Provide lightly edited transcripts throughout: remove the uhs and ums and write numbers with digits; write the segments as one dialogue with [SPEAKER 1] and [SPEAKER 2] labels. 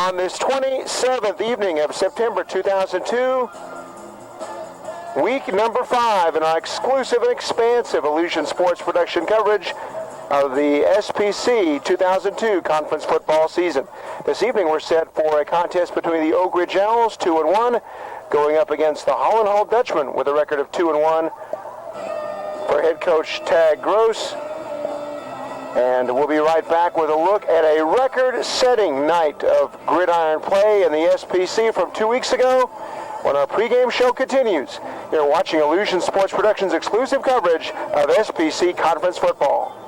[SPEAKER 1] On this 27th evening of September 2002, week number 5 in our exclusive and expansive Illusion Sports production coverage of the SPC 2002 conference football season. This evening we're set for a contest between the Oakridge Owls, 2-1, going up against the Holland Hall Dutchmen with a record of 2-1 for head coach Tag Gross. And we'll be right back with a look at a record-setting night of gridiron play in the SPC from 2 weeks ago when our pregame show continues. You're watching Illusion Sports Productions' exclusive coverage of SPC Conference Football.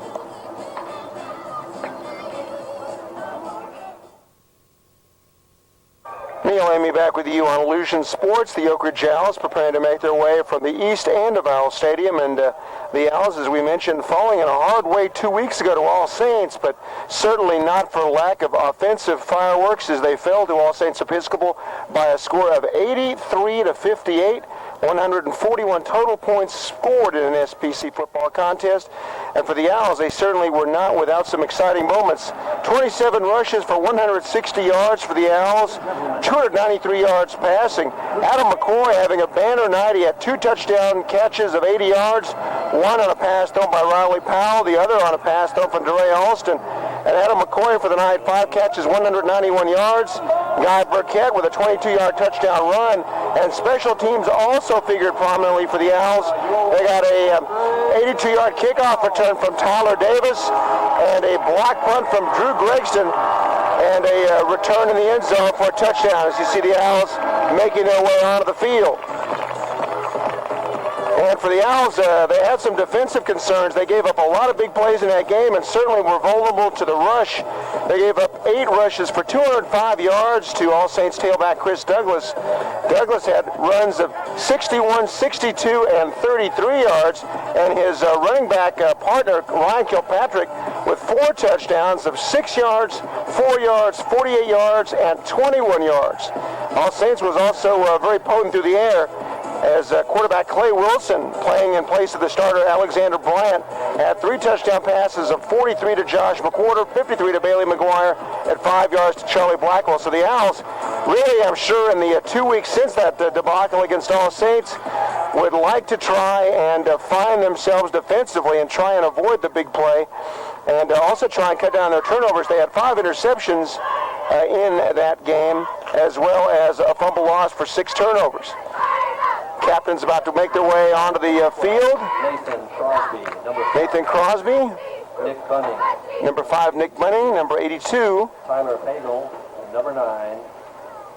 [SPEAKER 1] Neil Amy back with you on Illusion Sports. The Oakridge Owls preparing to make their way from the east end of Owl Stadium, and the Owls, as we mentioned, falling in a hard way 2 weeks ago to All Saints, but certainly not for lack of offensive fireworks as they fell to All Saints Episcopal by a score of 83-58. 141 total points scored in an SPC football contest. And for the Owls, they certainly were not without some exciting moments. 27 rushes for 160 yards for the Owls, 293 yards passing. Adam McCoy having a banner night. He had 2 touchdown catches of 80 yards, one on a pass thrown by Riley Powell, the other on a pass thrown from DeRay Alston. And Adam McCoy for the night, 5 catches, 191 yards. Guy Burkett with a 22-yard touchdown run. And special teams also figured prominently for the Owls. They got a 82-yard kickoff return from Tyler Davis and a block punt from Drew Gregston and a return in the end zone for a touchdown as you see the Owls making their way onto the field. And for the Owls, they had some defensive concerns. They gave up a lot of big plays in that game and certainly were vulnerable to the rush. They gave up 8 rushes for 205 yards to All Saints tailback Chris Douglas. Douglas had runs of 61, 62, and 33 yards, and his running back partner, Ryan Kilpatrick, with 4 touchdowns of 6 yards, 4 yards, 48 yards, and 21 yards. All Saints was also very potent through the air, as quarterback Clay Wilson, playing in place of the starter Alexander Bryant, had 3 touchdown passes of 43 to Josh McWhorter, 53 to Bailey McGuire, and 5 yards to Charlie Blackwell. So the Owls, really, I'm sure, in the 2 weeks since that debacle against All Saints, would like to try and find themselves defensively and try and avoid the big play, and also try and cut down their turnovers. They had 5 interceptions in that game, as well as a fumble loss for 6 turnovers. Captain's about to make their way onto the field. Nathan Crosby.
[SPEAKER 2] Nick Bunning.
[SPEAKER 1] Number 5, Nick Bunning. Number 82.
[SPEAKER 2] Tyler Pagel. Number 9,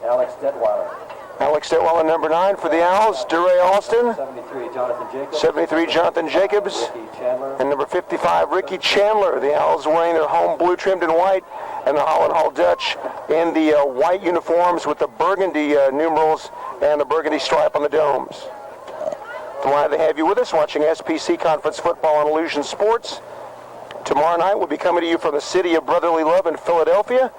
[SPEAKER 2] Alex Detweiler.
[SPEAKER 1] Alex Detweiler, number 9 for the Owls. DeRay Alston.
[SPEAKER 2] 73, Jonathan Jacobs.
[SPEAKER 1] 73, Jonathan Jacobs.
[SPEAKER 2] Ricky Chandler.
[SPEAKER 1] And number 55, Ricky Chandler. The Owls wearing their home blue trimmed in white, and the Holland Hall Dutch in the white uniforms with the burgundy numerals and the burgundy stripe on the domes. Delighted to have you with us watching SPC Conference Football on Illusion Sports. Tomorrow night we'll be coming to you from the city of brotherly love in Philadelphia.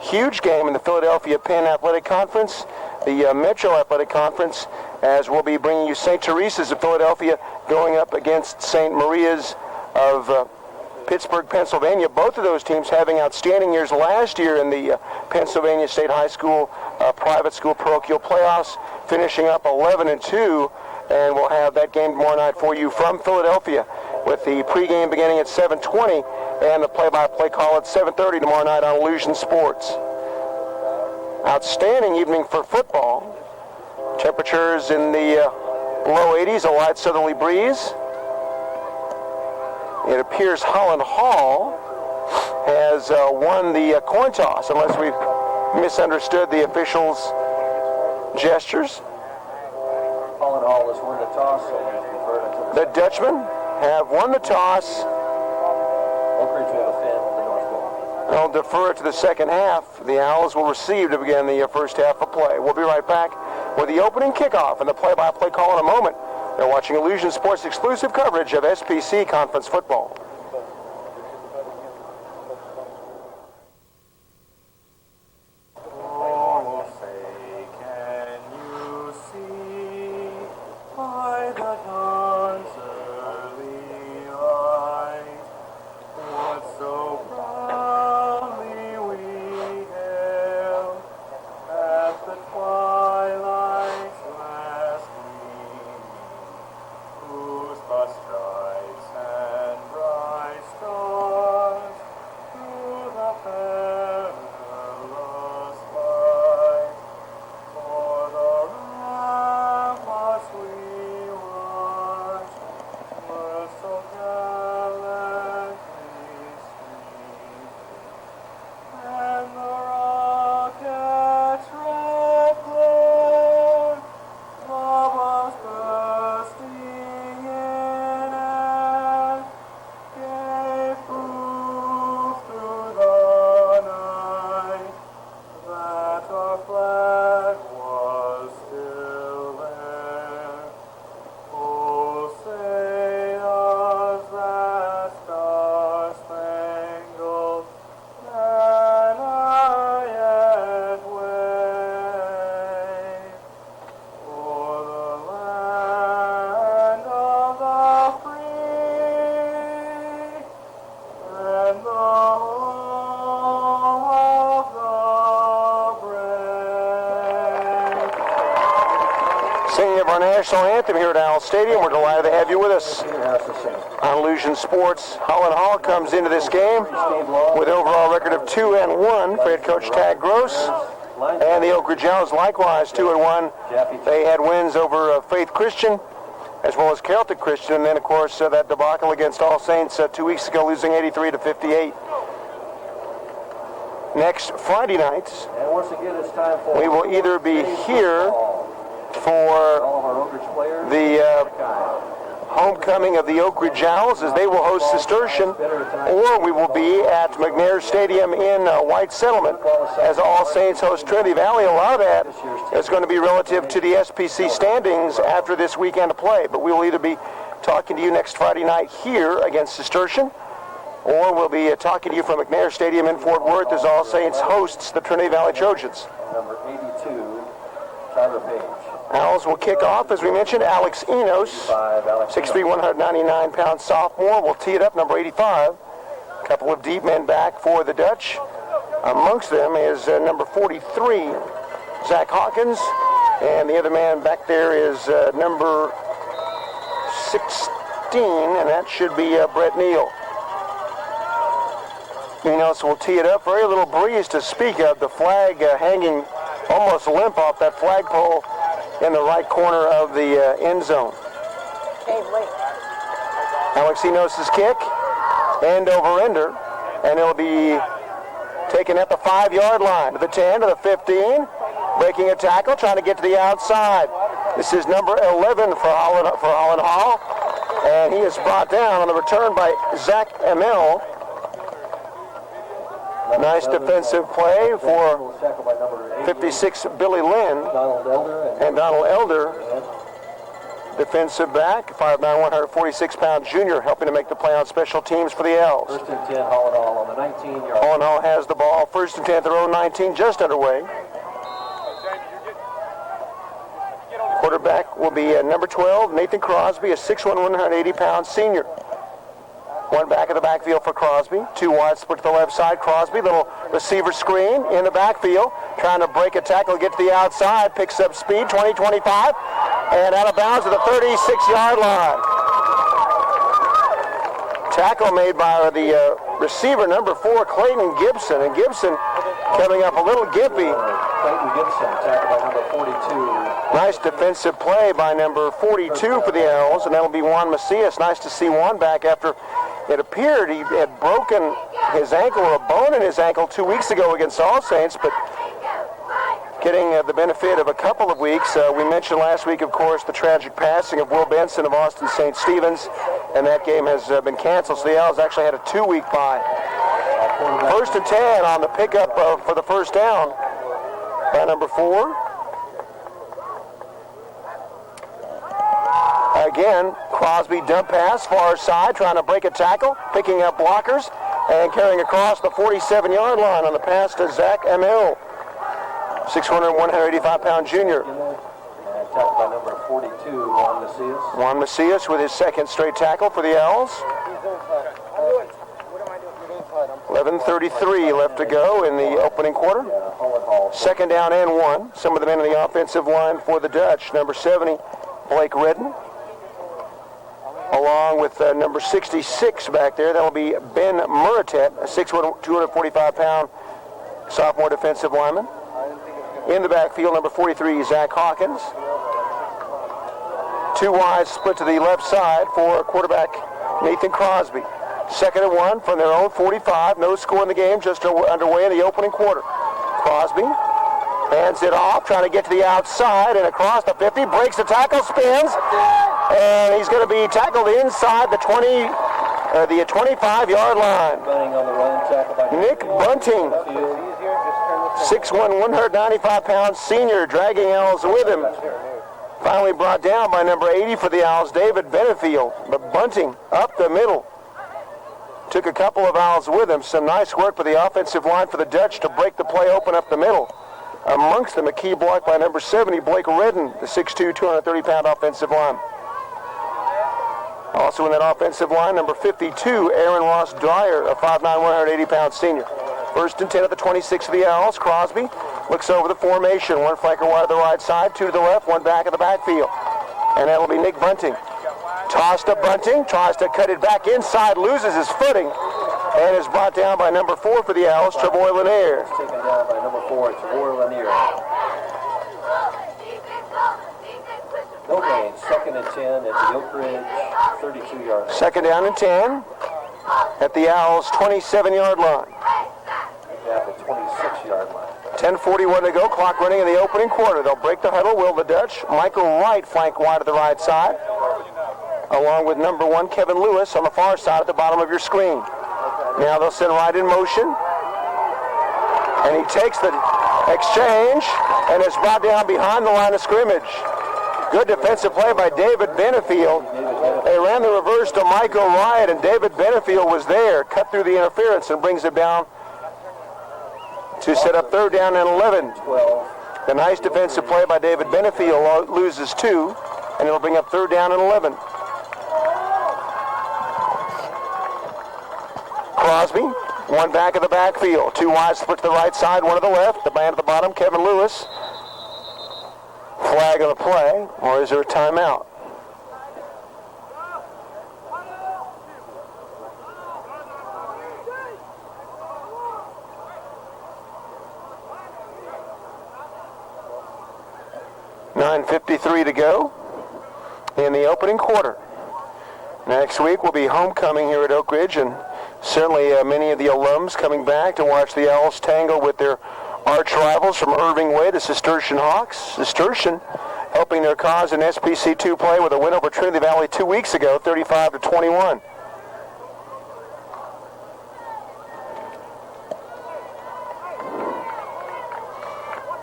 [SPEAKER 1] Huge game in the Philadelphia Penn Athletic Conference, the Metro Athletic Conference, as we'll be bringing you St. Teresa's of Philadelphia going up against St. Maria's of Pittsburgh, Pennsylvania. Both of those teams having outstanding years last year in the Pennsylvania State High School private school parochial playoffs, finishing up 11-2, and we'll have that game tomorrow night for you from Philadelphia, with the pregame beginning at 7:20 and the play-by-play call at 7:30 tomorrow night on Illusion Sports. Outstanding evening for football. Temperatures in the low 80s, a light southerly breeze. It appears Holland Hall has won the coin toss, unless we've misunderstood the officials' gestures.
[SPEAKER 2] Holland Hall has won the toss, so we defer to
[SPEAKER 1] The Dutchmen have won the toss.
[SPEAKER 2] Oakridge will defend the North Goal.
[SPEAKER 1] I'll defer it to the second half. The Owls will receive to begin the first half of play. We'll be right back with the opening kickoff and the play-by-play call in a moment. They're watching Illusion Sports' exclusive coverage of SPC Conference Football. our national anthem here at Owl Stadium. We're delighted to have you with us. On Illusion Sports, Holland Hall comes into this game with an overall record of 2-1 for head coach Tad Gross. And the Oakridge Owls likewise 2-1. They had wins over Faith Christian as well as Celtic Christian. And then, of course, that debacle against All Saints 2 weeks ago, losing 83-58. Next Friday nights,
[SPEAKER 2] and once again, it's time for
[SPEAKER 1] we will either be here for the homecoming of the Oakridge Owls as they will host Cistercian, or we will be at McNair Stadium in White Settlement as All Saints host Trinity Valley. A lot of that is going to be relative to the SPC standings after this weekend of play, but we will either be talking to you next Friday night here against Cistercian, or we'll be talking to you from McNair Stadium in Fort Worth as All Saints hosts the Trinity Valley Trojans.
[SPEAKER 2] Number 82, Tyler Page.
[SPEAKER 1] Owls will kick off, as we mentioned. Alex Enos, 6'3", 199-pound sophomore, will tee it up, number 85. A couple of deep men back for the Dutch. Amongst them is number 43, Zach Hawkins. And the other man back there is number 16, and that should be Brett Neal. Enos will tee it up. Very little breeze to speak of. The flag hanging almost limp off that flagpole in the right corner of the end zone. Alex Enos' kick, end over ender, and it'll be taken at the 5-yard line, to the 10, to the 15, breaking a tackle, trying to get to the outside. This is number 11 for Holland Hall, and he is brought down on the return by Zach Emil. Nice defensive play for 56 Billy Lynn and Donald Elder, defensive back, 5'9", 146-pound junior, helping to make the play on special teams for the Owls.
[SPEAKER 2] First and 10, Holland Hall on the 19-yard.
[SPEAKER 1] Holland Hall has the ball. First and 10, their own 19, just underway. Quarterback will be number 12, Nathan Crosby, a 6'1", 180-pound senior. One back of the backfield for Crosby. 2 wide split to the left side. Crosby, little receiver screen in the backfield. Trying to break a tackle, get to the outside. Picks up speed, 20, 25. And out of bounds at the 36-yard line. Tackle made by the receiver, number 4, Clayton Gibson. And Gibson coming up a little gimpy.
[SPEAKER 2] Clayton Gibson, tackled by number 42.
[SPEAKER 1] Nice defensive play by number 42 for the Owls. And that'll be Juan Macias. Nice to see Juan back after it appeared he had broken his ankle or a bone in his ankle 2 weeks ago against All Saints, but getting the benefit of a couple of weeks. We mentioned last week, of course, the tragic passing of Will Benson of Austin St. Stephen's, and that game has been canceled, so the Owls actually had a 2-week bye. First and 10 on the pickup for the first down by number 4. Again, Crosby dump pass, far side, trying to break a tackle, picking up blockers, and carrying across the 47-yard line on the pass to Zach Emil, 6'1", 185-pound junior.
[SPEAKER 2] Tackled by number 42, Juan Macias.
[SPEAKER 1] Juan Macias with his second straight tackle for the Owls. 11:33 left to go in the opening quarter. Second down and 1. Some of the men in the offensive line for the Dutch. Number 70, Blake Redden, along with number 66 back there. That'll be Ben Muratet, a 6'1", 245-pound sophomore defensive lineman. In the backfield, number 43, Zach Hawkins. 2 wide split to the left side for quarterback Nathan Crosby. Second and 1 from their own 45. No score in the game, just underway in the opening quarter. Crosby hands it off, trying to get to the outside and across the 50. Breaks the tackle, spins, and he's going to be tackled inside the 25-yard line. Nick Bunting, 6'1", 195-pound senior, dragging Owls with him. Finally brought down by number 80 for the Owls, David Benefield. But Bunting up the middle. Took a couple of Owls with him. Some nice work for the offensive line for the Dutch to break the play open up the middle. Amongst them, a key block by number 70, Blake Redden, the 6'2", 230-pound offensive line. Also in that offensive line, number 52, Aaron Ross Dyer, a 5'9", 180-pound senior. First and 10 at the 26 of the Owls. Crosby looks over the formation. 1 flanker wide to the right side, 2 to the left, 1 back at the backfield. And that'll be Nick Bunting. Tossed to Bunting, tries to cut it back inside, loses his footing, and is brought down by number 4 for the Owls, Travoy Lanier.
[SPEAKER 2] Taken down by number 4, Travoy Lanier. No gain, 2nd and 10 at the Oakridge 32-yard line.
[SPEAKER 1] 2nd down and 10 at the Owls' 27-yard line.
[SPEAKER 2] At the 26-yard line.
[SPEAKER 1] 10:41 to go, clock running in the opening quarter. They'll break the huddle, Will the Dutch. Michael Wright flank wide to the right side, along with number 1, Kevin Lewis, on the far side at the bottom of your screen. Now they'll send Wright in motion, and he takes the exchange and is brought down behind the line of scrimmage. Good defensive play by David Benefield. They ran the reverse to Michael Wright, and David Benefield was there, cut through the interference and brings it down to set up 3rd down and 11. The nice defensive play by David Benefield loses 2, and it'll bring up 3rd down and 11. Crosby, one back of the backfield. 2 wide split to the right side, 1 to the left. The man at the bottom, Kevin Lewis. Flag on the play, or is there a timeout? .9:53 to go in the opening quarter. Next week will be homecoming here at Oakridge, and certainly many of the alums coming back to watch the Owls tangle with their arch rivals from Irving Way, the Cistercian Hawks. Cistercian helping their cause in SPC2 play with a win over Trinity Valley 2 weeks ago, 35-21.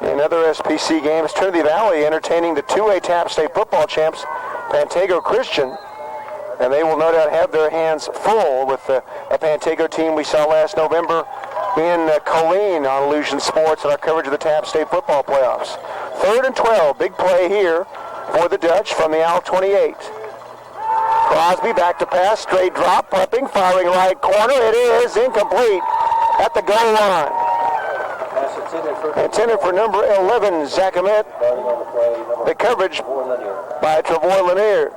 [SPEAKER 1] In other SPC games, Trinity Valley entertaining the 2A TAP State football champs, Pantego Christian, and they will no doubt have their hands full with a Pantego team we saw last November in Colleen on Illusion Sports and our coverage of the TAP State football playoffs. 3rd and 12, big play here for the Dutch from the Owl 28. Crosby back to pass, straight drop, pumping, firing right corner. It is incomplete at the goal line. Intended for number 11, Zachamet. The coverage by Travoy Lanier.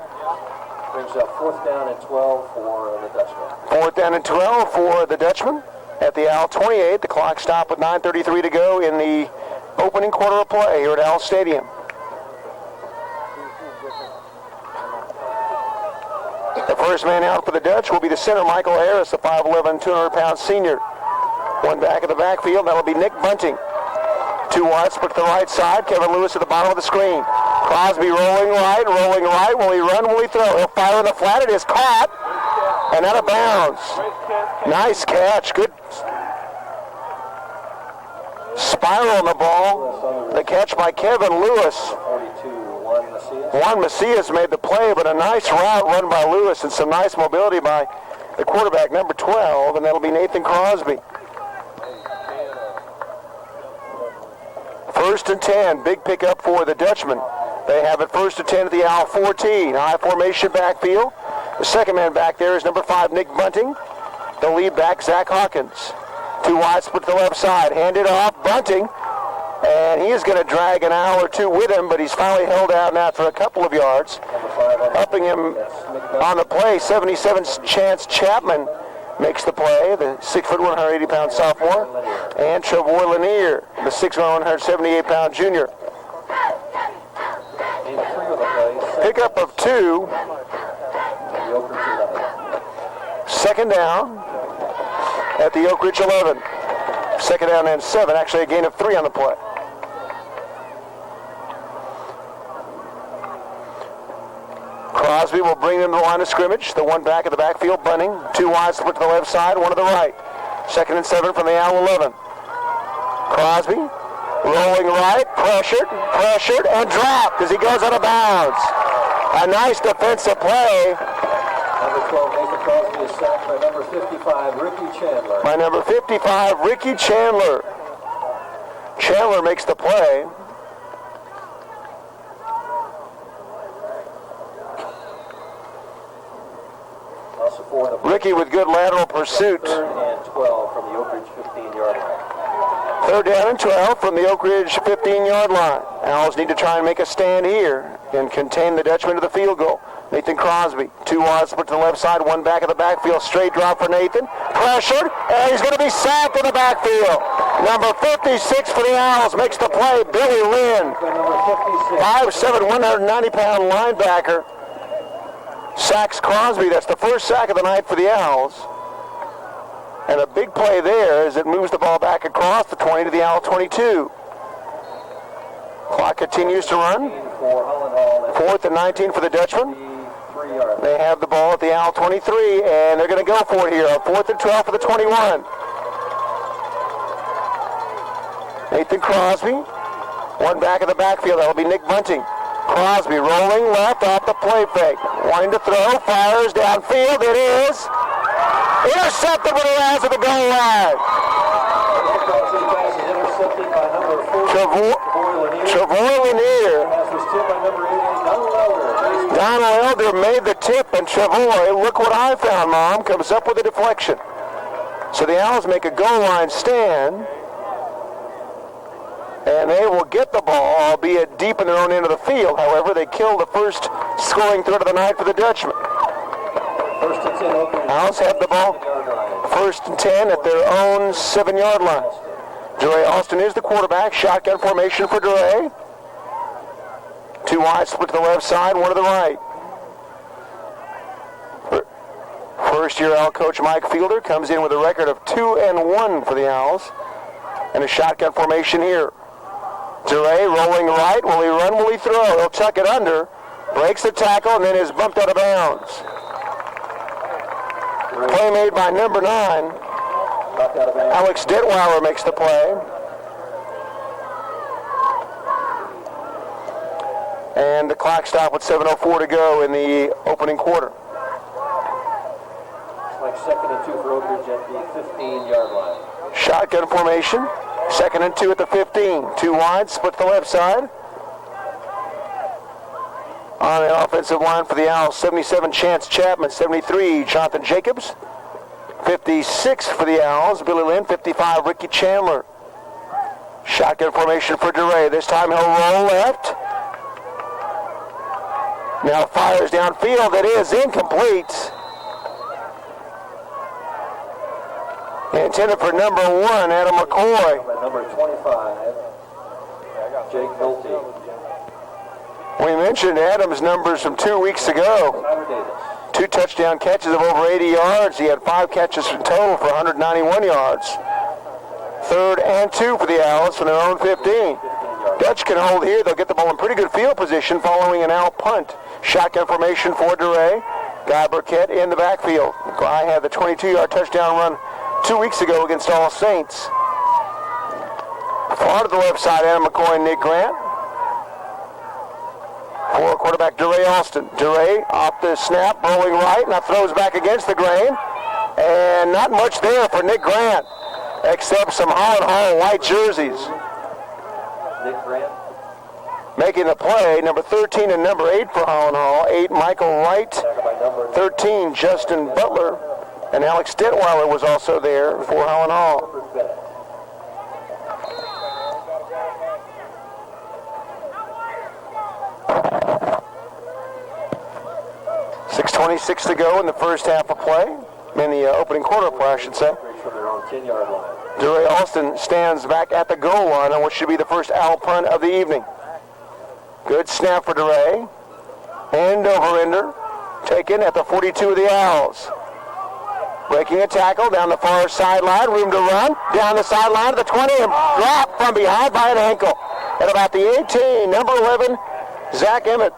[SPEAKER 2] Brings up 4th down and 12 for the Dutchman.
[SPEAKER 1] 4th down and 12 for the Dutchman at the Owl 28. The clock stopped with 9:33 to go in the opening quarter of play here at Owl Stadium. The first man out for the Dutch will be the center, Michael Harris, the 5'11", 200-pound senior. One back of the backfield, that'll be Nick Bunting. 2 wide, split to the right side. Kevin Lewis at the bottom of the screen. Crosby rolling right. Will he run? Will he throw? He'll fire in the flat. It is caught and out of bounds. Nice catch. Good spiral on the ball. The catch by Kevin Lewis.
[SPEAKER 2] 42,
[SPEAKER 1] Juan Macias made the play, but a nice route run by Lewis and some nice mobility by the quarterback, number 12, and that'll be Nathan Crosby. 1st and 10, big pickup for the Dutchman. They have it 1st and 10 at the Owl 14. High formation backfield. The second man back there is number 5, Nick Bunting. The lead back, Zach Hawkins. 2 wide split to the left side. Handed off, Bunting. And he is going to drag an Owl or 2 with him, but he's finally held out now for a couple of yards. Helping him on the play, 77 Chance Chapman makes the play, the 6'1", 180-pound sophomore, and Travoy Lanier, the 6'1", 178-pound junior. Pickup of 2. 2nd down at the Oakridge 11. 2nd down and 7, actually a gain of 3 on the play. Crosby will bring them to the line of scrimmage. The one back of the backfield, Bunting. 2 wide split to the left side, 1 to the right. 2nd and 7 from the Owl 11. Crosby rolling right, pressured, and dropped as he goes out of bounds. A nice defensive play.
[SPEAKER 2] Number 12, Nathan Crosby is sacked by number 55, Ricky Chandler.
[SPEAKER 1] By number 55, Ricky Chandler. Chandler makes the play. Ricky with good lateral pursuit.
[SPEAKER 2] 3rd and 12 from the Oakridge 15-yard line.
[SPEAKER 1] Third down and 12 from the Oakridge 15-yard line. Owls need to try and make a stand here and contain the Dutchman to the field goal. Nathan Crosby, 2 wide split to the left side, 1 back of the backfield, straight drop for Nathan. Pressured, and he's going to be sacked in the backfield. Number 56 for the Owls makes the play, Billy Lynn. 5'7", 190-pound linebacker. Sacks Crosby. That's the first sack of the night for the Owls. And a big play there as it moves the ball back across the 20 to the Owl 22. Clock continues to run. 4th and 19 for the Dutchman. They have the ball at the Owl 23, and they're going to go for it here. 4th and 12 for the 21. Nathan Crosby. 1 back of the backfield. That'll be Nick Bunting. Crosby rolling left off the play fake. Wanting to throw. Fires downfield. It is intercepted when he lands at the goal line. Trevor Lanier. Donald Elder made the tip, and Trevor, look what I found, Mom, comes up with a deflection. So the Owls make a goal line stand, and they will get the ball, albeit deep in their own end of the field. However, they killed the first scoring threat of the night for the Dutchman. Owls have the ball. 1st and 10 at their own 7-yard line. DeRay Austin is the quarterback. Shotgun formation for DeRay. 2 wide split to the left side, 1 to the right. First-year Owl coach Mike Fielder comes in with a record of 2-1 for the Owls. And a shotgun formation here. DeRay rolling right. Will he run? Will he throw? He'll tuck it under. Breaks the tackle and then is bumped out of bounds. Play made by number 9. Alex Detweiler makes the play. And the clock stopped with 7:04 to go in the opening quarter.
[SPEAKER 2] It's like 2nd and 2 for Oakridge at the 15-yard line.
[SPEAKER 1] Shotgun formation. 2nd and 2 at the 15. 2 wide, split to the left side. On the offensive line for the Owls, 77 Chance Chapman, 73 Jonathan Jacobs, 56 for the Owls, Billy Lynn, 55 Ricky Chandler. Shotgun formation for DeRay. This time he'll roll left. Now fires downfield. It is incomplete. Intended for number 1, Adam McCoy.
[SPEAKER 2] Number 25, Jake Nolte.
[SPEAKER 1] We mentioned Adams' numbers from 2 weeks ago. 2 touchdown catches of over 80 yards. He had 5 catches in total for 191 yards. 3rd and 2 for the Owls from their own 15. Dutch can hold here. They'll get the ball in pretty good field position following an Owl punt. Shotgun formation for DeRay. Guy Burkett in the backfield. Guy had the 22-yard touchdown run 2 weeks ago against All Saints. Far to the left side, Adam McCoy and Nick Grant. For quarterback DeRay Austin. DeRay off the snap, rolling right, now throws back against the grain. And not much there for Nick Grant, except some Holland Hall white jerseys.
[SPEAKER 2] Nick Grant.
[SPEAKER 1] Making the play, number 13 and number 8 for Holland Hall. 8, Michael Wright. 13, Justin Butler. And Alex Detweiler was also there for Holland Hall. 6:26 to go in the first half of play. In the opening quarter play, I should say. DeRay Austin stands back at the goal line on what should be the first Owl punt of the evening. Good snap for DeRay. End over ender. Taken at the 42 of the Owls. Breaking a tackle down the far sideline. Room to run. Down the sideline to the 20 and dropped from behind by an ankle. At about the 18, number 11, Zach Emmett.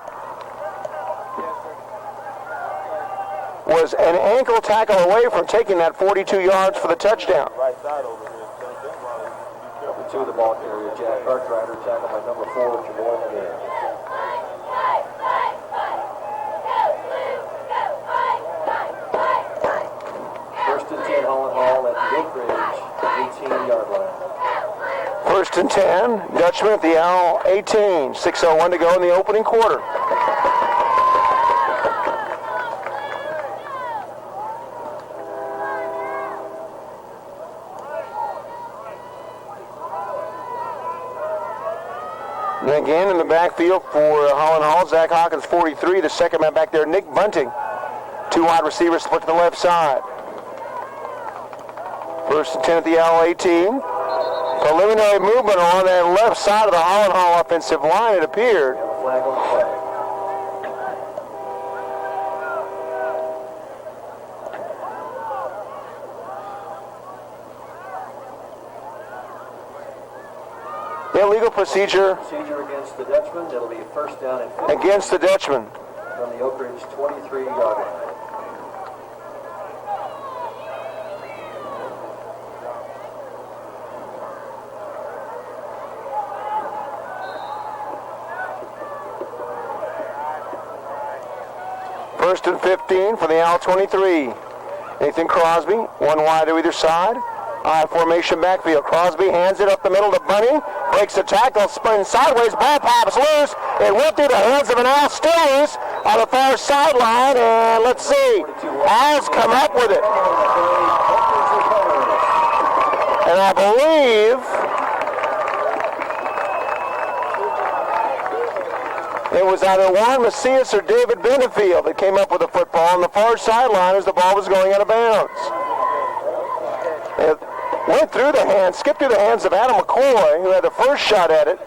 [SPEAKER 1] Was an ankle tackle away from taking that 42 yards for the touchdown.
[SPEAKER 2] Number 2, the ball carrier, Jack Cartwright, tackled by number 4, Jamal Lynn. First and 10, Holland Hall at the Oakridge 18-yard line.
[SPEAKER 1] First and 10, Dutchman at the Owl 18. 6:01 to go in the opening quarter. And again in the backfield for Holland Hall, Zach Hawkins, 43. The second man back there, Nick Bunting. 2 wide receivers split to the left side. First and 10 at the Owl 18. Preliminary movement on that left side of the Holland Hall offensive line, it appeared.
[SPEAKER 2] Flag on the play.
[SPEAKER 1] Illegal procedure.
[SPEAKER 2] Procedure against the Dutchman. It'll be a first down and 50
[SPEAKER 1] Against the Dutchman.
[SPEAKER 2] from the Oakridge 23-yard line.
[SPEAKER 1] First and 15 for the Owl 23. Nathan Crosby, 1 wide to either side. I formation backfield. Crosby hands it up the middle to Bunny. Breaks the tackle, spins sideways, ball pops loose. It went through the hands of an Owl, still loose on the far sideline. And let's see, Owls come up with it. And I believe it was either Juan Macias or David Benefield that came up with the football on the far sideline as the ball was going out of bounds. It went through the hands, skipped through the hands of Adam McCoy, who had the first shot at it,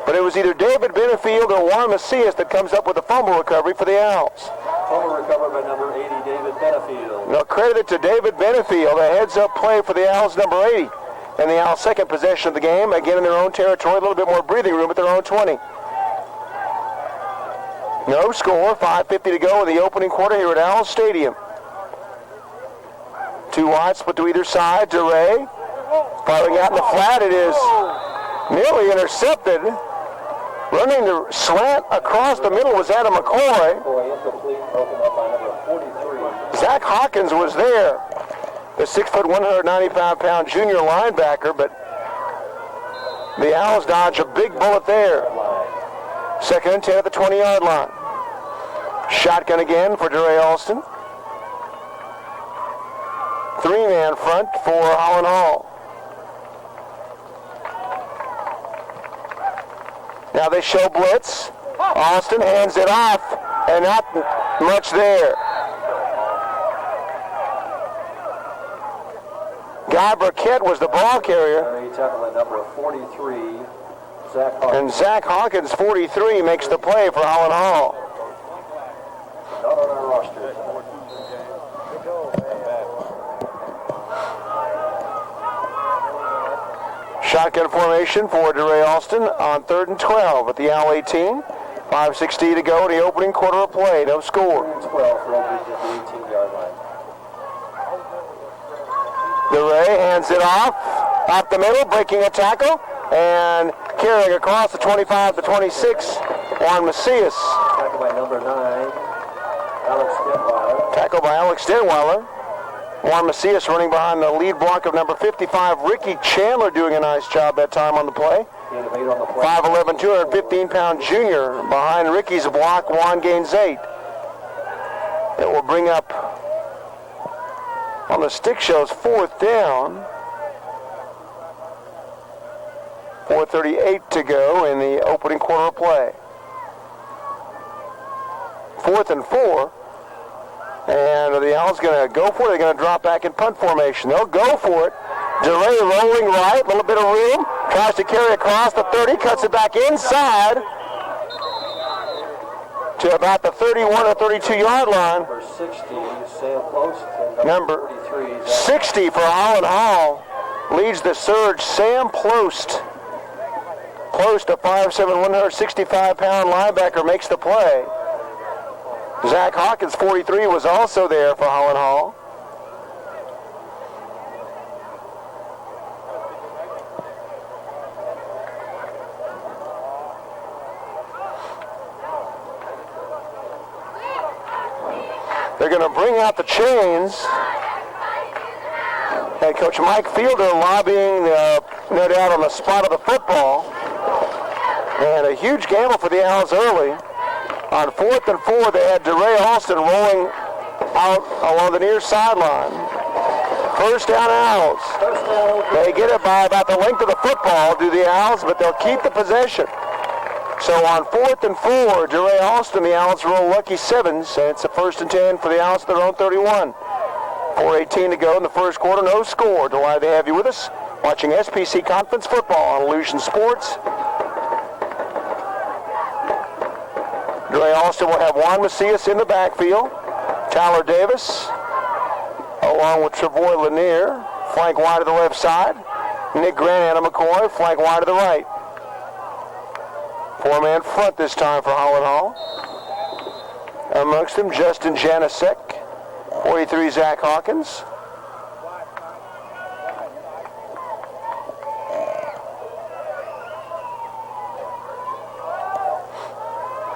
[SPEAKER 1] but it was either David Benefield or Juan Macias that comes up with the fumble recovery for the Owls.
[SPEAKER 2] Fumble recovered by number 80, David Benefield.
[SPEAKER 1] Now credited to David Benefield, a heads-up play for the Owls, number 80. And the Owls' second possession of the game, again in their own territory, a little bit more breathing room at their own 20. No score, 5:50 to go in the opening quarter here at Owls Stadium. 2 wide, split to either side. DeRay firing out in the flat. It is nearly intercepted. Running the slant across the middle was Adam McCoy.
[SPEAKER 2] Incomplete, broken up by number 43.
[SPEAKER 1] Zach Hawkins was there, the 6', 195-pound junior linebacker, but the Owls dodge a big bullet there. Second and 10 at the 20-yard line. Shotgun again for DeRay Alston. 3-man front for Holland Hall. Now they show blitz. Alston hands it off, and not much there. Guy Burkett was the ball carrier.
[SPEAKER 2] He tackled at number 43, Zach Hawkins.
[SPEAKER 1] And Zach Hawkins, 43, makes the play for Holland Hall.
[SPEAKER 2] Not on our roster.
[SPEAKER 1] Shotgun formation for DeRay Alston on 3rd and 12 at the Owl 18. 5:60 to go in the opening quarter of play. No score.
[SPEAKER 2] 12 for Oakridge at the 18-yard line.
[SPEAKER 1] DeRay hands it off the middle, breaking a tackle, and carrying across the 25 to 26, Juan Macias.
[SPEAKER 2] Tackled by number 9, Alex Detweiler.
[SPEAKER 1] Tackled by Alex Detweiler. Juan Macias running behind the lead block of number 55, Ricky Chandler, doing a nice job that time on the play. 5'11", 215-pound junior behind Ricky's block. Juan gains 8. It will bring up on the stick shows 4th down. 4:38 to go in the opening quarter of play. 4th and 4. And the Owls going to go for it. They're going to drop back in punt formation. They'll go for it. DeRay rolling right, a little bit of room. Tries to carry across the 30, cuts it back inside to about the 31 or 32-yard line.
[SPEAKER 2] Number 60, Sam Post.
[SPEAKER 1] Number
[SPEAKER 2] 43,
[SPEAKER 1] 60 for Holland Hall leads the surge. Sam Plost. Plost, a 5'7", 165-pound linebacker, makes the play. Zach Hawkins, 43, was also there for Holland Hall. They're going to bring out the chains. Head coach Mike Fielder lobbying, no doubt, on the spot of the football. And a huge gamble for the Owls early. On 4th and 4, they had DeRay Alston rolling out along the near sideline. First down, Owls. They get it by about the length of the football, do the Owls, but they'll keep the possession. So on 4th and 4, DeRay Alston, the Owls roll lucky sevens, and it's a 1st and 10 for the Owls at their own 31. 4:18 to go in the first quarter, no score. Delighted to have you with us, watching SPC Conference Football on Illusion Sports. DeRay Alston will have Juan Macias in the backfield. Tyler Davis, along with Travoy Lanier, flank wide to the left side. Nick Grant, Anna McCoy, flank wide to the right. Four-man front this time for Holland Hall. Amongst them, Justin Janasek, 43 Zach Hawkins.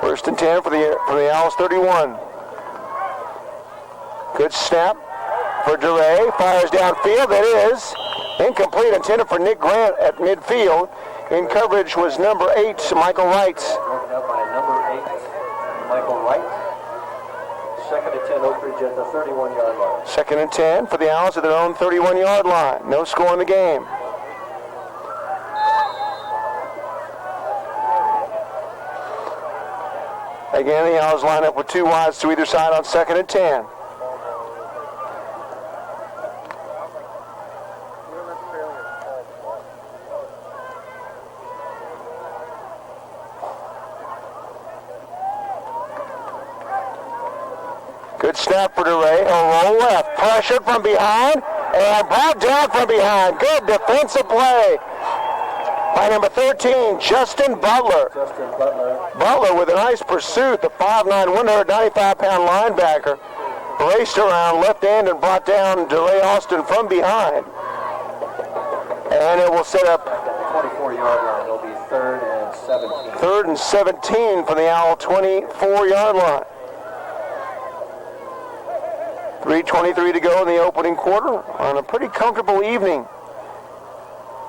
[SPEAKER 1] First and 10 for the Owls, 31. Good snap for DeRay. Fires downfield. That is incomplete. Intended for Nick Grant at midfield. In coverage was number 8, Michael Wright.
[SPEAKER 2] Broken up by number 8, Michael Wright. Second and 10, Oakridge at the 31-yard line.
[SPEAKER 1] Second and 10 for the Owls at their own 31-yard line. No score in the game. Again, the Owls line up with 2 wides to either side on second and 10. Good snap for DeRay. He'll roll left. Pressured from behind and brought down from behind. Good defensive play by number 13, Justin Butler. Butler with a nice pursuit. The 5'9", 195-pound linebacker raced around left end and brought down DeRay Alston from behind. And it will set up
[SPEAKER 2] 24-yard line. It'll be 3rd and 17.
[SPEAKER 1] 3rd and 17 for the Owl 24-yard line. 3:23 to go in the opening quarter on a pretty comfortable evening.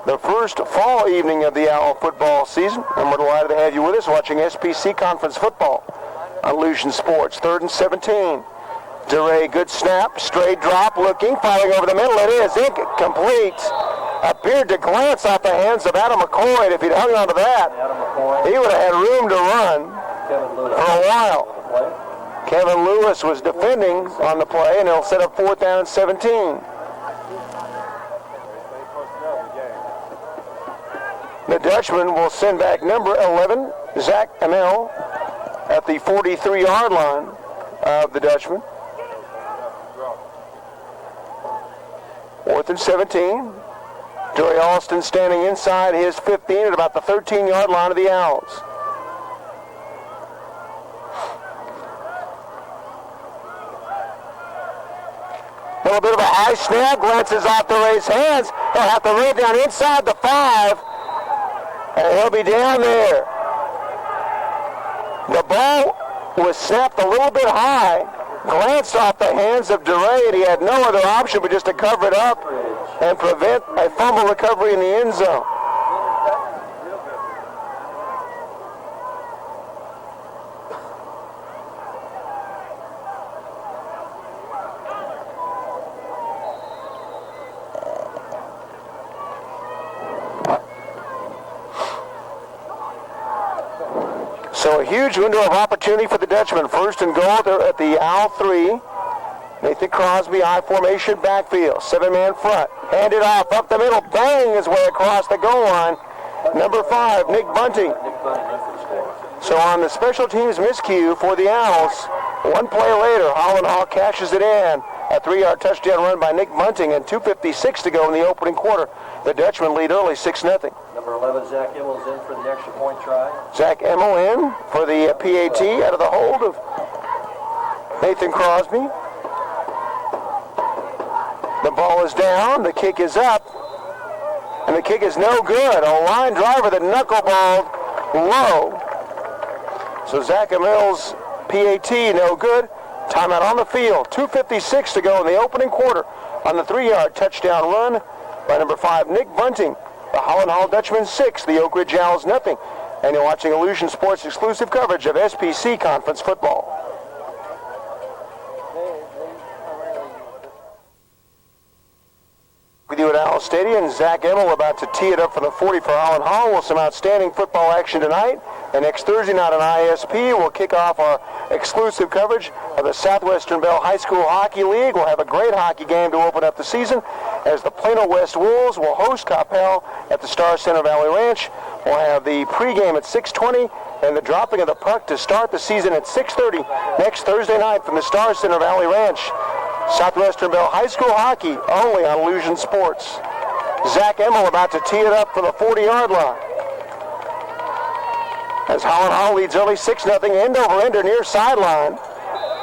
[SPEAKER 1] The first fall evening of the Owl football season, and we're delighted to have you with us watching SPC Conference Football on Illusion Sports. 3rd and 17. DeRay, good snap, straight drop, looking, firing over the middle. It is incomplete. Appeared to glance off the hands of Adam McCoy. If he'd hung on to that, he would have had room to run for a while. Kevin Lewis was defending on the play, and he'll set up 4th down and 17. The Dutchman will send back number 11, Zach Amell, at the 43-yard line of the Dutchman. 4th and 17. DeRay Alston standing inside his 15 at about the 13-yard line of the Owls. A little bit of a high snap, glances off DeRay's hands. He'll have to lay down inside the 5, and he'll be down there. The ball was snapped a little bit high, glanced off the hands of DeRay, and he had no other option but just to cover it up and prevent a fumble recovery in the end zone. So a huge window of opportunity for the Dutchman. 1st and goal. They're at the Owl 3. Nathan Crosby, I formation backfield. 7-man front. Handed off up the middle. Bang his way across the goal line. Number 5, Nick Bunting. So on the special teams miscue for the Owls, one play later, Holland Hall cashes it in. A 3-yard touchdown run by Nick Bunting and 2:56 to go in the opening quarter. The Dutchmen lead early 6-0.
[SPEAKER 2] Number 11, Zach Emmel's in for the extra point try.
[SPEAKER 1] Zach Emmel in for the PAT out of the hold of Nathan Crosby. The ball is down, the kick is up, and the kick is no good. A line driver that knuckleballed low. So Zach Emmel's PAT no good. Timeout on the field. 2:56 to go in the opening quarter on the 3-yard touchdown run by number 5, Nick Bunting. The Holland Hall Dutchman 6, the Oakridge Owls nothing. And you're watching Illusion Sports exclusive coverage of SPC Conference Football. With you at Owls Owls Stadium. Zach Emmel about to tee it up for the 40 for Holland Hall. With some outstanding football action tonight. And next Thursday night on ISP, we'll kick off our exclusive coverage of the Southwestern Bell High School Hockey League. We'll have a great hockey game to open up the season as the Plano West Wolves will host Coppell at the Star Center Valley Ranch. We'll have the pregame at 6:20 and the dropping of the puck to start the season at 6:30 next Thursday night from the Star Center Valley Ranch. Southwestern Bell High School Hockey only on Illusion Sports. Zach Emmel about to tee it up for the 40-yard line. As Holland Hall leads early 6-0, end over ender near sideline.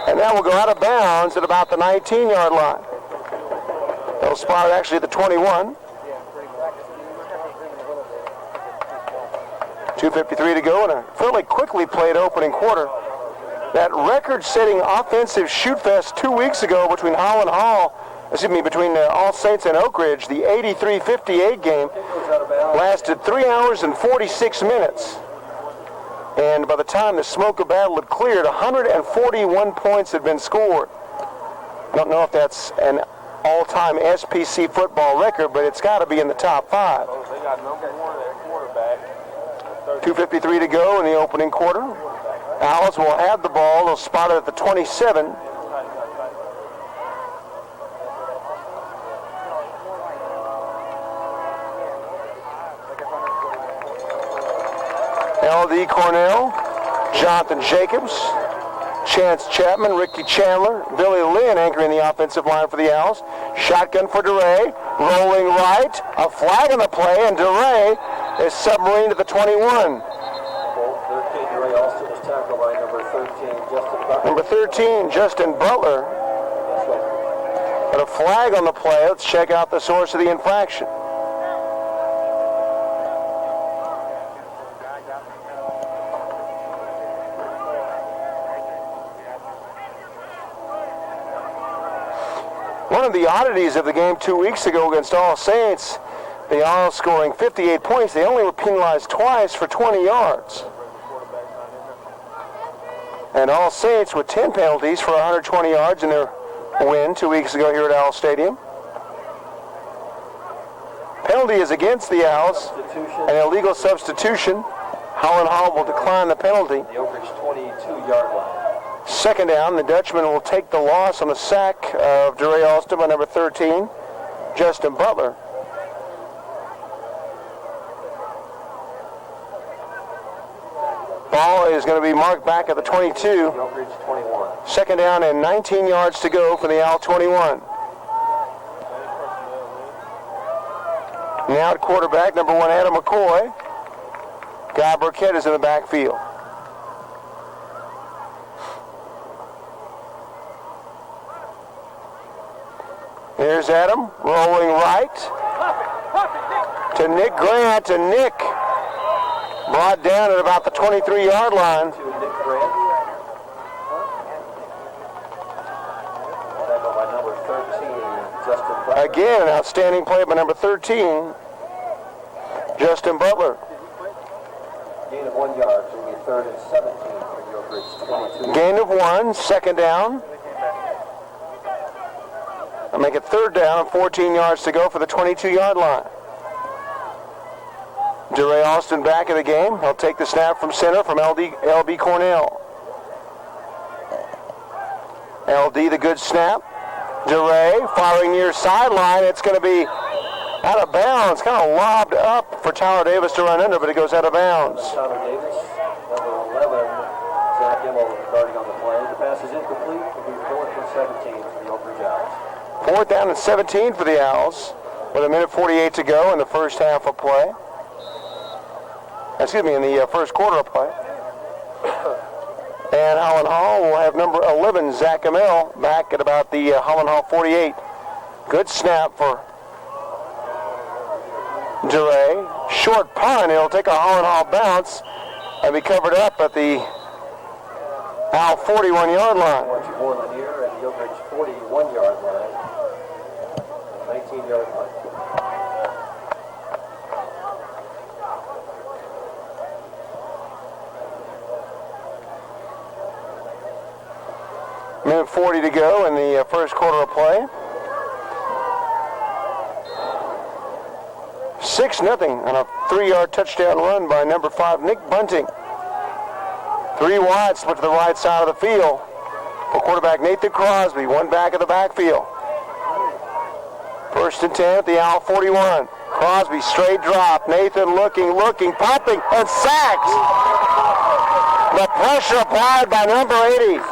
[SPEAKER 1] And that will go out of bounds at about the 19-yard line. They'll spot it actually at the 21. 2:53 to go in a fairly quickly played opening quarter. That record-setting offensive shoot fest 2 weeks ago between between All Saints and Oakridge, the 83-58 game, lasted 3 hours and 46 minutes. And by the time the smoke of battle had cleared, 141 points had been scored. I don't know if that's an all-time SPC football record, but it's got to be in the top 5.
[SPEAKER 3] They got number 1 at quarterback.
[SPEAKER 1] 2:53 to go in the opening quarter. Owls will have the ball. They'll spot it at the 27. LD Cornell, Jonathan Jacobs, Chance Chapman, Ricky Chandler, Billy Lynn anchoring the offensive line for the Owls. Shotgun for DeRay, rolling right, a flag on the play, and DeRay is submarined to the 21. Number 13, Justin Butler. But a flag on the play. Let's check out the source of the infraction. One of the oddities of the game 2 weeks ago against All Saints, the Owls scoring 58 points, they only were penalized twice for 20 yards. And All Saints with 10 penalties for 120 yards in their win 2 weeks ago here at Owl Stadium. Penalty is against the Owls, an illegal substitution. Holland Hall will decline the penalty.
[SPEAKER 2] The Oakridge 22-yard line.
[SPEAKER 1] Second down, the Dutchman will take the loss on the sack of DeRay Alston by number 13, Justin Butler. Ball is going to be marked back at the 22.
[SPEAKER 2] The Oakridge 21.
[SPEAKER 1] Second down and 19 yards to go for the Owl 21. Now at quarterback, number 1, Adam McCoy. Guy Burkett is in the backfield. Here's Adam, rolling right to Nick Grant, and Nick brought down at about the 23-yard line.
[SPEAKER 2] To Nick Grant. Tackled by number 13, Justin Butler.
[SPEAKER 1] Again, an outstanding play by number 13, Justin Butler.
[SPEAKER 2] Gain of 1 yard, so it'll be 3rd and 17 for the Oakridge 22.
[SPEAKER 1] Gain of 1, second down. I'll make it third down and 14 yards to go for the 22-yard line. DeRay Alston back in the game. He'll take the snap from center from LB Cornell. LD the good snap. DeRay firing near sideline. It's going to be out of bounds. Kind of lobbed up for Tyler Davis to run under, but it goes out of bounds.
[SPEAKER 2] Tyler Davis, number 11, Zach Emmel guarding on the play. The pass is incomplete. It'll be 4th and 17 for the Oakridge Owls.
[SPEAKER 1] 4th down and 17 for the Owls with 1:48 to go in the first half of play. In the first quarter of play. And Holland Hall will have number 11, Zach Emmel, back at about the Holland Hall 48. Good snap for DeRay. Short punt. It'll take a Holland Hall bounce and be covered up at the Owl 41-yard line.
[SPEAKER 2] Archie Borland here at the Oakridge 41-yard line. 19-yard line.
[SPEAKER 1] Minute 40 to go in the first quarter of play. 6-0 on a 3-yard touchdown run by number 5, Nick Bunting. 3 wide, split to the right side of the field for quarterback Nathan Crosby, 1 back of the backfield. 1st and 10 at the Owl 41. Crosby straight drop. Nathan looking, popping, and sacked. The pressure applied by number 80.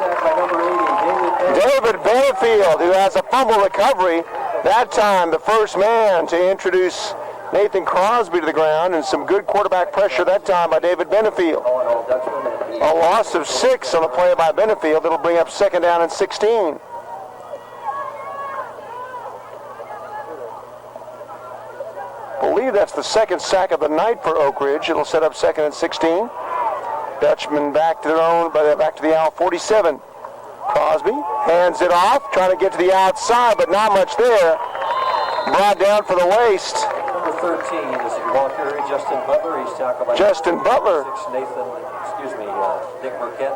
[SPEAKER 1] David Benefield, who has a fumble recovery. That time, the first man to introduce Nathan Crosby to the ground, and some good quarterback pressure that time by David Benefield. A loss of 6 on the play by Benefield. It'll bring up 2nd down and 16. I believe that's the 2nd sack of the night for Oakridge. It'll set up 2nd and 16. Dutchman back to the Owl 47. Crosby hands it off, trying to get to the outside, but not much there. Brought down for the waist.
[SPEAKER 2] Number 13 is Walker, Justin Butler. He's tackled by
[SPEAKER 1] Justin Butler.
[SPEAKER 2] Nick Burkett.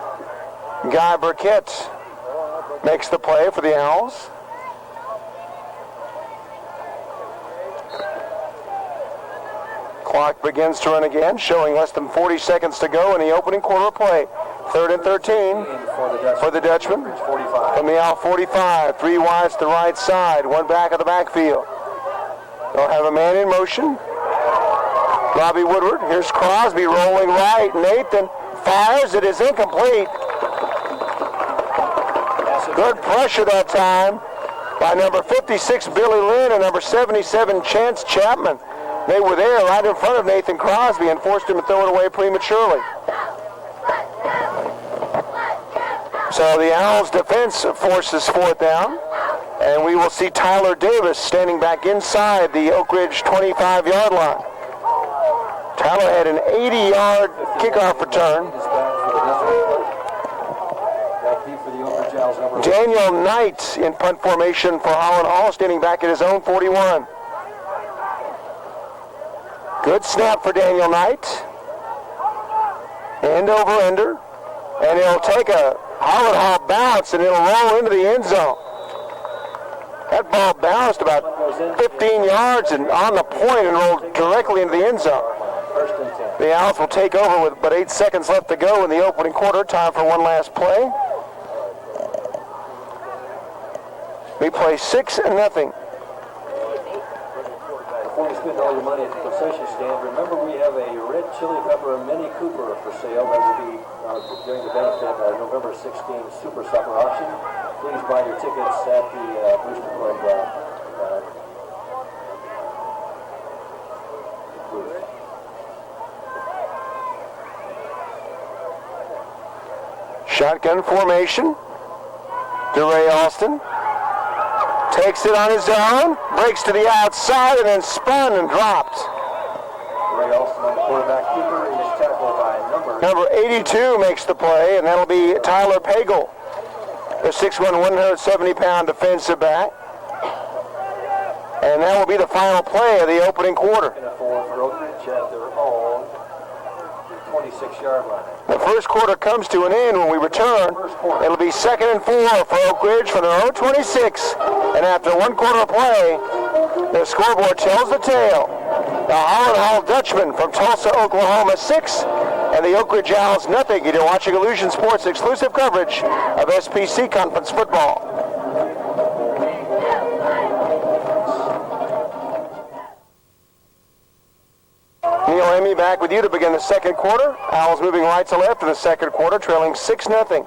[SPEAKER 1] Guy Burkett makes the play for the Owls. Clock begins to run again, showing less than 40 seconds to go in the opening quarter of play. 3rd and 13 for the Dutchman. From the Owl 45, 3 wides to the right side, 1 back of the backfield. They'll have a man in motion. Robbie Woodward. Here's Crosby rolling right. Nathan fires. It is incomplete. Good pressure that time by number 56, Billy Lynn, and number 77, Chance Chapman. They were there right in front of Nathan Crosby and forced him to throw it away prematurely. So the Owls defense forces 4th down, and we will see Tyler Davis standing back inside the Oakridge 25-yard line. Tyler had an 80-yard kickoff return. Daniel Knight in punt formation for Holland Hall, standing back at his own 41. Good snap for Daniel Knight. End over ender. And it'll take a Holland Hall bounce, and it'll roll into the end zone. That ball bounced about 15 yards and on the point and rolled directly into the end zone. The Owls will take over with but 8 seconds left to go in the opening quarter. Time for one last play. We play 6-0.
[SPEAKER 2] Before you spend all your money at the concession stand, remember we have a red chili pepper Mini Cooper for sale. That will be during the benefit November 16th Super Supper auction. Please buy your tickets at the Booster Club booth.
[SPEAKER 1] Shotgun formation. DeRay Alston takes it on his own, breaks to the outside, and then spun and dropped.
[SPEAKER 2] DeRay Alston on the quarterback keeper is tackled by
[SPEAKER 1] number 82 makes the play, and that'll be Tyler Pagel, the 6'1", 170-pound defensive back. And that will be the final play of the opening quarter.
[SPEAKER 2] For Oakridge at their own 26-yard line.
[SPEAKER 1] The first quarter comes to an end when we return. It'll be 2nd and 4 for Oakridge from their own 26. And after 1 quarter of play, the scoreboard tells the tale. The Holland Hall Dutchman from Tulsa, Oklahoma 6, and the Oakridge Owls nothing. You're watching Illusion Sports exclusive coverage of SPC Conference football. Neil Emmy back with you to begin the second quarter. Owls moving right to left in the second quarter, trailing 6-0.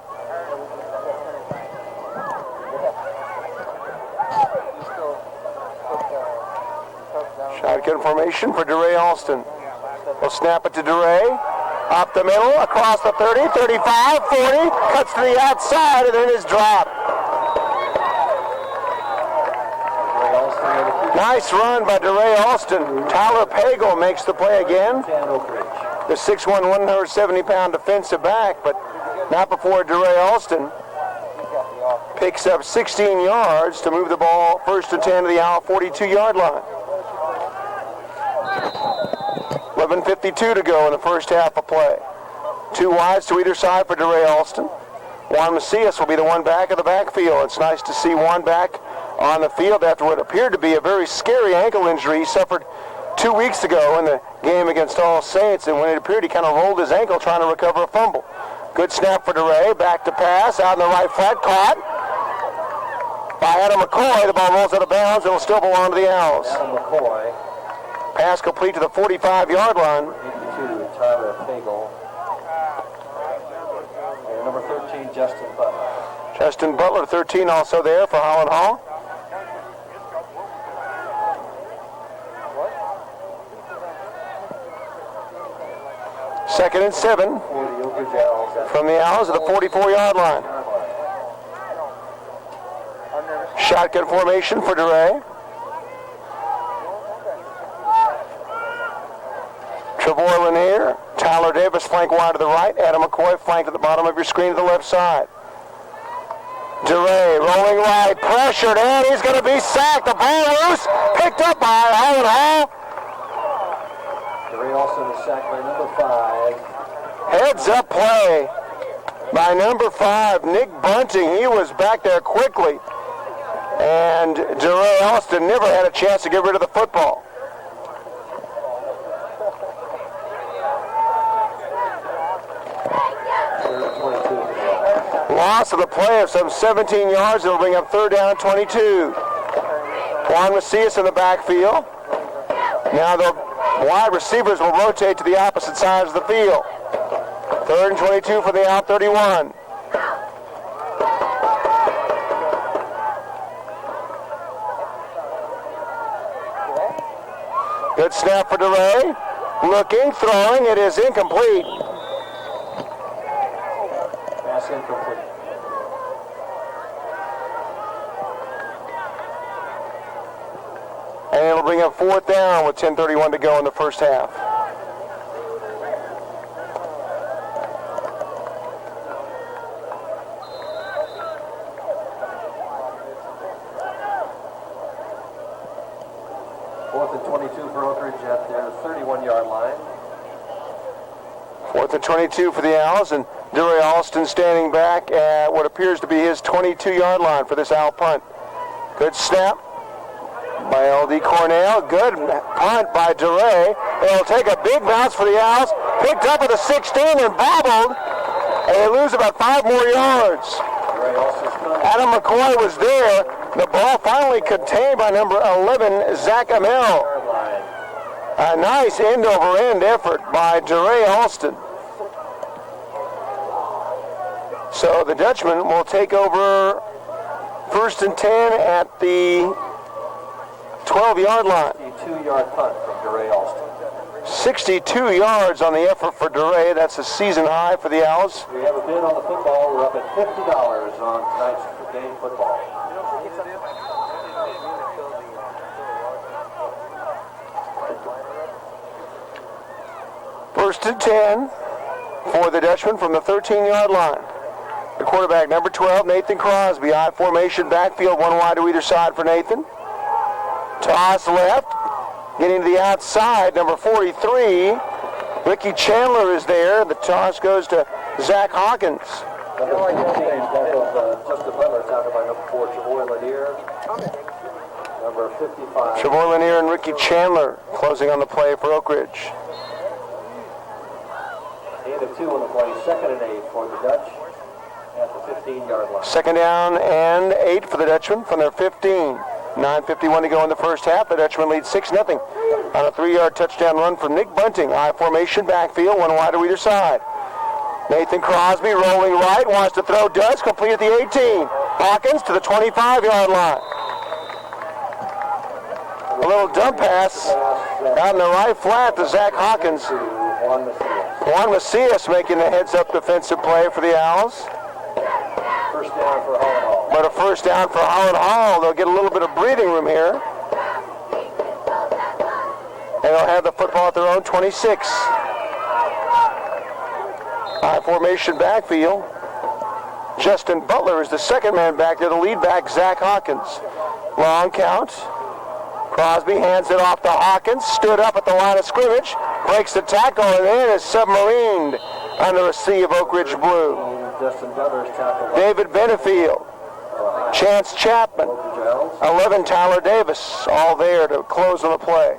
[SPEAKER 1] Shotgun formation for DeRay Alston. We'll snap it to DeRay. Up the middle, across the 30, 35, 40. Cuts to the outside and then is dropped. Nice run by DeRay Alston. Tyler Pagel makes the play again. The 6'1", 170-pound defensive back, but not before DeRay Alston picks up 16 yards to move the ball 1st and 10 to the Owl 42-yard line. 11:52 to go in the first half of play. 2 wides to either side for DeRay Alston. Juan Macias will be the 1 back of the backfield. It's nice to see 1 back on the field after what appeared to be a very scary ankle injury he suffered 2 weeks ago in the game against All Saints, and when it appeared he kind of rolled his ankle trying to recover a fumble. Good snap for DeRay, back to pass, out in the right flat, caught by Adam McCoy. The ball rolls out of bounds, and will still belong to the Owls.
[SPEAKER 2] Adam McCoy.
[SPEAKER 1] Pass complete to the 45-yard line.
[SPEAKER 2] 82, Tyler Fagel. And number 13, Justin Butler.
[SPEAKER 1] Justin Butler, 13, also there for Holland Hall. Second and 7 from the Owls at the 44-yard line. Shotgun formation for DeRay. Trevor Lanier, Tyler Davis flank wide to the right. Adam McCoy flank at the bottom of your screen to the left side. DeRay rolling right, pressured, and he's going to be sacked. The ball loose, picked up by Holland Hall.
[SPEAKER 2] DeRay also is sacked by number 5.
[SPEAKER 1] Heads up play by number 5, Nick Bunting. He was back there quickly. And DeRay Austin never had a chance to get rid of the football. Loss of the play of some 17 yards. It'll bring up 3rd down and 22. Juan Macias in the backfield. Now the wide receivers will rotate to the opposite sides of the field. 3rd and 22 for the out 31. Good snap for DeRay. Looking, throwing. It is incomplete.
[SPEAKER 2] Pass incomplete.
[SPEAKER 1] And it'll bring up 4th down with 10:31 to go in the first half.
[SPEAKER 2] Fourth and 22 for Oakridge at their 31-yard line.
[SPEAKER 1] 4th and 22 for the Owls, and DeRay Alston standing back at what appears to be his 22-yard line for this Owl punt. Good snap by L.D. Cornell. Good punt by DeRay. It'll take a big bounce for the Owls. Picked up at the 16 and bobbled, and they lose about 5 more yards. Adam McCoy was there. The ball finally contained by number 11, Zach Amell. A nice end-over-end effort by DeRay Alston. So the Dutchman will take over 1st and 10 at the 12-yard line.
[SPEAKER 2] 62-yard punt from DeRay Alston.
[SPEAKER 1] 62 yards on the effort for DeRay. That's a season high for the Owls.
[SPEAKER 2] We have a bid on the football. We're up at $50 on tonight's game football.
[SPEAKER 1] First and 10 for the Dutchman from the 13-yard line. The quarterback, number 12, Nathan Crosby. I formation backfield, one wide to either side for Nathan. Toss left. Getting to the outside, number 43. Ricky Chandler is there. The toss goes to Zach Hawkins.
[SPEAKER 2] Number 15, Justin Butler, tackled by number 4, Trevor Lanier. Number 55.
[SPEAKER 1] Trevor Lanier and Ricky Chandler closing on the play for Oakridge.
[SPEAKER 2] 8 of 2 on the play. 2nd and 8 for the Dutch at the 15-yard line.
[SPEAKER 1] 2nd down and 8 for the Dutchman from their 15. 9:51 to go in the first half. The Dutchman leads 6-0 on a 3-yard touchdown run from Nick Bunting. I formation backfield, one wide to either side. Nathan Crosby rolling right, wants to throw, does, complete at the 18. Hawkins to the 25-yard line. A little dump pass out in the right flat to Zach Hawkins. Juan Macias making the heads-up defensive play for the Owls.
[SPEAKER 2] First down for Holland Hall.
[SPEAKER 1] But a first down for Holland Hall. They'll get a little bit of breathing room here. And they'll have the football at their own 26. High formation backfield. Justin Butler is the second man back there. The lead back, Zach Hawkins. Long count. Crosby hands it off to Hawkins. Stood up at the line of scrimmage. Breaks the tackle and then is submarined under a sea of Oakridge blue.
[SPEAKER 2] Justin Butler's tackle.
[SPEAKER 1] David Benefield. Chance Chapman. 11, Tyler Davis. All there to close on the play.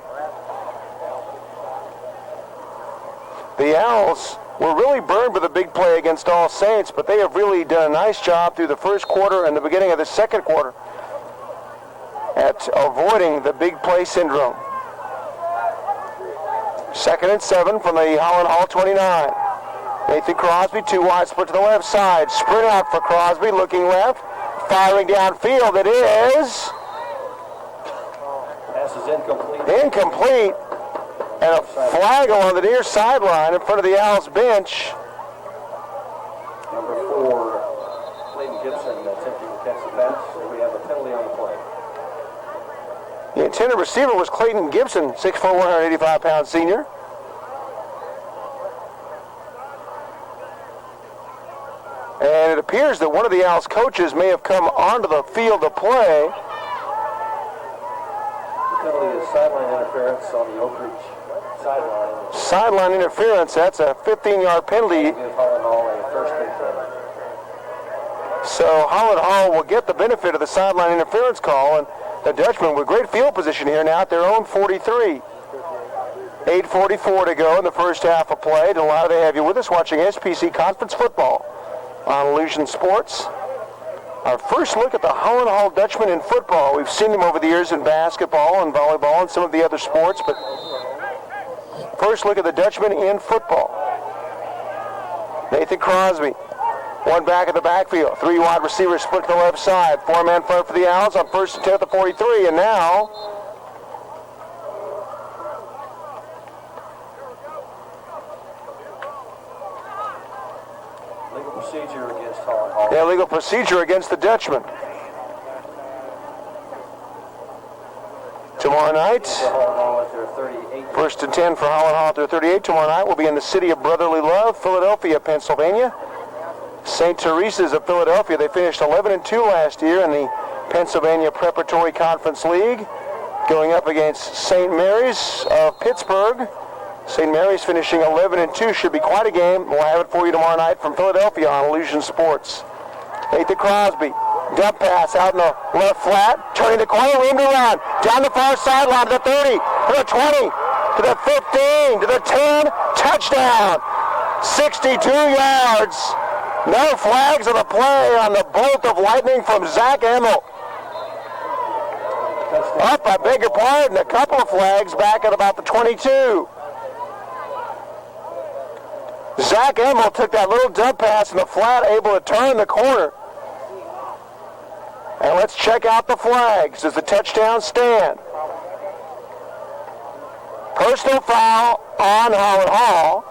[SPEAKER 1] The Owls were really burned with a big play against All Saints, but they have really done a nice job through the first quarter and the beginning of the second quarter at avoiding the big play syndrome. 2nd and 7 from the Holland Hall 29. Nathan Crosby, 2 wide, split to the left side. Sprint out for Crosby, looking left, firing downfield. It is
[SPEAKER 2] Pass is incomplete.
[SPEAKER 1] incomplete. And a flag along the near sideline in front of the Owls bench.
[SPEAKER 2] Number 4, Clayton Gibson attempting to catch the pass. So we have a penalty on the play.
[SPEAKER 1] The intended receiver was Clayton Gibson, 6'4", 185-pound senior. And it appears that one of the Owls coaches may have come onto the field to play.
[SPEAKER 2] The penalty is sideline interference on the Oakridge sideline.
[SPEAKER 1] Sideline interference, that's a 15-yard penalty.
[SPEAKER 2] Give Holland Hall a first and 10.
[SPEAKER 1] So Holland Hall will get the benefit of the sideline interference call, and the Dutchmen with great field position here now at their own 43. 8:44 to go in the first half of play. Delighted to have you with us watching SPC Conference Football on Illusion Sports. Our first look at the Holland Hall Dutchmen in football. We've seen them over the years in basketball and volleyball and some of the other sports, but first look at the Dutchmen in football. Nathan Crosby, 1 back at the backfield. 3 wide receivers split to the left side. 4-man front for the Owls on 1st and 10 at the 43. And now
[SPEAKER 2] Legal procedure against Holland Hall.
[SPEAKER 1] illegal procedure against the Dutchmen. Tomorrow night,
[SPEAKER 2] Holland Hall at their 38.
[SPEAKER 1] 1st and 10 for Holland Hall at their 38. Tomorrow night will be in the city of brotherly love, Philadelphia, Pennsylvania. St. Teresa's of Philadelphia, they finished 11-2 last year in the Pennsylvania Preparatory Conference League, going up against St. Mary's of Pittsburgh. St. Mary's finishing 11-2, should be quite a game. We'll have it for you tomorrow night from Philadelphia on Illusion Sports. Nathan Crosby, dump pass out in the left flat, turning the corner, room to run, down the far sideline to the 30, to the 20, to the 15, to the 10, touchdown, 62 yards. No flags on the play on the bolt of lightning from Zach Emmel. Up, I beg your pardon, a couple of flags back at about the 22. Zach Emmel took that little dump pass in the flat, able to turn the corner. And let's check out the flags. Does the touchdown stand? Personal foul on Holland Hall.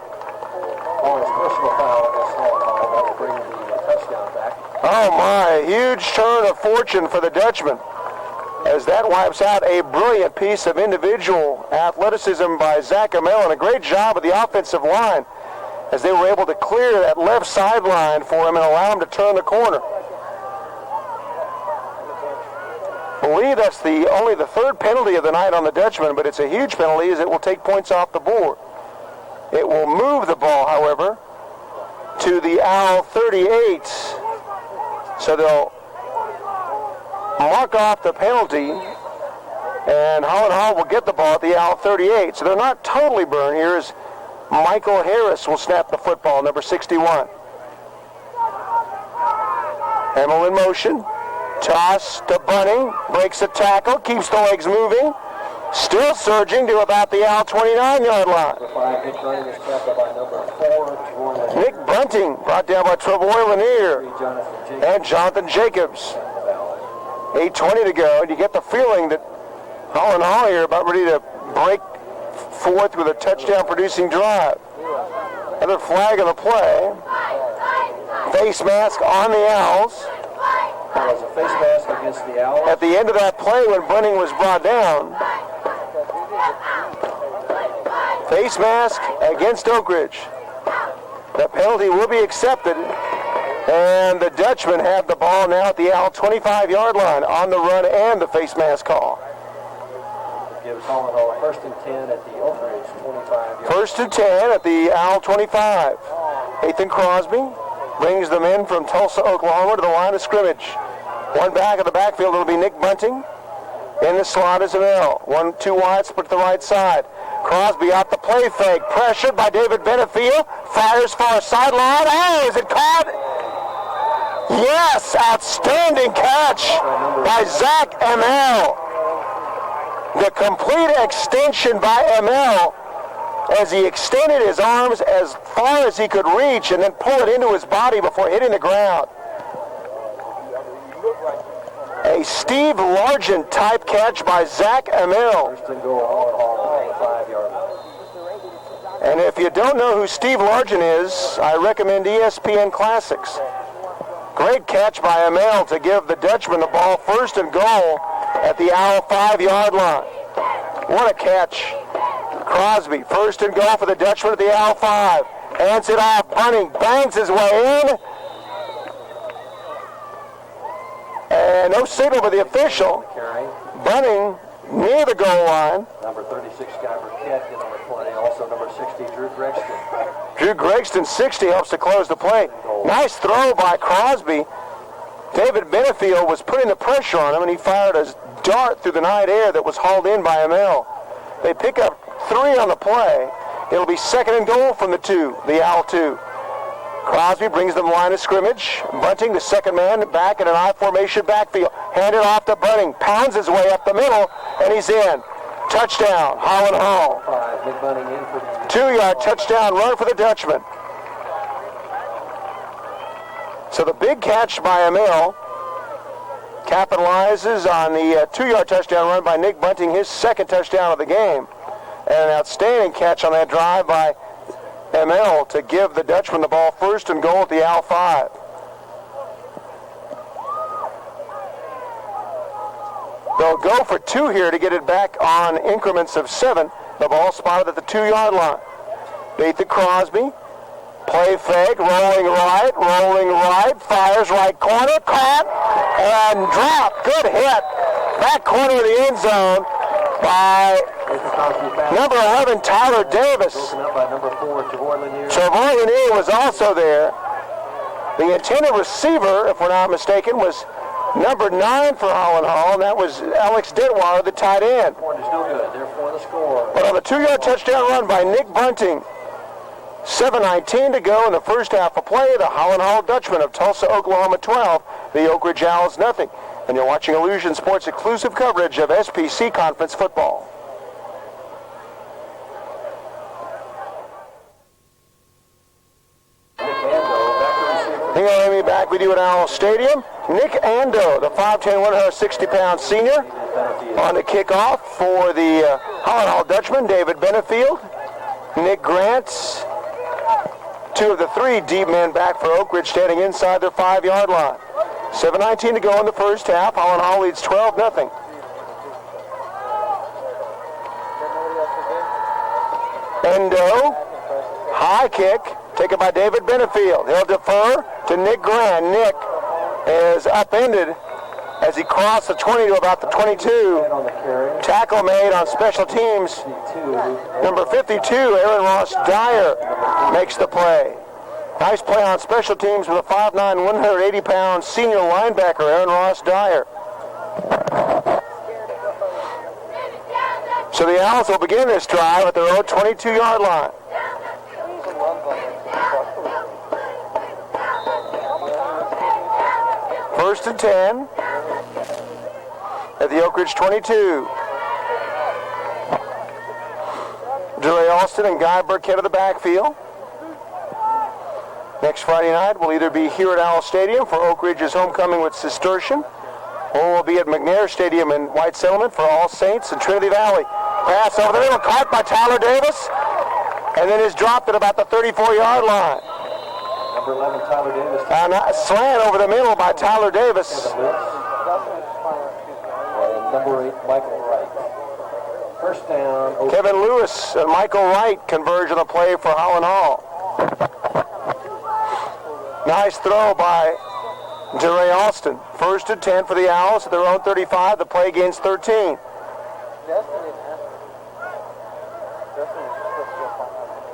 [SPEAKER 2] Oh, it's personal foul against Holland Hall. That will bring the touchdown back.
[SPEAKER 1] Oh my, huge turn of fortune for the Dutchman, as that wipes out a brilliant piece of individual athleticism by Zach Emmel, and a great job of the offensive line as they were able to clear that left sideline for him and allow him to turn the corner. I believe that's only the 3rd penalty of the night on the Dutchman, but it's a huge penalty as it will take points off the board. It will move the ball, however, to the Owl 38. So they'll mark off the penalty, and Holland Hall will get the ball at the Owl 38. So they're not totally burned here, as Michael Harris will snap the football, number 61. Emmel in motion. Toss to Bunning. Breaks a tackle. Keeps the legs moving. Still surging to about the Owl 29-yard line.
[SPEAKER 2] Nick Bunting is tackled by number 4.
[SPEAKER 1] Nick Bunting brought down by Travoy Lanier and Jonathan Jacobs. 8:20 to go, and you get the feeling that Holland Hall here about ready to break forth with a touchdown-producing drive. Another flag on the play. Face mask on the Owls.
[SPEAKER 2] That was a face mask against the Owls.
[SPEAKER 1] At the end of that play when Bunting was brought down, face mask against Oakridge. The penalty will be accepted, and the Dutchmen have the ball now at the Owl 25-yard line on the run and the face mask call.
[SPEAKER 2] Gives Holland Hall 1st and 10 at the Oakridge 25-yard.
[SPEAKER 1] 1st and 10 at the Owl 25. Nathan Crosby brings them in from Tulsa, Oklahoma to the line of scrimmage. 1 back at the backfield, it'll be Nick Bunting. In the slot is Emmel. 1-2 wide, split to the right side. Crosby out the play fake. Pressured by David Benefield. Fires far sideline. Oh, is it caught? Yes, outstanding catch by Zach ML. The complete extension by ML as he extended his arms as far as he could reach and then pull it into his body before hitting the ground. A Steve Largent type catch by Zach ML.
[SPEAKER 2] First and goal, Holland Hall, 5-yard line.
[SPEAKER 1] And if you don't know who Steve Largent is, I recommend ESPN Classics. Great catch by ML to give the Dutchman the ball first and goal at the Owl 5-yard line. What a catch. Crosby, first and goal for the Dutchman at the Owl 5. Hands it off, Bunting bangs his way in. And no signal for the official. Bunting near the goal line.
[SPEAKER 2] Number 36, Guy Burkett, and number 20, also number 60, Drew Gregston.
[SPEAKER 1] Drew Gregston, 60, helps to close the play. Nice throw by Crosby. David Benefield was putting the pressure on him, and he fired a dart through the night air that was hauled in by ML. They pick up 3 on the play. It'll be second and goal from the Owl 2. Crosby brings them line of scrimmage. Bunting, the second man, back in an I-formation backfield. Handed off to Bunting. Pounds his way up the middle, and he's in. Touchdown, Holland Hall.
[SPEAKER 2] 5, Nick Bunting in for the
[SPEAKER 1] 2-yard touchdown run for the Dutchman. So the big catch by ML capitalizes on the 2-yard touchdown run by Nick Bunting, his second touchdown of the game. And an outstanding catch on that drive by ML to give the Dutchman the ball first and goal at the Owl 5. They'll go for 2 here to get it back on increments of 7. The ball spotted at the 2-yard line. Beat the Crosby. Play fake, rolling right, fires right corner, caught, and dropped. Good hit. Back corner of the end zone by number 11, Tyler Davis.
[SPEAKER 2] broken up by number 4, Trevor Lanier.
[SPEAKER 1] Trevor Lanier was also there. The intended receiver, if we're not mistaken, was number 9 for Holland Hall, and that was Alex Detweiler, the tight end.
[SPEAKER 2] Point is no good, therefore the score.
[SPEAKER 1] But on the 2-yard touchdown run by Nick Bunting, 7:19 to go in the first half of play. The Holland Hall Dutchman of Tulsa, Oklahoma 12. The Oakridge Owls nothing. And you're watching Illusion Sports' exclusive coverage of SPC Conference football.
[SPEAKER 2] Nick Ando, back to receiver.
[SPEAKER 1] Here, let me back with you at Owl Stadium. Nick Ando, the 5'10", 160-pound senior, on the kickoff for the Holland Hall Dutchman. David Benefield, Nick Grant, 2 of the 3 deep men back for Oakridge standing inside their 5-yard line. 7:19 to go in the first half. Holland Hall leads 12-0. Endo, high kick, taken by David Benefield. He'll defer to Nick Grant. Nick is upended as he crossed the 20 to about the 22.
[SPEAKER 2] On the carry.
[SPEAKER 1] Tackle made on special teams.
[SPEAKER 2] 52.
[SPEAKER 1] Number 52, Aaron Ross Dyer, makes the play. Nice play on special teams with a 5'9", 180-pound senior linebacker, Aaron Ross Dyer. So the Owls will begin this drive at their own 22-yard line. First and 10 at the Oakridge 22. DeRay Alston and Guy Burkett of the backfield. Next Friday night, we'll either be here at Owl Stadium for Oakridge's homecoming with Cistercian, or we'll be at McNair Stadium in White Settlement for All Saints and Trinity Valley. Pass over the middle, caught by Tyler Davis, and then is dropped at about the 34-yard line.
[SPEAKER 2] Number 11, Tyler Davis.
[SPEAKER 1] And a slant over the middle by Tyler Davis.
[SPEAKER 2] And number 8, Michael Wright. First down. Oakridge.
[SPEAKER 1] Kevin Lewis and Michael Wright converge on the play for Holland Hall. Nice throw by DeRay Alston. First and 10 for the Owls at their own 35. The play gains 13.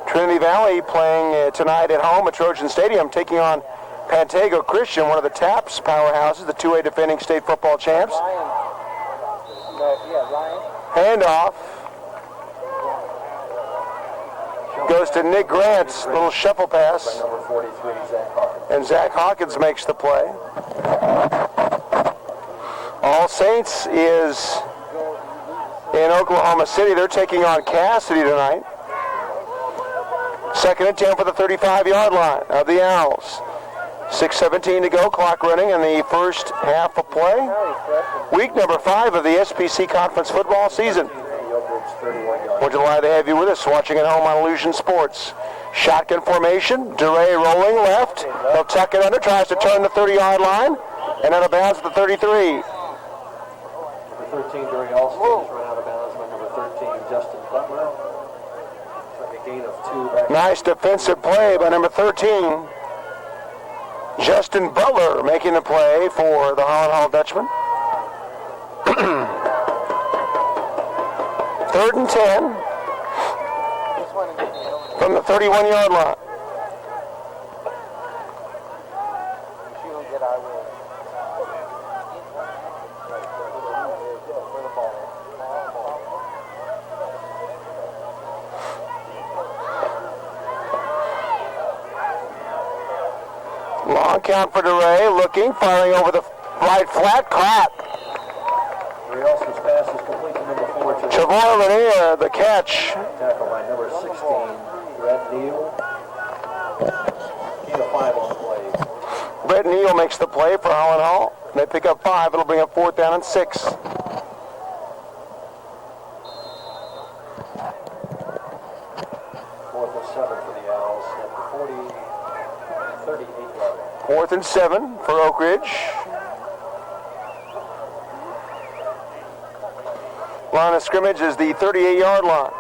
[SPEAKER 1] Trinity Valley playing tonight at home at Trojan Stadium, taking on Pantego Christian, one of the TAPS powerhouses, the 2A defending state football champs. Handoff. goes to Nick Grant's little shuffle pass.
[SPEAKER 2] Number 43, Zach Hawkins.
[SPEAKER 1] And Zach Hawkins makes the play. All Saints is in Oklahoma City. They're taking on Cassidy tonight. 2nd and 10 for the 35-yard line of the Owls. 6:17 to go, clock running in the first half of play. Week number 5 of the SPC Conference football season. We're delighted to have you with us watching at home on Illusion Sports. Shotgun formation, DeRay rolling left. He'll tuck it under, tries to turn the 30-yard line, and out of bounds at the 33.
[SPEAKER 2] Number 13, DeRay also is run out of bounds by number 13, Justin Butler. Like a gain of 2 back.
[SPEAKER 1] Nice defensive play by number 13. Justin Butler making the play for the Holland Hall Dutchman. 3rd and 10 from the 31-yard line. Long count for DeRay, looking, firing over the right flat, caught.
[SPEAKER 2] Elson's pass is complete to number 4.
[SPEAKER 1] Trevor Lanier, the catch.
[SPEAKER 2] Tackle by number 16, Brett Neal. Gain of 5 on the play.
[SPEAKER 1] Brett Neal makes the play for Holland Hall. They pick up 5. It'll bring up 4th down and 6.
[SPEAKER 2] Fourth and 7 for the Owls at the 38 yard.
[SPEAKER 1] 4th and 7 for Oakridge. Line of scrimmage is the 38-yard line.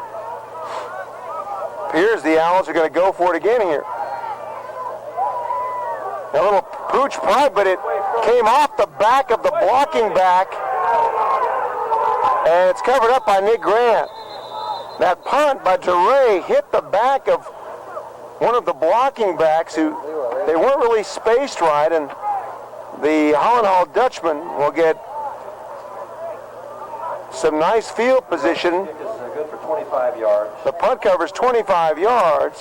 [SPEAKER 1] Appears the Owls are going to go for it again here. A little pooch punt, but it came off the back of the blocking back, and it's covered up by Nick Grant. That punt by DeRay hit the back of one of the blocking backs who they weren't really spaced right, and the Holland Hall Dutchman will get some nice field position.
[SPEAKER 2] Kick is good for 25 yards.
[SPEAKER 1] The punt covers 25 yards.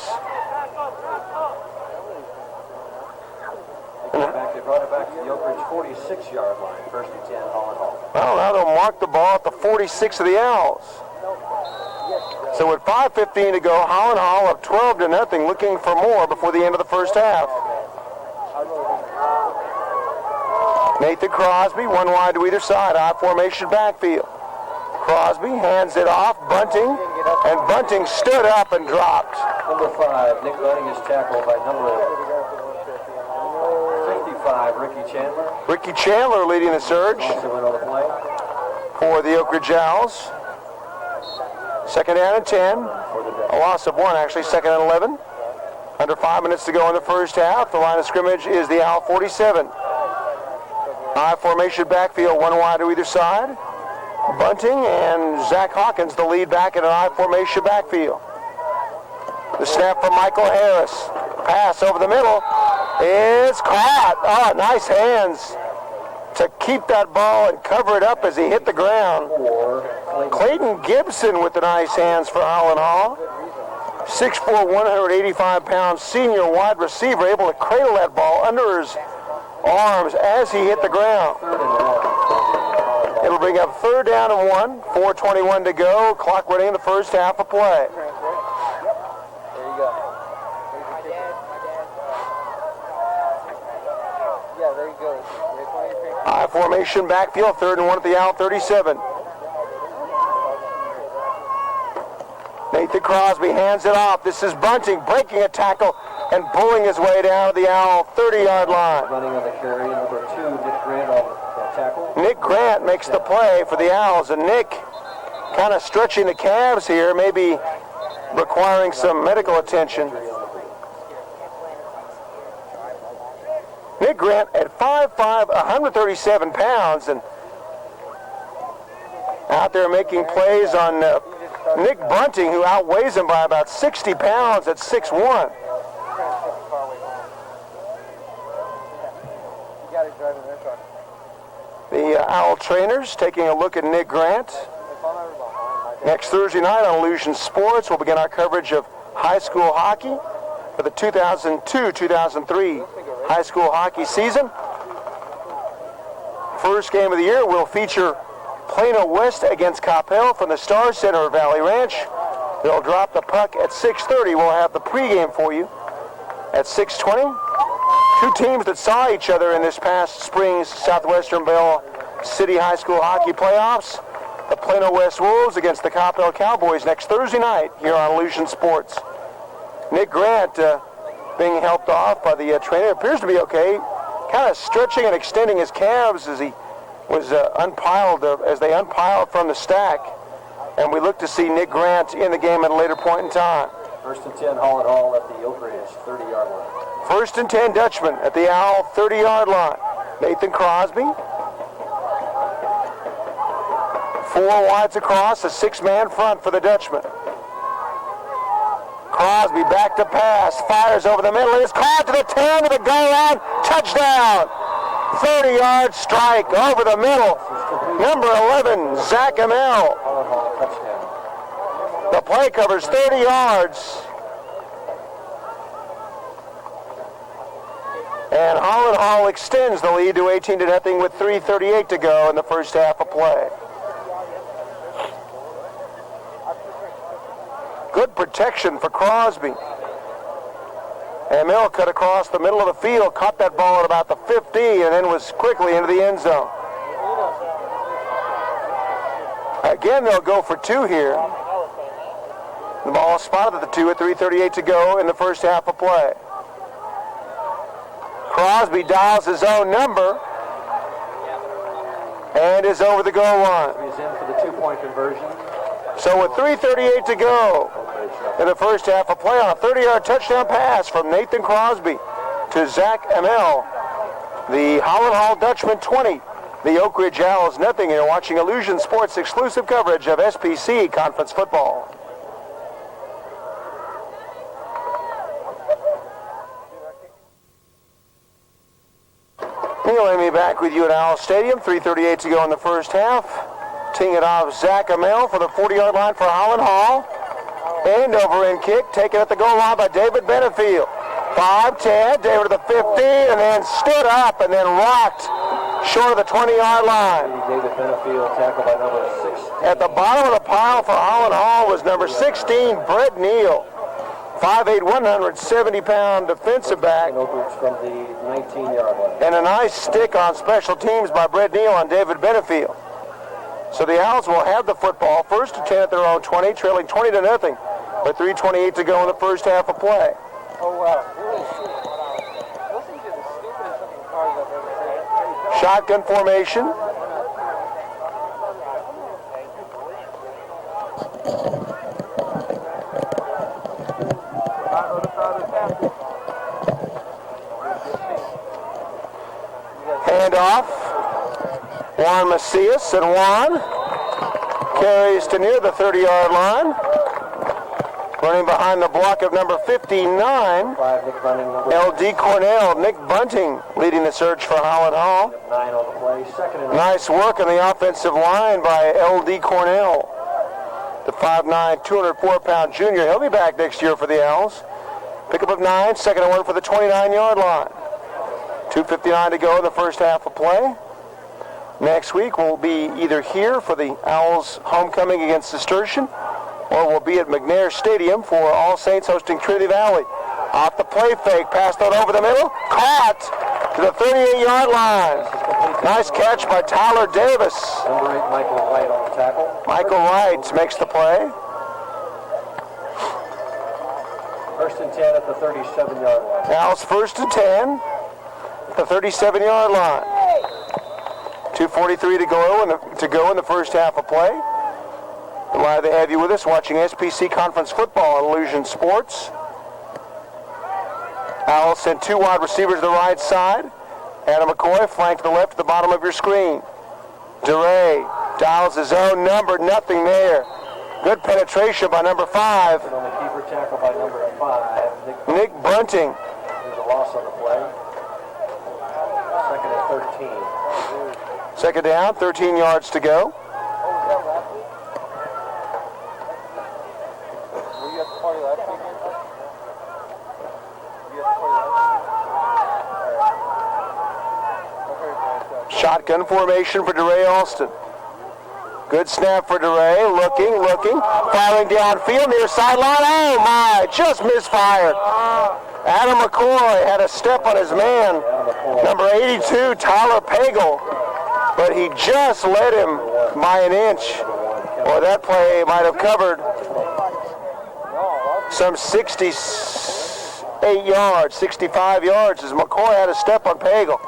[SPEAKER 2] They brought it back to the Oakridge 46-yard line, 1st and 10, Holland Hall.
[SPEAKER 1] Well, now they'll mark the ball at the 46 of the Owls. So with 5:15 to go, Holland Hall up 12-0, looking for more before the end of the first half. Nathan Crosby, one wide to either side, I-formation backfield. Crosby hands it off, Bunting, and Bunting stood up and dropped.
[SPEAKER 2] Number 5, Nick Bunting is tackled by number 55, Ricky Chandler.
[SPEAKER 1] Ricky Chandler leading the surge
[SPEAKER 2] Also went on the play.
[SPEAKER 1] for the Oakridge Owls. 2nd down and 10. A loss of 1, actually. 2nd and 11. Under 5 minutes to go in the first half. The line of scrimmage is the Owl 47. I-formation backfield, one wide to either side. Bunting and Zach Hawkins, the lead back in an I-formation backfield. The snap from Michael Harris. Pass over the middle. It's caught. Oh, nice hands to keep that ball and cover it up as he hit the ground. Clayton Gibson with the nice hands for Holland Hall. 6'4", 185-pound senior wide receiver, able to cradle that ball under his arms as he hit the ground. It'll bring up 3rd down and 1, 4:21 to go, clock running in the first half of play. I-formation backfield, 3rd and 1 at the Owl 37. Nathan Crosby hands it off. This is Bunting breaking a tackle and pulling his way down to the Owl 30-yard line.
[SPEAKER 2] Running on the carry, number 2, Nick Grant on the tackle.
[SPEAKER 1] Nick Grant makes the play for the Owls, and Nick kind of stretching the calves here, maybe requiring some medical attention. Nick Grant at 5'5", 137 pounds, and out there making plays on Nick Bunting, who outweighs him by about 60 pounds at 6'1". The Owl trainers taking a look at Nick Grant. Next Thursday night on Illusion Sports, we'll begin our coverage of high school hockey for the 2002-2003 high school hockey season. First game of the year will feature Plano West against Coppell from the Star Center of Valley Ranch. They'll drop the puck at 6:30. We'll have the pregame for you at 6:20. Two teams that saw each other in this past spring's Southwestern Bell City High School Hockey Playoffs. The Plano West Wolves against the Coppell Cowboys next Thursday night here on Illusion Sports. Nick Grant being helped off by the trainer. Appears to be okay. Kind of stretching and extending his calves as he was as they unpiled from the stack. And we look to see Nick Grant in the game at a later point in time.
[SPEAKER 2] 1st and 10, Holland Hall at the Oakridge 30-yard line.
[SPEAKER 1] 1st and 10, Dutchman at the Owl 30-yard line. Nathan Crosby. 4 wides across, a 6-man front for the Dutchman. Crosby back to pass, fires over the middle, is caught to the 10 to the goal line, touchdown! 30-yard strike over the middle. Number 11, Zach Amell.
[SPEAKER 2] Holland Hall touchdown.
[SPEAKER 1] The play covers 30 yards. And Holland Hall extends the lead to 18-0 with 3:38 to go in the first half of play. Good protection for Crosby. Amell cut across the middle of the field, caught that ball at about the 50, and then was quickly into the end zone. Again, they'll go for 2 here. The ball is spotted at the 2 at 3:38 to go in the first half of play. Crosby dials his own number and is over the goal line.
[SPEAKER 2] He's in for the 2-point conversion.
[SPEAKER 1] So with 3:38 to go in the first half of play on a 30-yard touchdown pass from Nathan Crosby to Zach Amell, the Holland Hall Dutchman 20, the Oakridge Owls nothing. You're watching Illusion Sports exclusive coverage of SPC Conference football. Let me back with you at Owl Stadium. 3:38 to go in the first half. Teeing it off Zach Amell for the 40-yard line for Holland Hall. End over end kick taken at the goal line by David Benefield. 5-10, David to the 50, and then stood up and then rocked short of the 20-yard line.
[SPEAKER 2] David Benefield tackled by number 16.
[SPEAKER 1] At the bottom of the pile for Holland Hall was number 16, Brett Neal. 5'8", 170-pound defensive back.
[SPEAKER 2] Oakridge from the 19-yard line.
[SPEAKER 1] And a nice stick on special teams by Brett Neal on David Benefield. So the Owls will have the football, 1st and 10 at their own 20, trailing 20-0 with 3:28 to go in the first half of play.
[SPEAKER 3] Oh, wow. Listen to the stupidest looking cars I've ever seen.
[SPEAKER 1] Shotgun formation. Handoff. Juan Macias, and Juan carries to near the 30-yard line. Running behind the block of number 59, L.D. Cornell. Nick Bunting leading the search for Holland Hall.
[SPEAKER 2] 9 on the play. 2nd and
[SPEAKER 1] Nice work on the offensive line by L.D. Cornell. The 5'9", 204-pound junior. He'll be back next year for the Owls. Pickup of 9, 2nd and 1 for the 29-yard line. 2:59 to go in the first half of play. Next week we'll be either here for the Owls homecoming against Cistercian, or we'll be at McNair Stadium for All Saints hosting Trinity Valley. Off the play fake, passed on over the middle, caught to the 38-yard line. Nice catch by Tyler Davis.
[SPEAKER 2] number 8, Michael Wright on the tackle.
[SPEAKER 1] Michael Wright makes the play.
[SPEAKER 2] 1st and 10 at the 37-yard line.
[SPEAKER 1] Owls 1st and 10 at the 37-yard line. 2:43 to go in the first half of play. Glad to have you with us watching SPC Conference football on Illusion Sports. Owls sent 2 wide receivers to the right side. Adam McCoy flanked to the left at the bottom of your screen. DeRay dials his own number, nothing there. Good penetration by number 5.
[SPEAKER 2] And on the keeper tackle by number 5,
[SPEAKER 1] Nick Bunting.
[SPEAKER 2] There's a loss on the play. 2nd and 13.
[SPEAKER 1] 2nd down, 13 yards to go.
[SPEAKER 3] Were you at the party last weekend?
[SPEAKER 1] Shotgun formation for DeRay Alston. Good snap for DeRay, looking, firing downfield near sideline. Oh my, just misfired. Adam McCoy had a step on his man, number 82, Tyler Pagel, but he just led him by an inch. Or that play might have covered some 68 yards, 65 yards as McCoy had a step on Pagel.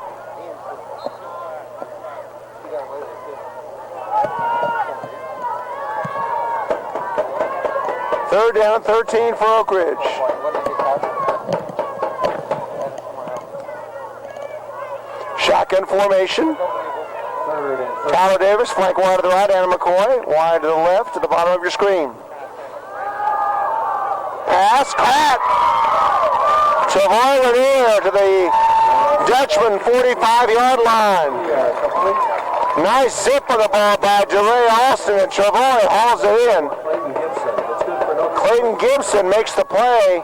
[SPEAKER 1] Third down, 13 for Oakridge. Shotgun formation. Tyler Davis, flank wide to the right, Adam McCoy, wide to the left, to the bottom of your screen. Pass, caught. Trevor Lanier to the Dutchman 45-yard line. Nice zip of the ball by DeRay Alston, and Trevor hauls it in. Clayton Gibson makes the play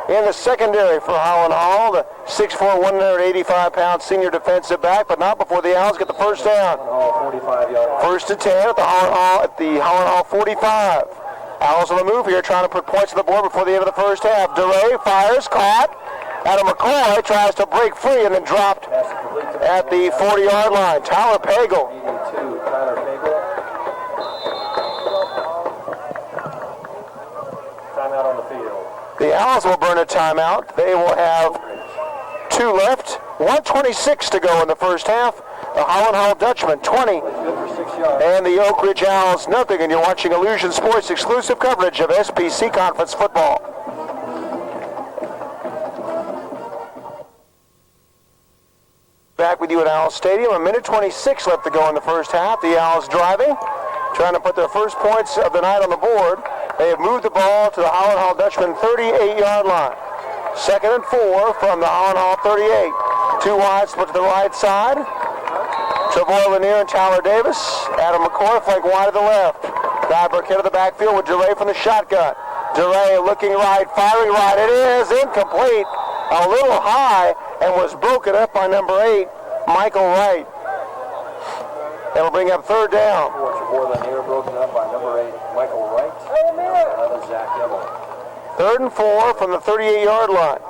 [SPEAKER 1] in the secondary for Holland Hall, the 6'4", 185-pound senior defensive back, but not before the Owls get the first down. First and 10 at the Holland Hall 45. Owls on the move here, trying to put points on the board before the end of the first half. DeRay fires, caught. Adam McCoy tries to break free and then dropped at the 40-yard line. Tyler Pagel.
[SPEAKER 2] Timeout on the field.
[SPEAKER 1] The Owls will burn a timeout. They will have 2 left. 1:26 to go in the first half. The Holland Hall Dutchman 20. And the Oakridge Owls nothing. And you're watching Illusion Sports exclusive coverage of SPC Conference football. Back with you at Owls Stadium. 1:26 left to go in the first half. The Owls driving, trying to put their first points of the night on the board. They have moved the ball to the Holland Hall Dutchman 38-yard line. 2nd and 4 from the Holland Hall 38. 2 wide, split to the right side. Trevor Lanier and Tyler Davis. Adam McCoy flank wide to the left. Nyberg hit of the backfield with DeRay from the shotgun. DeRay looking right, firing right. It is incomplete. A little high and was broken up by number 8, Michael Wright. That'll bring up 3rd down.
[SPEAKER 2] Trevor Lanier broken up by number 8, Michael Wright. Another Zach Emmel.
[SPEAKER 1] 3rd and 4 from the 38-yard line.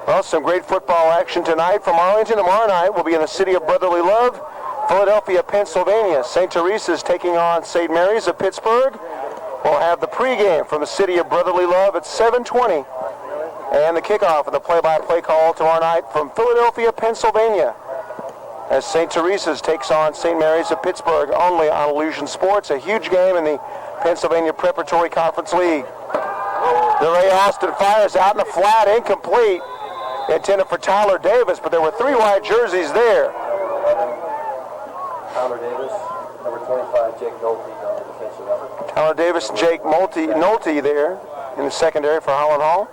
[SPEAKER 1] Well, some great football action tonight from Arlington. Tomorrow night we'll be in the city of brotherly love, Philadelphia, Pennsylvania. St. Teresa's taking on St. Mary's of Pittsburgh. We'll have the pregame from the city of brotherly love at 7:20. And the kickoff and the play-by-play call tomorrow night from Philadelphia, Pennsylvania, as St. Teresa's takes on St. Mary's of Pittsburgh, only on Illusion Sports. A huge game in the Pennsylvania Preparatory Conference League. DeRay Alston fires out in the flat, incomplete. Intended for Tyler Davis, but there were 3 white jerseys there.
[SPEAKER 2] Tyler Davis, number 25, Jake Nolte on the defensive effort.
[SPEAKER 1] Tyler Davis and Jake Nolte there in the secondary for Holland Hall.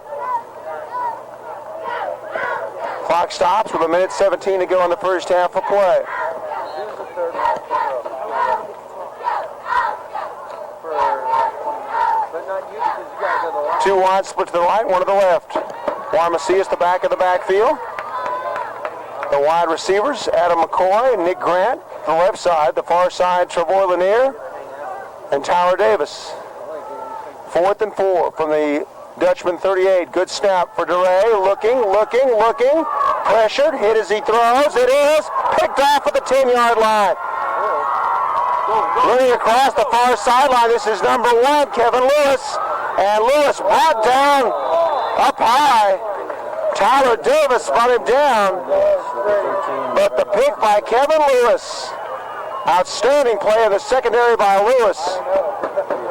[SPEAKER 1] Clock stops with 1:17 to go in the first half of play. Two wide, split to the right, one to the left. Juan Macias, the back of the backfield. The wide receivers, Adam McCoy and Nick Grant. The left side, the far side, Trevor Lanier and Tyler Davis. 4th and 4 from the Dutchman 38. Good snap for DeRay. Looking. Pressured. Hit as he throws. It is picked off at the 10-yard line. Running across the far sideline. This is number 1, Kevin Lewis. And Lewis brought down up high. Tyler Davis brought him down. But the pick by Kevin Lewis. Outstanding play in the secondary by Lewis.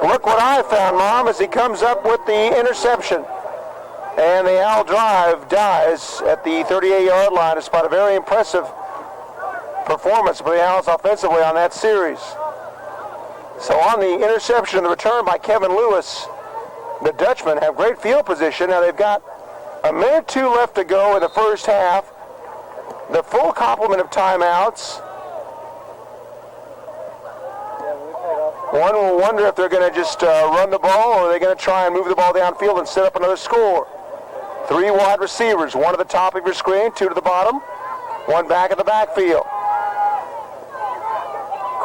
[SPEAKER 1] Look what I found, Mom, as he comes up with the interception. And the Owl drive dies at the 38-yard line, despite a very impressive performance by the Owls offensively on that series. So on the interception and the return by Kevin Lewis, the Dutchmen have great field position. Now they've got 1:02 left to go in the first half. The full complement of timeouts. One will wonder if they're going to just run the ball, or are they going to try and move the ball downfield and set up another score. 3 wide receivers, 1 at the top of your screen, 2 to the bottom, 1 back at the backfield.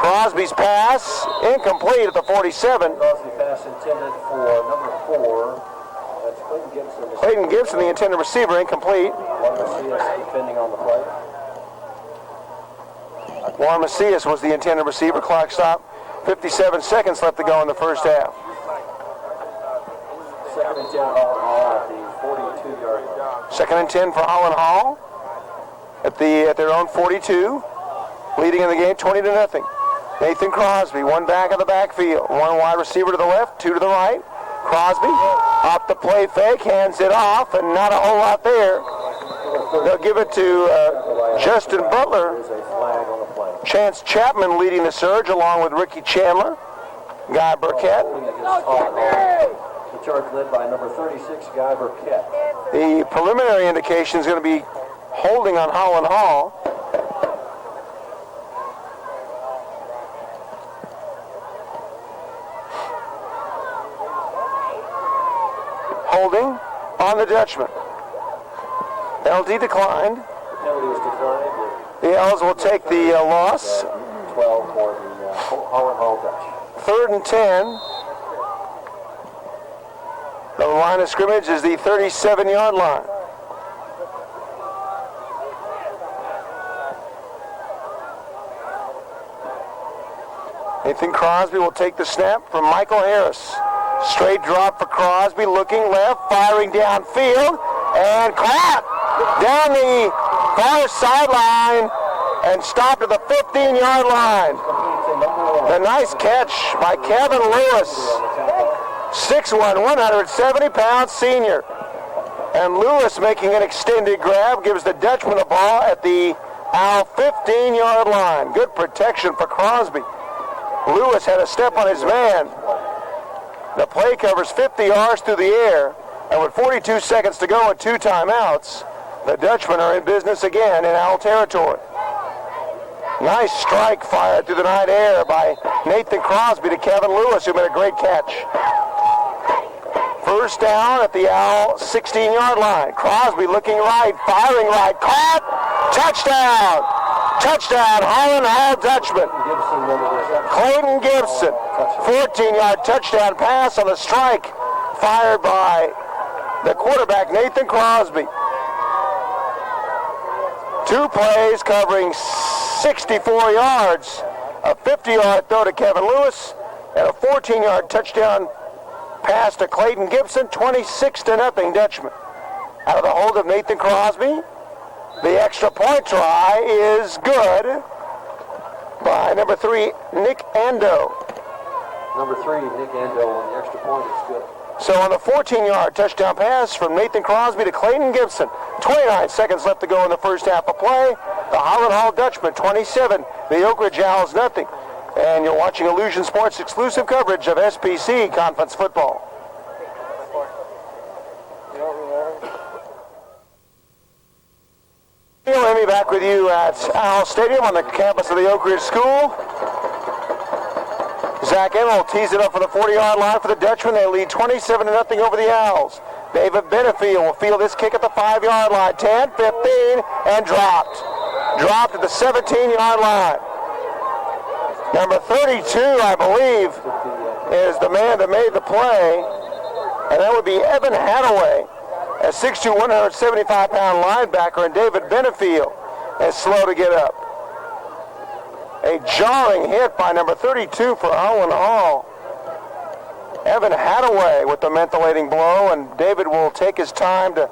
[SPEAKER 1] Crosby's pass, incomplete at the 47.
[SPEAKER 2] Crosby pass intended for number 4. That's Clayton Gibson.
[SPEAKER 1] Clayton Gibson, the intended receiver, incomplete.
[SPEAKER 2] Juan Macias defending on the play.
[SPEAKER 1] Juan Macias was the intended receiver. Clock stop. 57 seconds left to go in the first half.
[SPEAKER 2] Second and 10 Holland Hall at the 42-yard line.
[SPEAKER 1] Second and 10 for Holland Hall at their own 42. Leading in the game 20-0. Nathan Crosby, one back of the backfield. One wide receiver to the left, two to the right. Crosby, off the play fake, hands it off, and not a whole lot there. They'll give it to Justin Butler.
[SPEAKER 2] There's a flag on the play.
[SPEAKER 1] Chance Chapman leading the surge along with Ricky Chandler. Guy Burkett.
[SPEAKER 2] The charge led by number 36, Guy Burkett.
[SPEAKER 1] The preliminary indication is going to be holding on Holland Hall. Holding on the Dutchman. Penalty declined.
[SPEAKER 2] Penalty was declined.
[SPEAKER 1] The Owls will take the loss.
[SPEAKER 2] 12 for the Holland Hall Dutch.
[SPEAKER 1] 3rd and 10. The line of scrimmage is the 37-yard line. Nathan Crosby will take the snap from Michael Harris. Straight drop for Crosby, looking left, firing downfield, and caught down the far sideline and stopped at the 15-yard line. A nice catch by Kevin Lewis, 6'1", 170-pound senior. And Lewis making an extended grab gives the Dutchman the ball at the Owl 15-yard line. Good protection for Crosby. Lewis had a step on his man. The play covers 50 yards through the air, and with 42 seconds to go and 2 timeouts, the Dutchmen are in business again in Owl territory. Nice strike fired through the night air by Nathan Crosby to Kevin Lewis, who made a great catch. First down at the Owl 16-yard line. Crosby looking right, firing right, caught, touchdown! Touchdown, Holland Hall Dutchman. Clayton Gibson, 14-yard touchdown pass on the strike fired by the quarterback, Nathan Crosby. 2 plays covering 64 yards, a 50-yard throw to Kevin Lewis, and a 14-yard touchdown pass to Clayton Gibson, 26-0 Dutchman. Out of the hold of Nathan Crosby. The extra point try is good by number 3, Nick Ando.
[SPEAKER 2] Number 3, Nick Ando on the extra point is good.
[SPEAKER 1] So on the 14-yard touchdown pass from Nathan Crosby to Clayton Gibson, 29 seconds left to go in the first half of play. The Holland Hall Dutchman, 27. The Oakridge Owls, nothing. And you're watching Illusion Sports' exclusive coverage of SPC Conference football. Let me back with you at Owl Stadium on the campus of the Oakridge School. Zach Emmel will tease it up for the 40-yard line for the Dutchman. They lead 27-0 over the Owls. David Benefield will field this kick at the 5-yard line. 10, 15, and dropped. Dropped at the 17-yard line. Number 32, I believe, is the man that made the play. And that would be Evan Hadaway, a 6'2", 175-pound linebacker, and David Benefield is slow to get up. A jarring hit by number 32 for Holland Hall. Evan Hadaway with the mentholating blow, and David will take his time to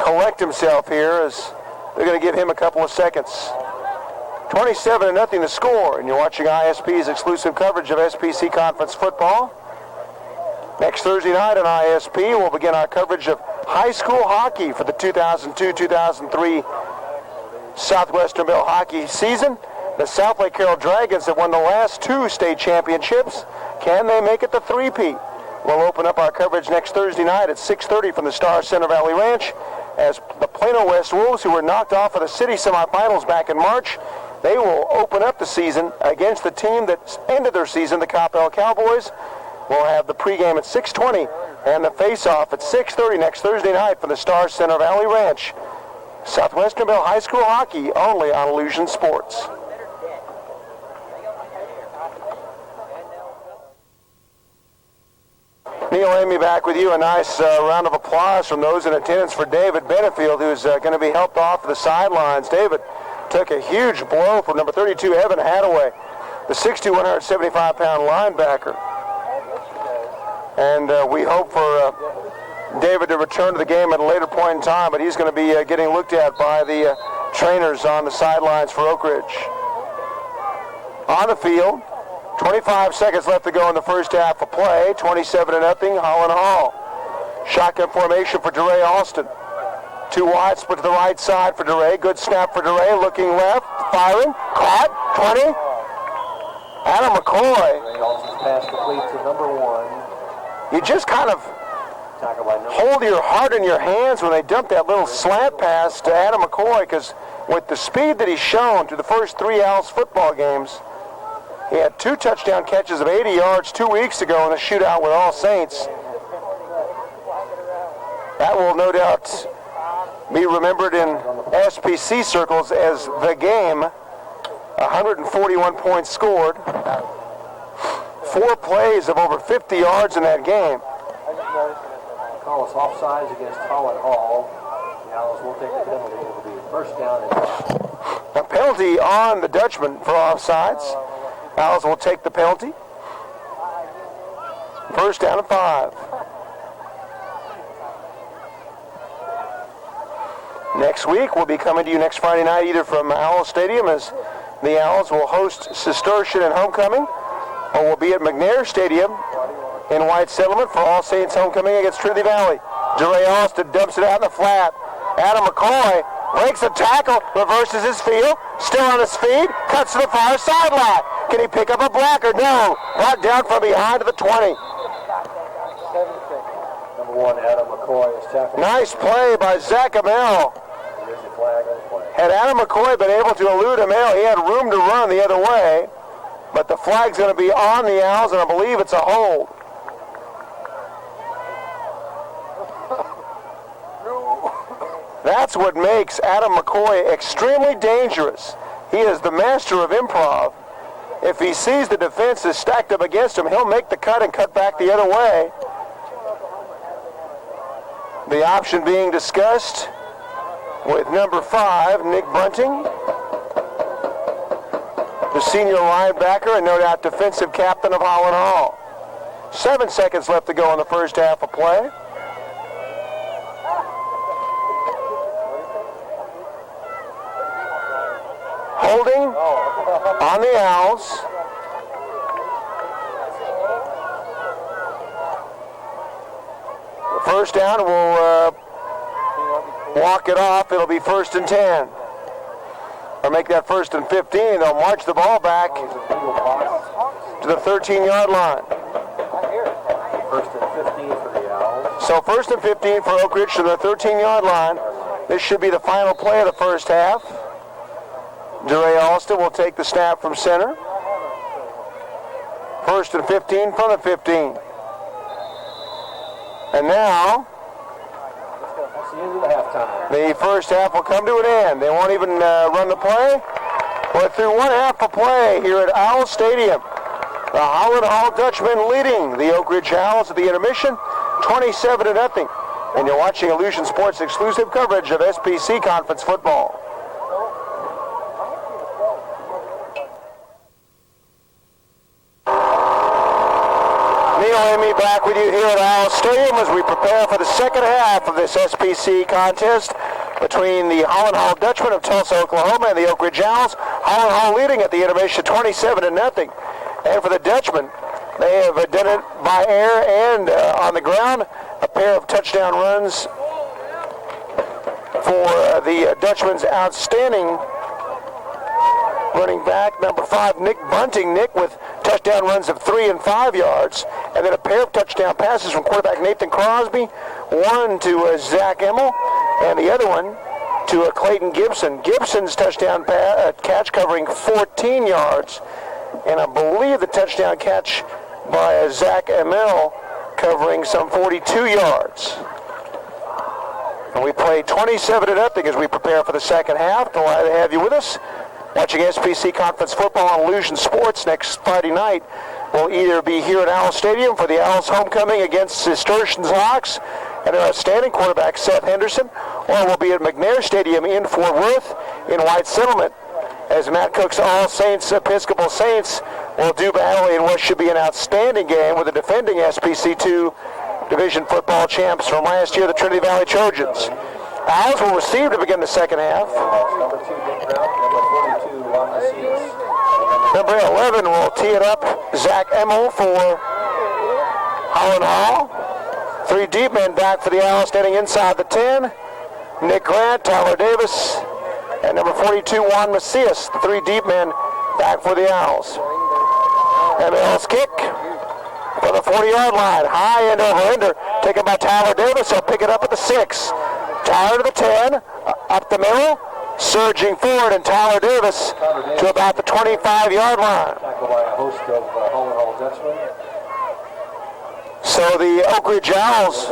[SPEAKER 1] collect himself here as they're going to give him a couple of seconds. 27-0 the score, and you're watching ISP's exclusive coverage of SPC Conference football. Next Thursday night on ISP, we'll begin our coverage of high school hockey for the 2002-2003 Southwestern Bell hockey season. The South Lake Carroll Dragons have won the last 2 state championships. Can they make it the three-peat? We'll open up our coverage next Thursday night at 6:30 from the Star Center Valley Ranch as the Plano West Wolves, who were knocked off of the city semifinals back in March, they will open up the season against the team that ended their season, the Coppell Cowboys. We'll have the pregame at 6:20 and the face-off at 6:30 next Thursday night from the Star Center Valley Ranch. Southwestern Bell High School hockey only on Illusion Sports. Neil Amy back with you. A nice round of applause from those in attendance for David Benefield, who's going to be helped off the sidelines. David took a huge blow from number 32, Evan Hadaway, the 6'2", 175-pound linebacker. And we hope for David to return to the game at a later point in time, but he's going to be getting looked at by the trainers on the sidelines for Oakridge. On the field, 25 seconds left to go in the first half of play. 27-0, Holland Hall. Shotgun formation for DeRay Alston. 2 wide, split to the right side for DeRay. Good snap for DeRay, looking left, firing, caught, 20. Adam McCoy.
[SPEAKER 2] DeRay Alston's pass complete to number 1.
[SPEAKER 1] You just kind of hold your heart in your hands when they dump that little slant pass to Adam McCoy, because with the speed that he's shown through the first 3 Owls football games, he had 2 touchdown catches of 80 yards 2 weeks ago in a shootout with All Saints. That will no doubt be remembered in SPC circles as the game. 141 points scored. 4 plays of over 50 yards in that game.
[SPEAKER 2] Call us offsides against Holland Hall. The Owls will take the penalty. It will be first down and
[SPEAKER 1] A penalty on the Dutchman for offsides. Owls will take the penalty. First down and 5. Next week, we'll be coming to you next Friday night either from Owl Stadium, as the Owls will host Cistercian and homecoming, or we'll be at McNair Stadium in White Settlement for All Saints homecoming against Trinity Valley. DeRay Alston dumps it out in the flat. Adam McCoy breaks a tackle, reverses his field, still on his feet, cuts to the far sideline. Can he pick up a blocker? No. Brought down from behind to the 20.
[SPEAKER 2] number 1, Adam McCoy, is tackled.
[SPEAKER 1] Nice play by Zach Amell.
[SPEAKER 2] There is a flag on the play.
[SPEAKER 1] Had Adam McCoy been able to elude Amell, he had room to run the other way, but the flag's going to be on the Owls, and I believe it's a hold. That's what makes Adam McCoy extremely dangerous. He is the master of improv. If he sees the defense is stacked up against him, he'll make the cut and cut back the other way. The option being discussed with number 5, Nick Bunting, the senior linebacker and no doubt defensive captain of Holland Hall. 7 seconds left to go in the first half of play. Holding on the Owls. First down, we'll walk it off. It'll be 1st and 10. Or make that 1st and 15. They'll march the ball back to the 13-yard line.
[SPEAKER 2] 1st and 15 for the Owls.
[SPEAKER 1] So 1st and 15 for Oakridge to the 13-yard line. This should be the final play of the first half. DeRay Alston will take the snap from center. 1st and 15 from the 15. And now,
[SPEAKER 2] That's the end of the halftime.
[SPEAKER 1] the first half will come to an end. They won't even run the play. We're through one half of play here at Owl Stadium. The Holland Hall Dutchmen leading the Oakridge Owls at the intermission, 27-0. And you're watching Illusion Sports' exclusive coverage of SPC Conference football. Amy back with you here at Owl Stadium as we prepare for the second half of this SPC contest between the Holland Hall Dutchmen of Tulsa, Oklahoma, and the Oakridge Owls. Holland Hall leading at the intermission 27-0. And for the Dutchmen, they have done it by air and on the ground. A pair of touchdown runs for the Dutchmen's outstanding running back, number 5, Nick Bunting. Nick with touchdown runs of 3 and 5 yards. And then a pair of touchdown passes from quarterback Nathan Crosby. One to Zach Emmel, and the other one to Clayton Gibson. Gibson's touchdown catch covering 14 yards. And I believe the touchdown catch by Zach Emmel covering some 42 yards. And we play 27-0 as we prepare for the second half. Delighted to have you with us. Watching SPC Conference football on Illusion Sports next Friday night. will either be here at Owl Stadium for the Owls homecoming against Cistercians Hawks and their outstanding quarterback Seth Henderson, or will be at McNair Stadium in Fort Worth in White Settlement as Matt Cook's All Saints Episcopal Saints will do battle in what should be an outstanding game with the defending SPC2 Division football champs from last year, the Trinity Valley Trojans. Owls will receive to begin the second half.
[SPEAKER 2] Number 2, Dick Brown. Number 42, Ron Macias.
[SPEAKER 1] Number 11 will tee it up, Zach Emmel for Holland Hall. 3 deep men back for the Owls standing inside the 10. Nick Grant, Tyler Davis, and number 42, Juan Macias. The 3 deep men back for the Owls. Emmel's kick for the 40-yard line. High end over ender, taken by Tyler Davis. He'll pick it up at the 6. Tyler to the 10, up the middle, surging forward, and Tyler Davis to about the 25-yard line.
[SPEAKER 2] Tackled by a host of Holland Hall Dutchmen.
[SPEAKER 1] So the Oakridge Owls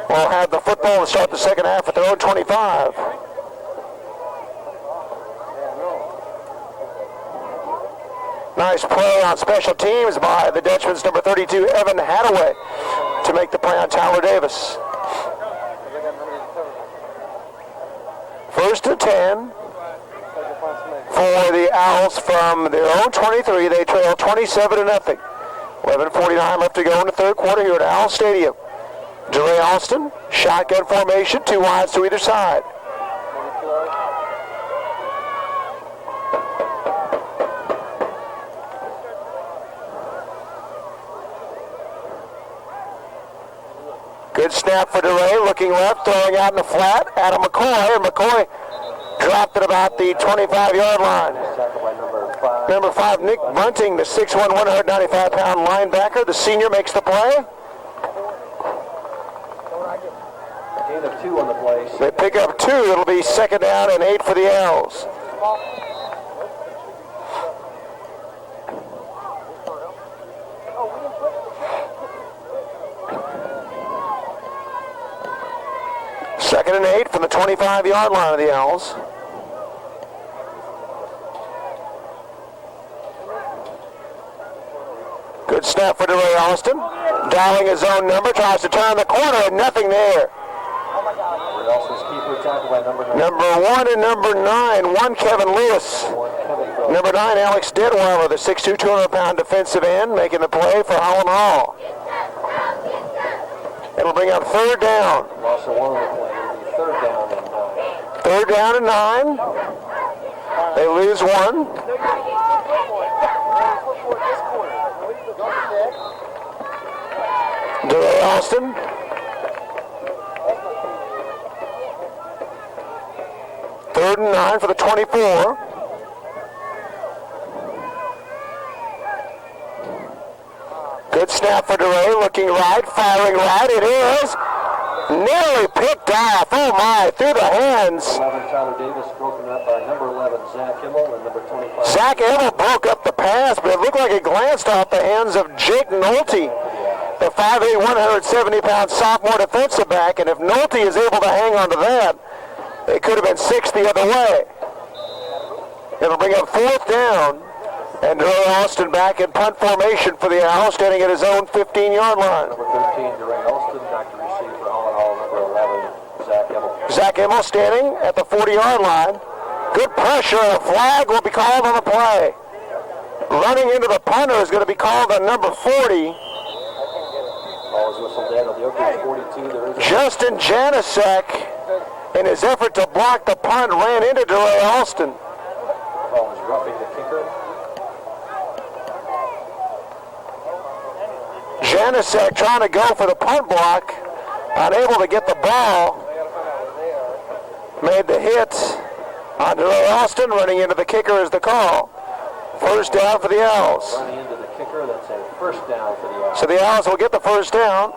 [SPEAKER 1] will have the football to start the second half at their own 25. Nice play on special teams by the Dutchman's number 32, Evan Hadaway, to make the play on Tyler Davis. First and 10 for the Owls from their own 23. They trail 27-0. 11:49 left to go in the third quarter here at Owl Stadium. DeRay Alston, shotgun formation, 2 wides to either side. Good snap for DeRay, looking left, throwing out in the flat. Adam McCoy, and McCoy dropped at about the 25-yard line. Number 5, Nick Bunting, the 6'1", 195-pound linebacker. The senior makes the play.
[SPEAKER 2] Gain of 2 on the play.
[SPEAKER 1] They pick up 2. It'll be second down and 8 for the Owls. Second and 8 from the 25-yard line of the Owls. Good snap for DeRay Alston. Dialing his own number, tries to turn the corner, and nothing there. Number 1 and number 9, 1 Kevin Lewis. Number 9, Alex Deadweiler, the 6'2", 200-pound defensive end, making the play for Holland Hall. It'll bring up third down. Third down and 9. They lose 1. DeRay Alston. Third and 9 for the 24. Good snap for DeRay, looking right, firing right. It is nearly picked off. Oh my, through the hands.
[SPEAKER 2] 11, Tyler Davis, broken up by number 11, Zach Himmel, and number 25.
[SPEAKER 1] Zach Himmel broke up the pass, but it looked like it glanced off the hands of Jake Nolte, the 5'8", 170-pound sophomore defensive back, and if Nolte is able to hang on to that, it could have been 6 the other way. It'll bring up fourth down, and DeRay Alston back in punt formation for the Owls, standing at his own 15-yard line.
[SPEAKER 2] Number 13, DeRay Alston, back to receive for Holland Hall. Number 11, Zach Himmel.
[SPEAKER 1] Zach Himmel standing at the 40-yard line. Good pressure, a flag will be called on the play. Running into the punter is going to be called on number 40.
[SPEAKER 2] Ball is whistled dead on the Oakridge 42. There is
[SPEAKER 1] Justin Janasek, in his effort to block the punt, ran into DeRay Alston.
[SPEAKER 2] Ball is roughing the kicker.
[SPEAKER 1] Janasek trying to go for the punt block, unable to get the ball. Made the hit on DeRay Alston, running into the kicker is the call. First down for the Owls.
[SPEAKER 2] Running into the kicker, that's a first down for the Owls.
[SPEAKER 1] So the Owls will get the first down.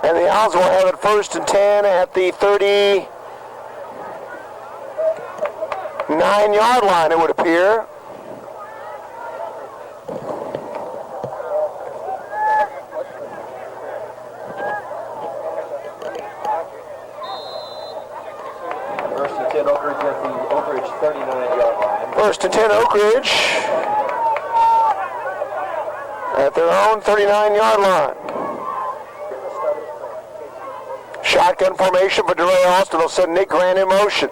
[SPEAKER 1] And the Owls will have it first and 10 at the 39-yard line, it would appear.
[SPEAKER 2] First and 10, Oakridge at the Oakridge Oakridge 39-yard line.
[SPEAKER 1] First and 10, Oakridge at their own 39-yard line. Shotgun formation for DeRay Austin. They'll send Nick Grant in motion.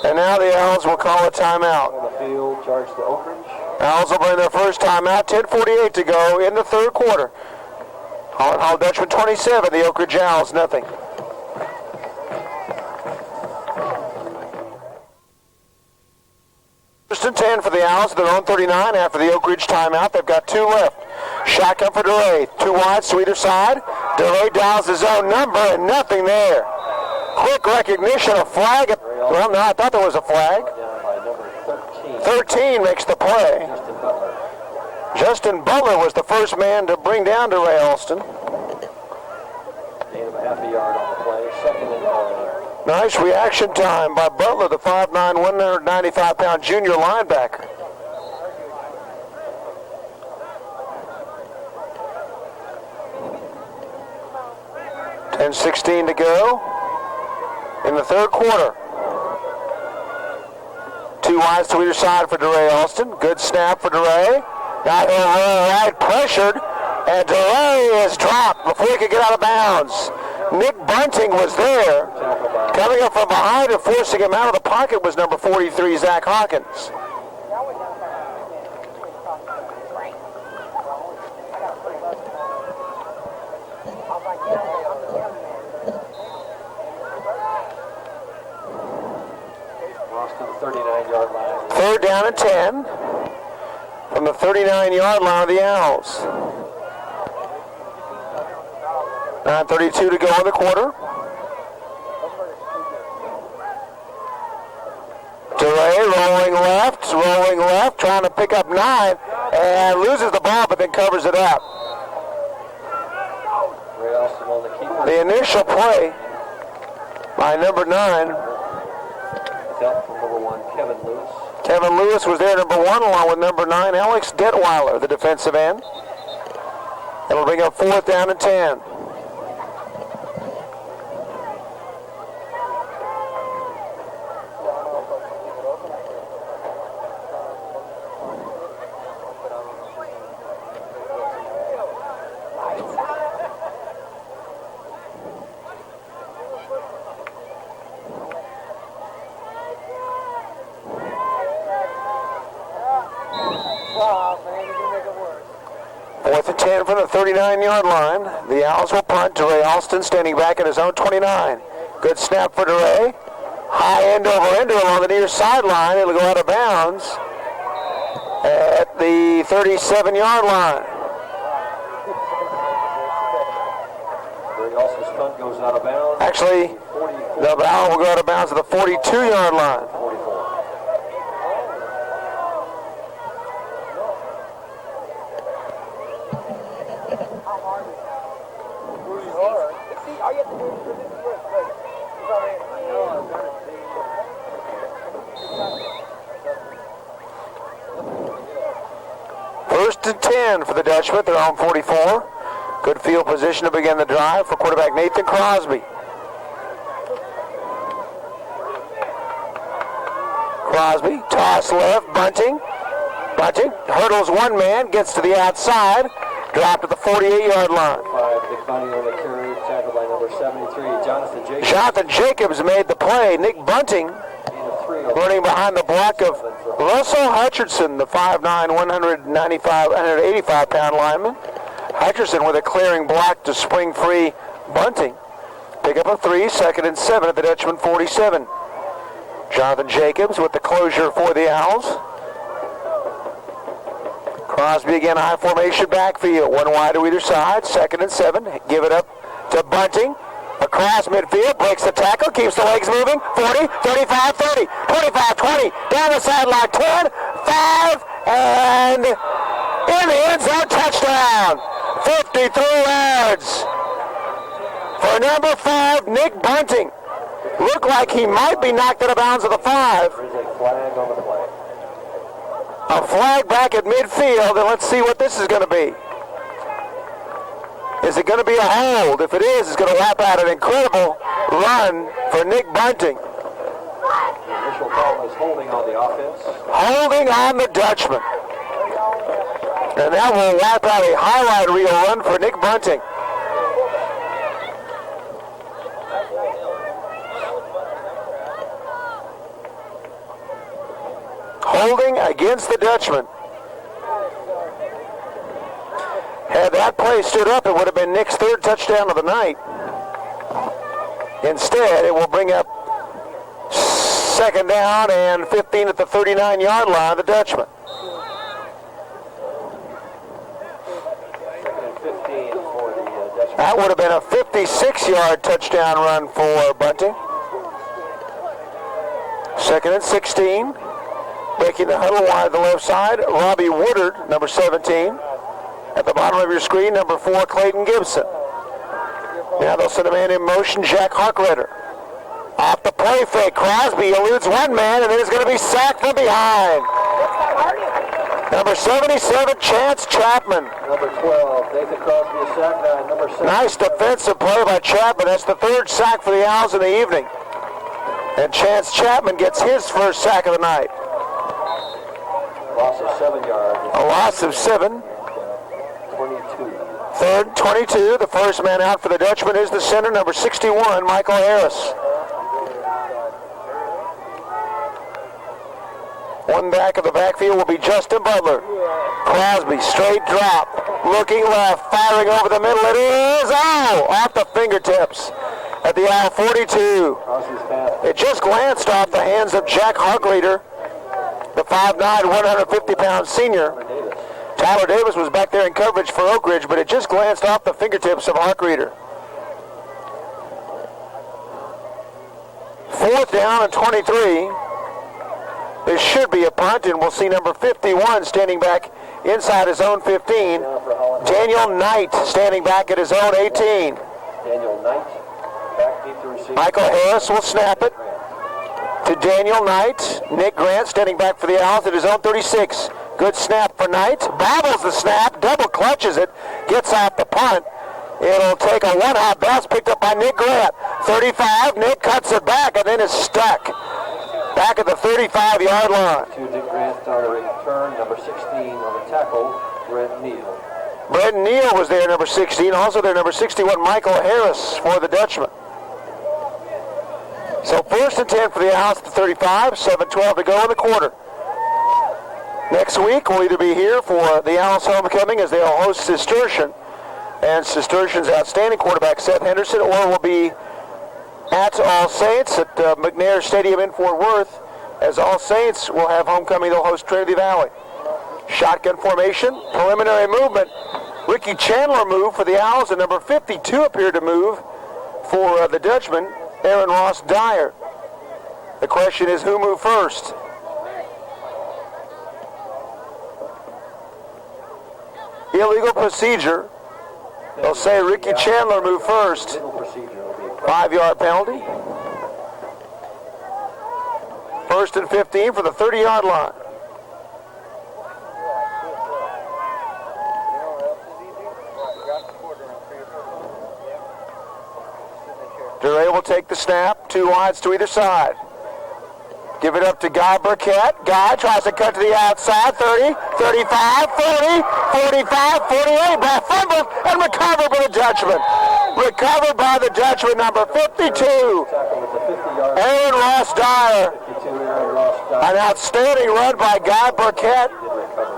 [SPEAKER 1] And now the Owls will call a timeout.
[SPEAKER 2] On the field, charge to Oakridge.
[SPEAKER 1] Owls will bring their first timeout. 10:48 to go in the third quarter. Holland Hall Dutch with 27. The Oakridge Owls, nothing. First and 10 for the Owls at their own 39 after the Oakridge timeout. They've got 2 left. Shotgun for DeRay. 2 wide to either side. DeRay dials his own number and nothing there. Quick recognition, a flag. Well, no, I thought there was a flag.
[SPEAKER 2] Down by number 13.
[SPEAKER 1] 13 makes the play.
[SPEAKER 2] Justin Butler.
[SPEAKER 1] Justin Butler was the first man to bring down DeRay Austin.
[SPEAKER 2] Gain of a half a yard on the play. Second and 9.
[SPEAKER 1] Nice reaction time by Butler, the 5'9", 195-pound junior linebacker. .16 to go in the third quarter. 2 wides to either side for DeRay Austin. Good snap for DeRay. Got him right, pressured, and DeRay is dropped before he could get out of bounds. Nick Bunting was there. Coming up from behind and forcing him out of the pocket was number 43, Zach Hawkins.
[SPEAKER 2] Lost to the 39-yard line.
[SPEAKER 1] Third down and 10 from the 39-yard line of the Owls. 9:32 to go in the quarter. DeRay rolling left, trying to pick up 9, and loses the ball, but then covers it up.
[SPEAKER 2] Ray Austin on the keeper.
[SPEAKER 1] The initial play by number 9.
[SPEAKER 2] Help from number 1, Kevin Lewis.
[SPEAKER 1] Kevin Lewis was there, number 1, along with number 9, Alex Detweiler, the defensive end. It'll bring up 4th down and 10. Fourth and 10 from the 39-yard line. The Owls will punt. DeRay Austin standing back at his own 29. Good snap for DeRay. High end over ender along the near sideline. It'll go out of bounds at the 37-yard line.
[SPEAKER 2] Ray Austin's punt goes out of bounds.
[SPEAKER 1] Actually, the ball will go out of bounds at the 42-yard line.
[SPEAKER 2] 44.
[SPEAKER 1] First and 10 for the Dutchmen at their own 44. Good field position to begin the drive for quarterback Nathan Crosby. Crosby, toss left, Bunting. Bunting hurdles one man, gets to the outside, dropped at the 48-yard line.
[SPEAKER 2] 5, Nick Bunting on the carry, tackled by number 73, Jonathan Jacobs.
[SPEAKER 1] Jonathan Jacobs made the play. Nick Bunting running behind the block of Russell Hutcherson, the 5'9", 185-pound lineman. Hutcherson with a clearing block to spring free Bunting. Pick up a 3, 2nd and 7 at the Dutchman 47. Jonathan Jacobs with the closure for the Owls. Crosby again, high formation backfield. 1 wide to either side, 2nd and 7. Give it up to Bunting. Across midfield, breaks the tackle, keeps the legs moving. 40, 35, 30, 25, 20. Down the sideline, 10, 5, and in the end zone, touchdown. 53 yards for number 5, Nick Bunting. Looked like he might be knocked out of bounds at the 5.
[SPEAKER 2] There's a flag on the play.
[SPEAKER 1] A flag back at midfield, and let's see what this is going to be. Is it going to be a hold? If it is, it's going to lap out an incredible run for Nick Bunting.
[SPEAKER 2] The initial call is holding on the offense.
[SPEAKER 1] Holding on the Dutchman. And that will lap out a highlight reel run for Nick Bunting. Holding against the Dutchman. Had that play stood up, it would have been Nick's third touchdown of the night. Instead, it will bring up second down and 15 at the 39-yard line, the Dutchman.
[SPEAKER 2] Second and 15 for the Dutchman.
[SPEAKER 1] That would have been a 56-yard touchdown run for Bunting. Second and 16. Breaking the huddle wide to the left side, Robbie Woodard, number 17. At the bottom of your screen, number 4, Clayton Gibson. Now they'll send a man in motion, Jack Harkrider. Off the play fake, Crosby eludes one man and then is going to be sacked from behind. Number 77, Chance Chapman.
[SPEAKER 2] Number 12, Nathan Crosby is sacked by number 7.
[SPEAKER 1] Nice defensive play by Chapman. That's the third sack for the Owls in the evening. And Chance Chapman gets his first sack of the night.
[SPEAKER 2] Loss of 7 yards.
[SPEAKER 1] A loss of 7.
[SPEAKER 2] 22.
[SPEAKER 1] Third, 22. The first man out for the Dutchman is the center, number 61, Michael Harris. One back of the backfield will be Justin Butler. Crosby, straight drop, looking left, firing over the middle. It is, off the fingertips at the Owl 42. It just glanced off the hands of Jack Harkrider, the 5'9", 150-pound senior. Tyler Davis was back there in coverage for Oakridge, but it just glanced off the fingertips of Harkrider. Fourth down and 23. This should be a punt, and we'll see number 51 standing back inside his own 15. Daniel Knight standing back at his own 18.
[SPEAKER 2] Daniel Knight, back deep to receive.
[SPEAKER 1] Michael Harris will snap it to Daniel Knight. Nick Grant standing back for the Owls at his own 36. Good snap for Knight. Bobbles the snap, double clutches it, gets out the punt. It'll take a one-hop bounce picked up by Nick Grant. 35, Nick cuts it back and then is stuck back at the 35-yard line.
[SPEAKER 2] To Nick Grant on the return, number 16 on the tackle, Brent Neal.
[SPEAKER 1] Brent Neal was there, number 16. Also there, number 61, Michael Harris for the Dutchman. So first and 10 for the Owls at the 35, 7:12 to go in the quarter. Next week, we'll either be here for the Owls homecoming as they'll host Cistercian and Cistercian's outstanding quarterback, Seth Henderson, or we'll be at All Saints at McNair Stadium in Fort Worth, as All Saints will have homecoming. They'll host Trinity Valley. Shotgun formation, preliminary movement. Ricky Chandler moved for the Owls, and number 52 appeared to move for the Dutchman, Aaron Ross Dyer. The question is, who moved first? Illegal procedure. They'll say Ricky Chandler moved first. 5-yard penalty. First and 15 for the 30-yard line. Duray will take the snap. 2 wides to either side. Give it up to Guy Burkett. Guy tries to cut to the outside. 30, 35, 40, 45, 48. By fumble and recovered by the Dutchman. Recovered by the Dutchman, number 52. Aaron Ross Dyer. An outstanding run by Guy Burkett.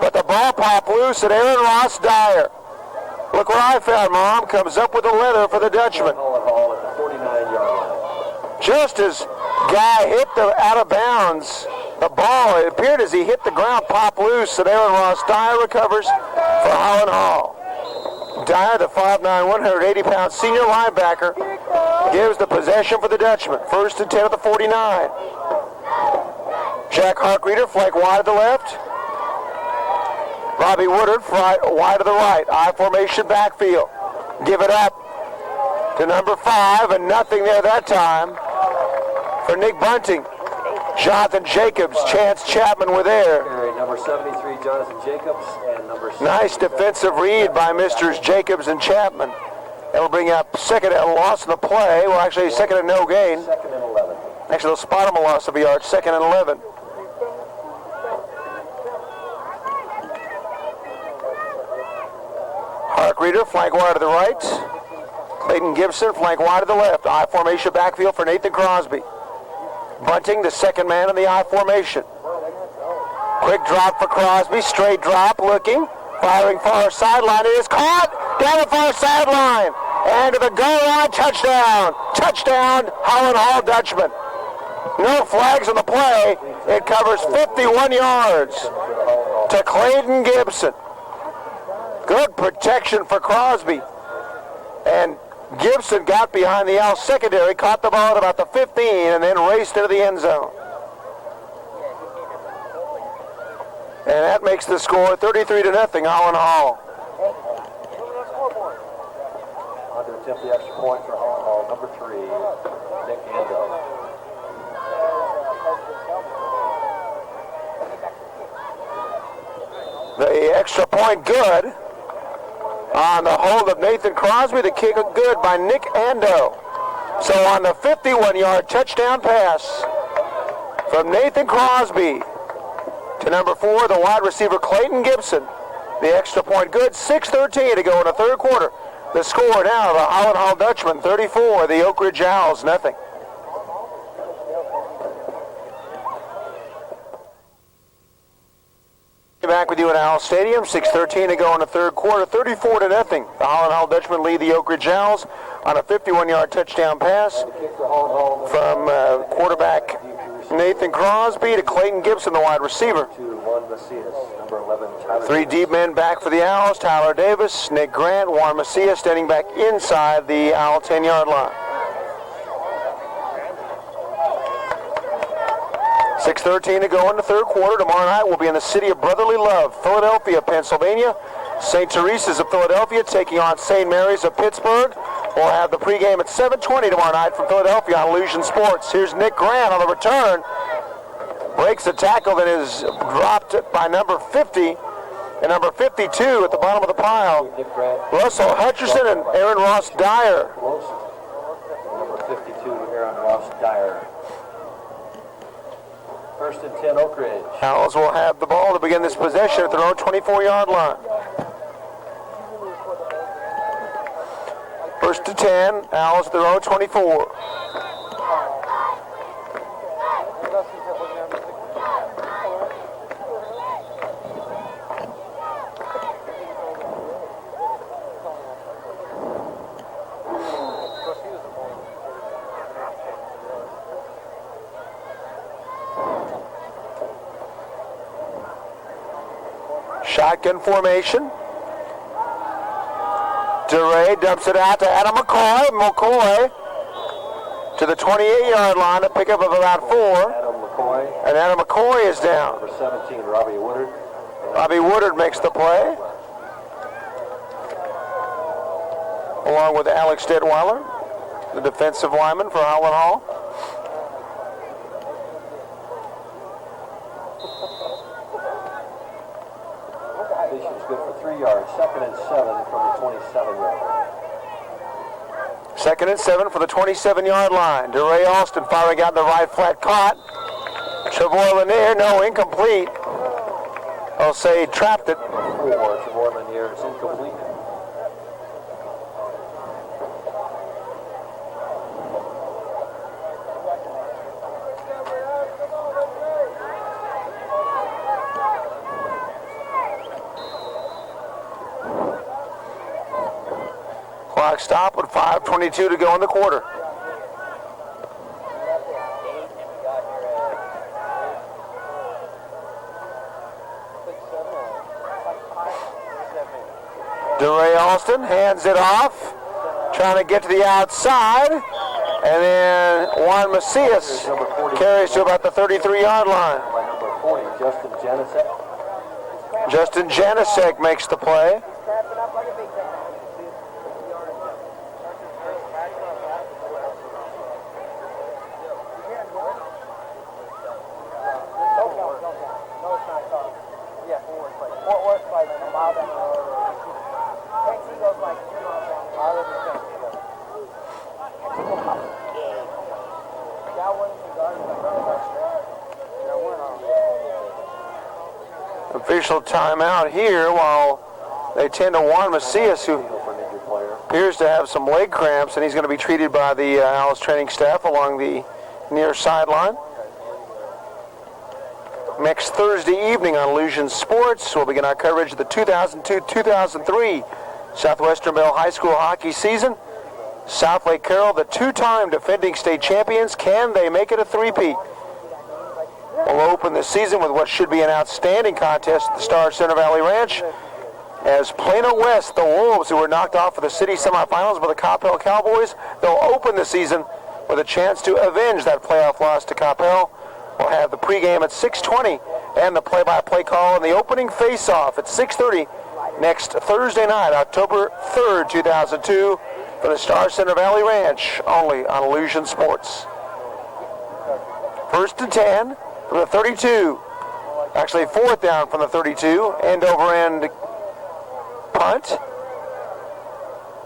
[SPEAKER 1] But the ball popped loose at Aaron Ross Dyer. Look where I found, Mom. Comes up with a leather for the Dutchman. Just as Guy hit the out of bounds, the ball, it appeared as he hit the ground, popped loose, and Aaron Ross Dyer recovers for Holland Hall. Dyer, the 5'9", 180-pound senior linebacker, gives the possession for the Dutchman. First and 10 at the 49. Jack Harkrider, flank wide to the left. Robbie Woodard, wide to the right. I formation backfield. Give it up to number 5, and nothing there that time for Nick Bunting. Jonathan Jacobs, Chance Chapman were there.
[SPEAKER 2] Number 73, Jonathan Jacobs, and number 6.
[SPEAKER 1] Nice defensive read by Mr. Jacobs and Chapman. That'll bring up second and loss in the play. Well, actually, second and no gain.
[SPEAKER 2] Second and 11.
[SPEAKER 1] Actually, they'll spot him a loss of a yard. Second and 11. Reader, flank wide to the right. Clayton Gibson, flank wide to the left. I formation backfield for Nathan Crosby. Bunting, the second man in the I formation. Quick drop for Crosby, straight drop, looking, firing far sideline. It is caught down the far sideline. And to the goal line, touchdown. Touchdown, Holland Hall Dutchman. No flags on the play. It covers 51 yards to Clayton Gibson. Good protection for Crosby. And Gibson got behind the Owls secondary, caught the ball at about the 15, and then raced into the end zone. And that makes the score 33-0, Holland Hall.
[SPEAKER 2] On to attempt the extra point for Holland Hall, number 3, Nick Ando.
[SPEAKER 1] The extra point good. On the hold of Nathan Crosby, the kick good by Nick Ando. So on the 51-yard touchdown pass from Nathan Crosby to number 4, the wide receiver Clayton Gibson, the extra point good. 6:13 to go in the third quarter. The score now, the Holland Hall Dutchman 34, the Oakridge Owls nothing. Back with you in Owl Stadium, 6:13 to go in the third quarter, 34-0. The Holland Hall Dutchmen lead the Oakridge Owls on a 51-yard touchdown pass from quarterback Nathan Crosby to Clayton Gibson, the wide receiver. 3 deep men back for the Owls, Tyler Davis, Nick Grant, Juan Macias standing back inside the Owl 10-yard line. 6:13 to go in the third quarter. Tomorrow night we'll be in the city of brotherly love, Philadelphia, Pennsylvania. St. Teresa's of Philadelphia taking on St. Mary's of Pittsburgh. We'll have the pregame at 7:20 tomorrow night from Philadelphia on Illusion Sports. Here's Nick Grant on the return. Breaks the tackle that is dropped by number 50 and number 52 at the bottom of the pile. Russell Hutcherson and Aaron Ross Dyer.
[SPEAKER 2] Number 52, Aaron Ross Dyer. First and 10, Oakridge.
[SPEAKER 1] Owls will have the ball to begin this possession at their own 24-yard line. First to 10, Owls at their own 24. Shotgun formation. DeRay dumps it out to Adam McCoy. McCoy to the 28-yard line, a pickup of about 4.
[SPEAKER 2] Adam McCoy.
[SPEAKER 1] And Adam McCoy is down.
[SPEAKER 2] Number 17, Robbie Woodard.
[SPEAKER 1] Robbie Woodard makes the play, along with Alex Detweiler, the defensive lineman for Holland Hall.
[SPEAKER 2] Good for 3 yards. Second and 7 from the 27-yard line.
[SPEAKER 1] Second and 7 for the 27-yard line. DeRay Alston firing out the right flat, caught. Trevor Lanier, no, incomplete. I'll say trapped it.
[SPEAKER 2] 4, Trevor Lanier is incomplete.
[SPEAKER 1] Clock stop with 5:22 to go in the quarter. DeRay Alston hands it off, trying to get to the outside, and then Juan Macias carries to about the 33-yard line.
[SPEAKER 2] By number 40, Justin Janicek.
[SPEAKER 1] Justin Janicek makes the play. Official timeout here while they tend to Juan Macias, who appears to have some leg cramps, and he's going to be treated by the Owls training staff along the near sideline. Next Thursday evening on Illusion Sports, we'll begin our coverage of the 2002-2003 Southwestern Bell High School hockey season. South Lake Carroll, the two-time defending state champions, can they make it a three-peat? We'll open the season with what should be an outstanding contest at the Star Center Valley Ranch, as Plano West, the Wolves, who were knocked off of the city semifinals by the Coppell Cowboys, they'll open the season with a chance to avenge that playoff loss to Coppell. We'll have the pregame at 6:20 and the play-by-play call and the opening face-off at 6:30 next Thursday night, October 3rd, 2002, for the Star Center Valley Ranch, only on Illusion Sports. 1st and 10 from the 32. Actually, 4th down from the 32. End-over-end punt.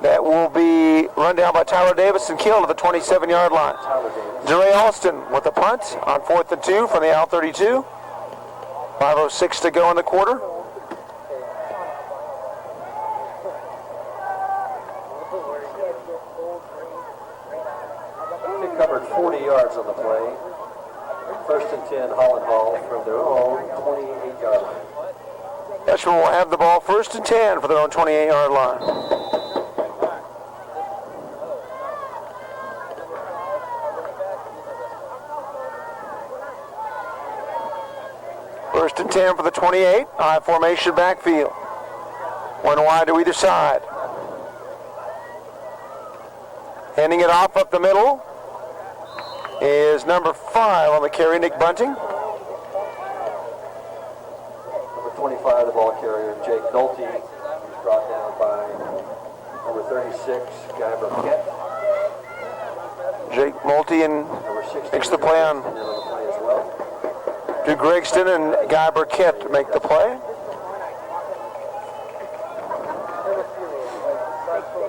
[SPEAKER 1] That will be run down by Tyler Davis and killed at the 27-yard line. DeRay Alston with the punt on 4th and 2 from the Owl 32. 5:06 to go in the quarter.
[SPEAKER 2] They covered 40 yards on the play. 1st and 10, Holland Hall from their own 28-yard line.
[SPEAKER 1] Dutchman will have the ball 1st and 10 for their own 28-yard line. First and 10 for the 28. I formation backfield. One wide to either side. Handing it off up the middle is number 5 on the carry, Nick Bunting.
[SPEAKER 2] Number 25, the ball carrier, Jake Nolte. He's brought down by number 36, Guy Burkett.
[SPEAKER 1] Jake Nolte and
[SPEAKER 2] Number 16,
[SPEAKER 1] makes the play on
[SPEAKER 2] and then on the play as well.
[SPEAKER 1] Drew Gregston and Guy Burkett to make the play.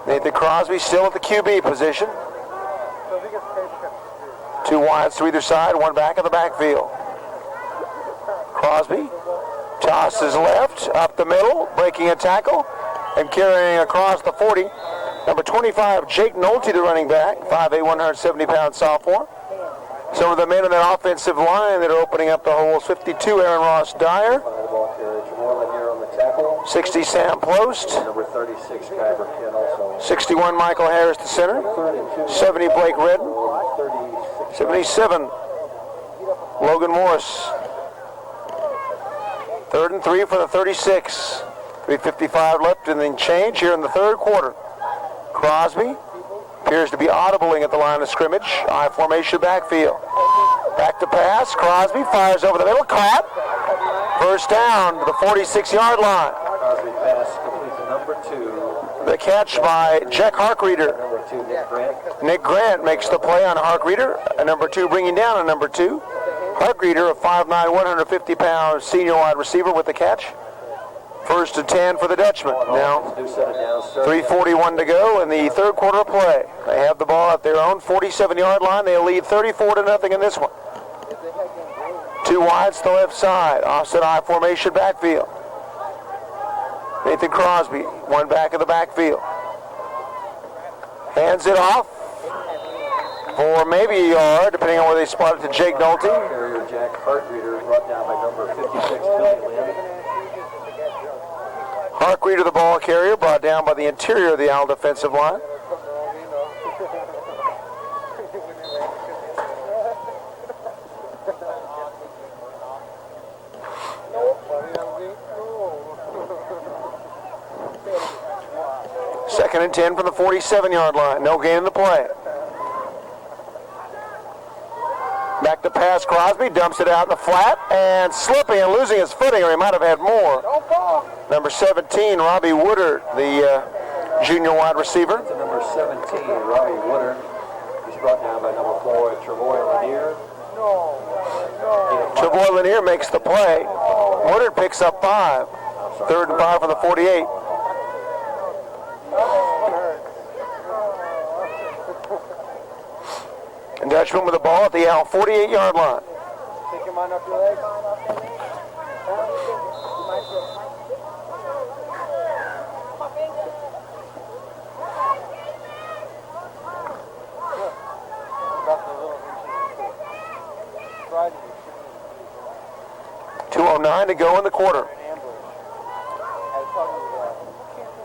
[SPEAKER 1] Nathan Crosby still at the QB position. 2 wides to either side, 1 back of the backfield. Crosby tosses left, up the middle, breaking a tackle, and carrying across the 40. Number 25, Jake Nolte, the running back, 5'8", 170-pound sophomore. Some of the men in that offensive line that are opening up the holes. 52, Aaron Ross Dyer. 60, Sam Plost.
[SPEAKER 2] Number 36, Guy Burkett also.
[SPEAKER 1] 61, Michael Harris, the center. 70, Blake Redden. 77, Logan Morris. 3rd and 3 for the 36. 3:55 left and then change here in the third quarter. Crosby appears to be audibling at the line of scrimmage. I formation backfield. Back to pass. Crosby fires over the middle. Caught. First down to the 46-yard line.
[SPEAKER 2] Crosby pass complete to number 2.
[SPEAKER 1] The catch by Jack Harkreeder.
[SPEAKER 2] Number 2, Nick Grant.
[SPEAKER 1] Nick Grant makes the play on Harkreeder. A number 2 bringing down a number 2. Harkreeder, a 5'9", 150-pound senior wide receiver with the catch. 1st and 10 for the Dutchman. Now, 3:41 to go in the third quarter of play. They have the ball at their own 47-yard line. They lead 34-0 in this one. 2 wides to the left side. Offset I formation backfield. Nathan Crosby, 1 back of the backfield. Hands it off for maybe a yard, depending on where they spot it to Jake Nolte.
[SPEAKER 2] Carrier Jack Harkreeder brought down by number 56, Billy Lynn.
[SPEAKER 1] Harkreeder, the ball carrier, brought down by the interior of the Owl defensive line. Second and 10 from the 47-yard line. No gain in the play. Back to pass. Crosby dumps it out in the flat and slipping and losing his footing, or he might have had more. Number 17, Robbie Woodard, the junior wide receiver.
[SPEAKER 2] To number 17, Robbie Woodard. He's brought down by number 4, Travoy Lanier.
[SPEAKER 1] Travoy Lanier makes the play. Woodard picks up 5. 3rd and 5 from the 48. And Dutchman with the ball at the Owl 48-yard line.
[SPEAKER 3] Take your mind off your legs. About the little inches. Try to be
[SPEAKER 1] 2:09 to go in the quarter.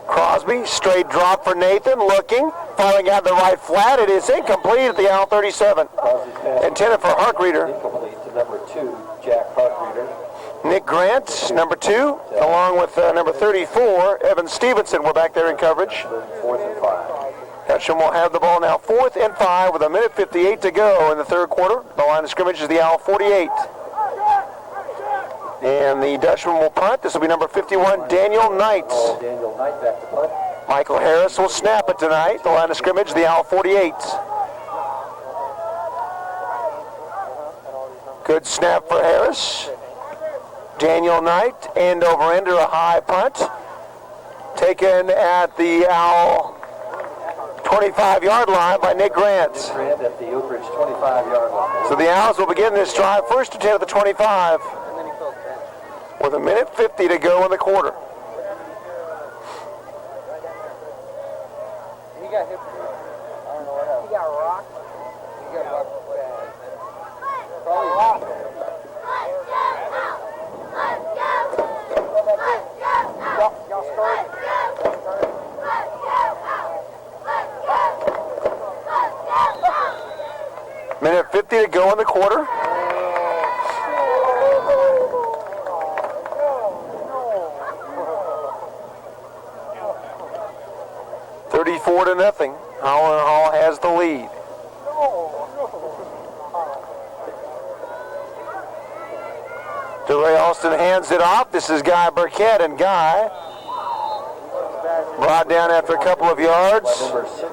[SPEAKER 1] Crosby, straight drop for Nathan, looking, falling out the right flat. It is incomplete at the Owl 37. Intended for Harkreader.
[SPEAKER 2] Incomplete to number 2, Jack Harkreader.
[SPEAKER 1] Nick Grant, number 2, along with number 34, Evan Stevenson, were back there in coverage.
[SPEAKER 2] 4th and 5.
[SPEAKER 1] Dutchman will have the ball now 4th and 5 with 1:58 to go in the third quarter. The line of scrimmage is the Owl 48. And the Dutchman will punt. This will be number 51, Daniel Knight.
[SPEAKER 2] Daniel Knight back to punt.
[SPEAKER 1] Michael Harris will snap it tonight. The line of scrimmage, the Owl 48. Good snap for Harris. Daniel Knight, end over end, a high punt. Taken at the Owl 25-yard line by Nick Grant.
[SPEAKER 2] Nick Grant at the Oakridge 25-yard line.
[SPEAKER 1] So the Owls will begin this drive first to 10 at the 25 with 1:50 to go in the quarter.
[SPEAKER 3] He got hit. I don't know what happened. He got rocked. He got rocked bad. Probably rocked. Y'all started.
[SPEAKER 1] 1:50 to go in the quarter. 34-0. Holland Hall has the lead. DeRay Austin hands it off. This is Guy Burkett, and Guy brought down after a couple of yards.
[SPEAKER 2] Number 60,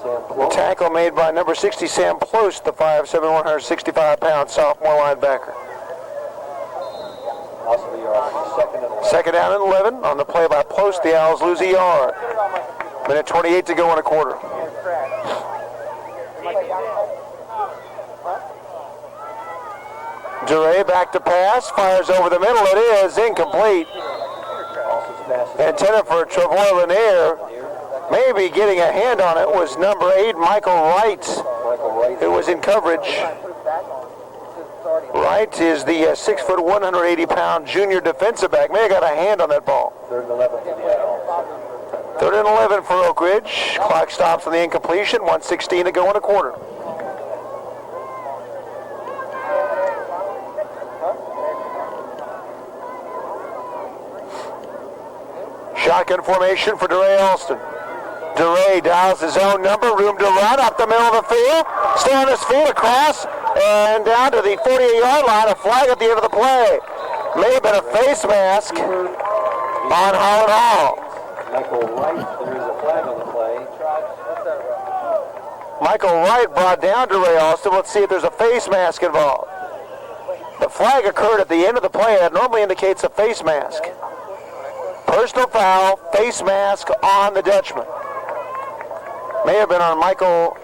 [SPEAKER 2] Sam Close.
[SPEAKER 1] Tackle made by number 60, Sam Close, the 5'7", 165-pound sophomore linebacker.
[SPEAKER 2] Also the yard, second and 11.
[SPEAKER 1] Second down and 11. On the play by Post, the Owls lose a yard. 1:28 to go in a quarter. DeRay back to pass, fires over the middle. It is incomplete. Intended for Trevor Lanier. Maybe getting a hand on it was number 8, Michael Wright, who was in coverage. Wright is the 6', 180-pound junior defensive back. May have got a hand on that ball.
[SPEAKER 2] 3rd and 11 for the Owls.
[SPEAKER 1] 3rd and 11 for Oakridge. Clock stops on the incompletion. 1:16 to go in a quarter. Shotgun formation for DeRay Alston. DeRay dials his own number. Room to run up the middle of the field. Stay on his feet across and down to the 48-yard line. A flag at the end of the play. May have been a face mask on Holland Hall.
[SPEAKER 2] Michael Wright, there is a flag on the play.
[SPEAKER 1] Michael Wright brought down DeRay Austin. Let's see if there's a face mask involved. The flag occurred at the end of the play. That normally indicates a face mask. Personal foul, face mask on the Dutchman. May have been on Michael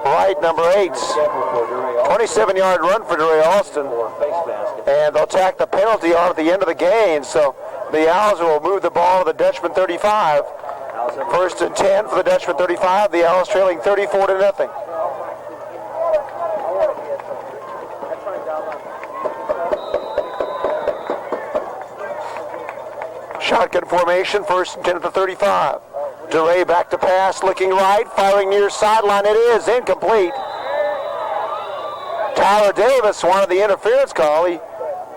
[SPEAKER 1] Wright, number 8. 27-yard run for DeRay Austin. And they'll tack the penalty on at the end of the game. So the Owls will move the ball to the Dutchman 35. 1st and 10 for the Dutchman 35. The Owls trailing 34-0. Shotgun formation, 1st and 10 at the 35. DeRay back to pass, looking right, firing near sideline. It is incomplete. Tyler Davis wanted the interference call. He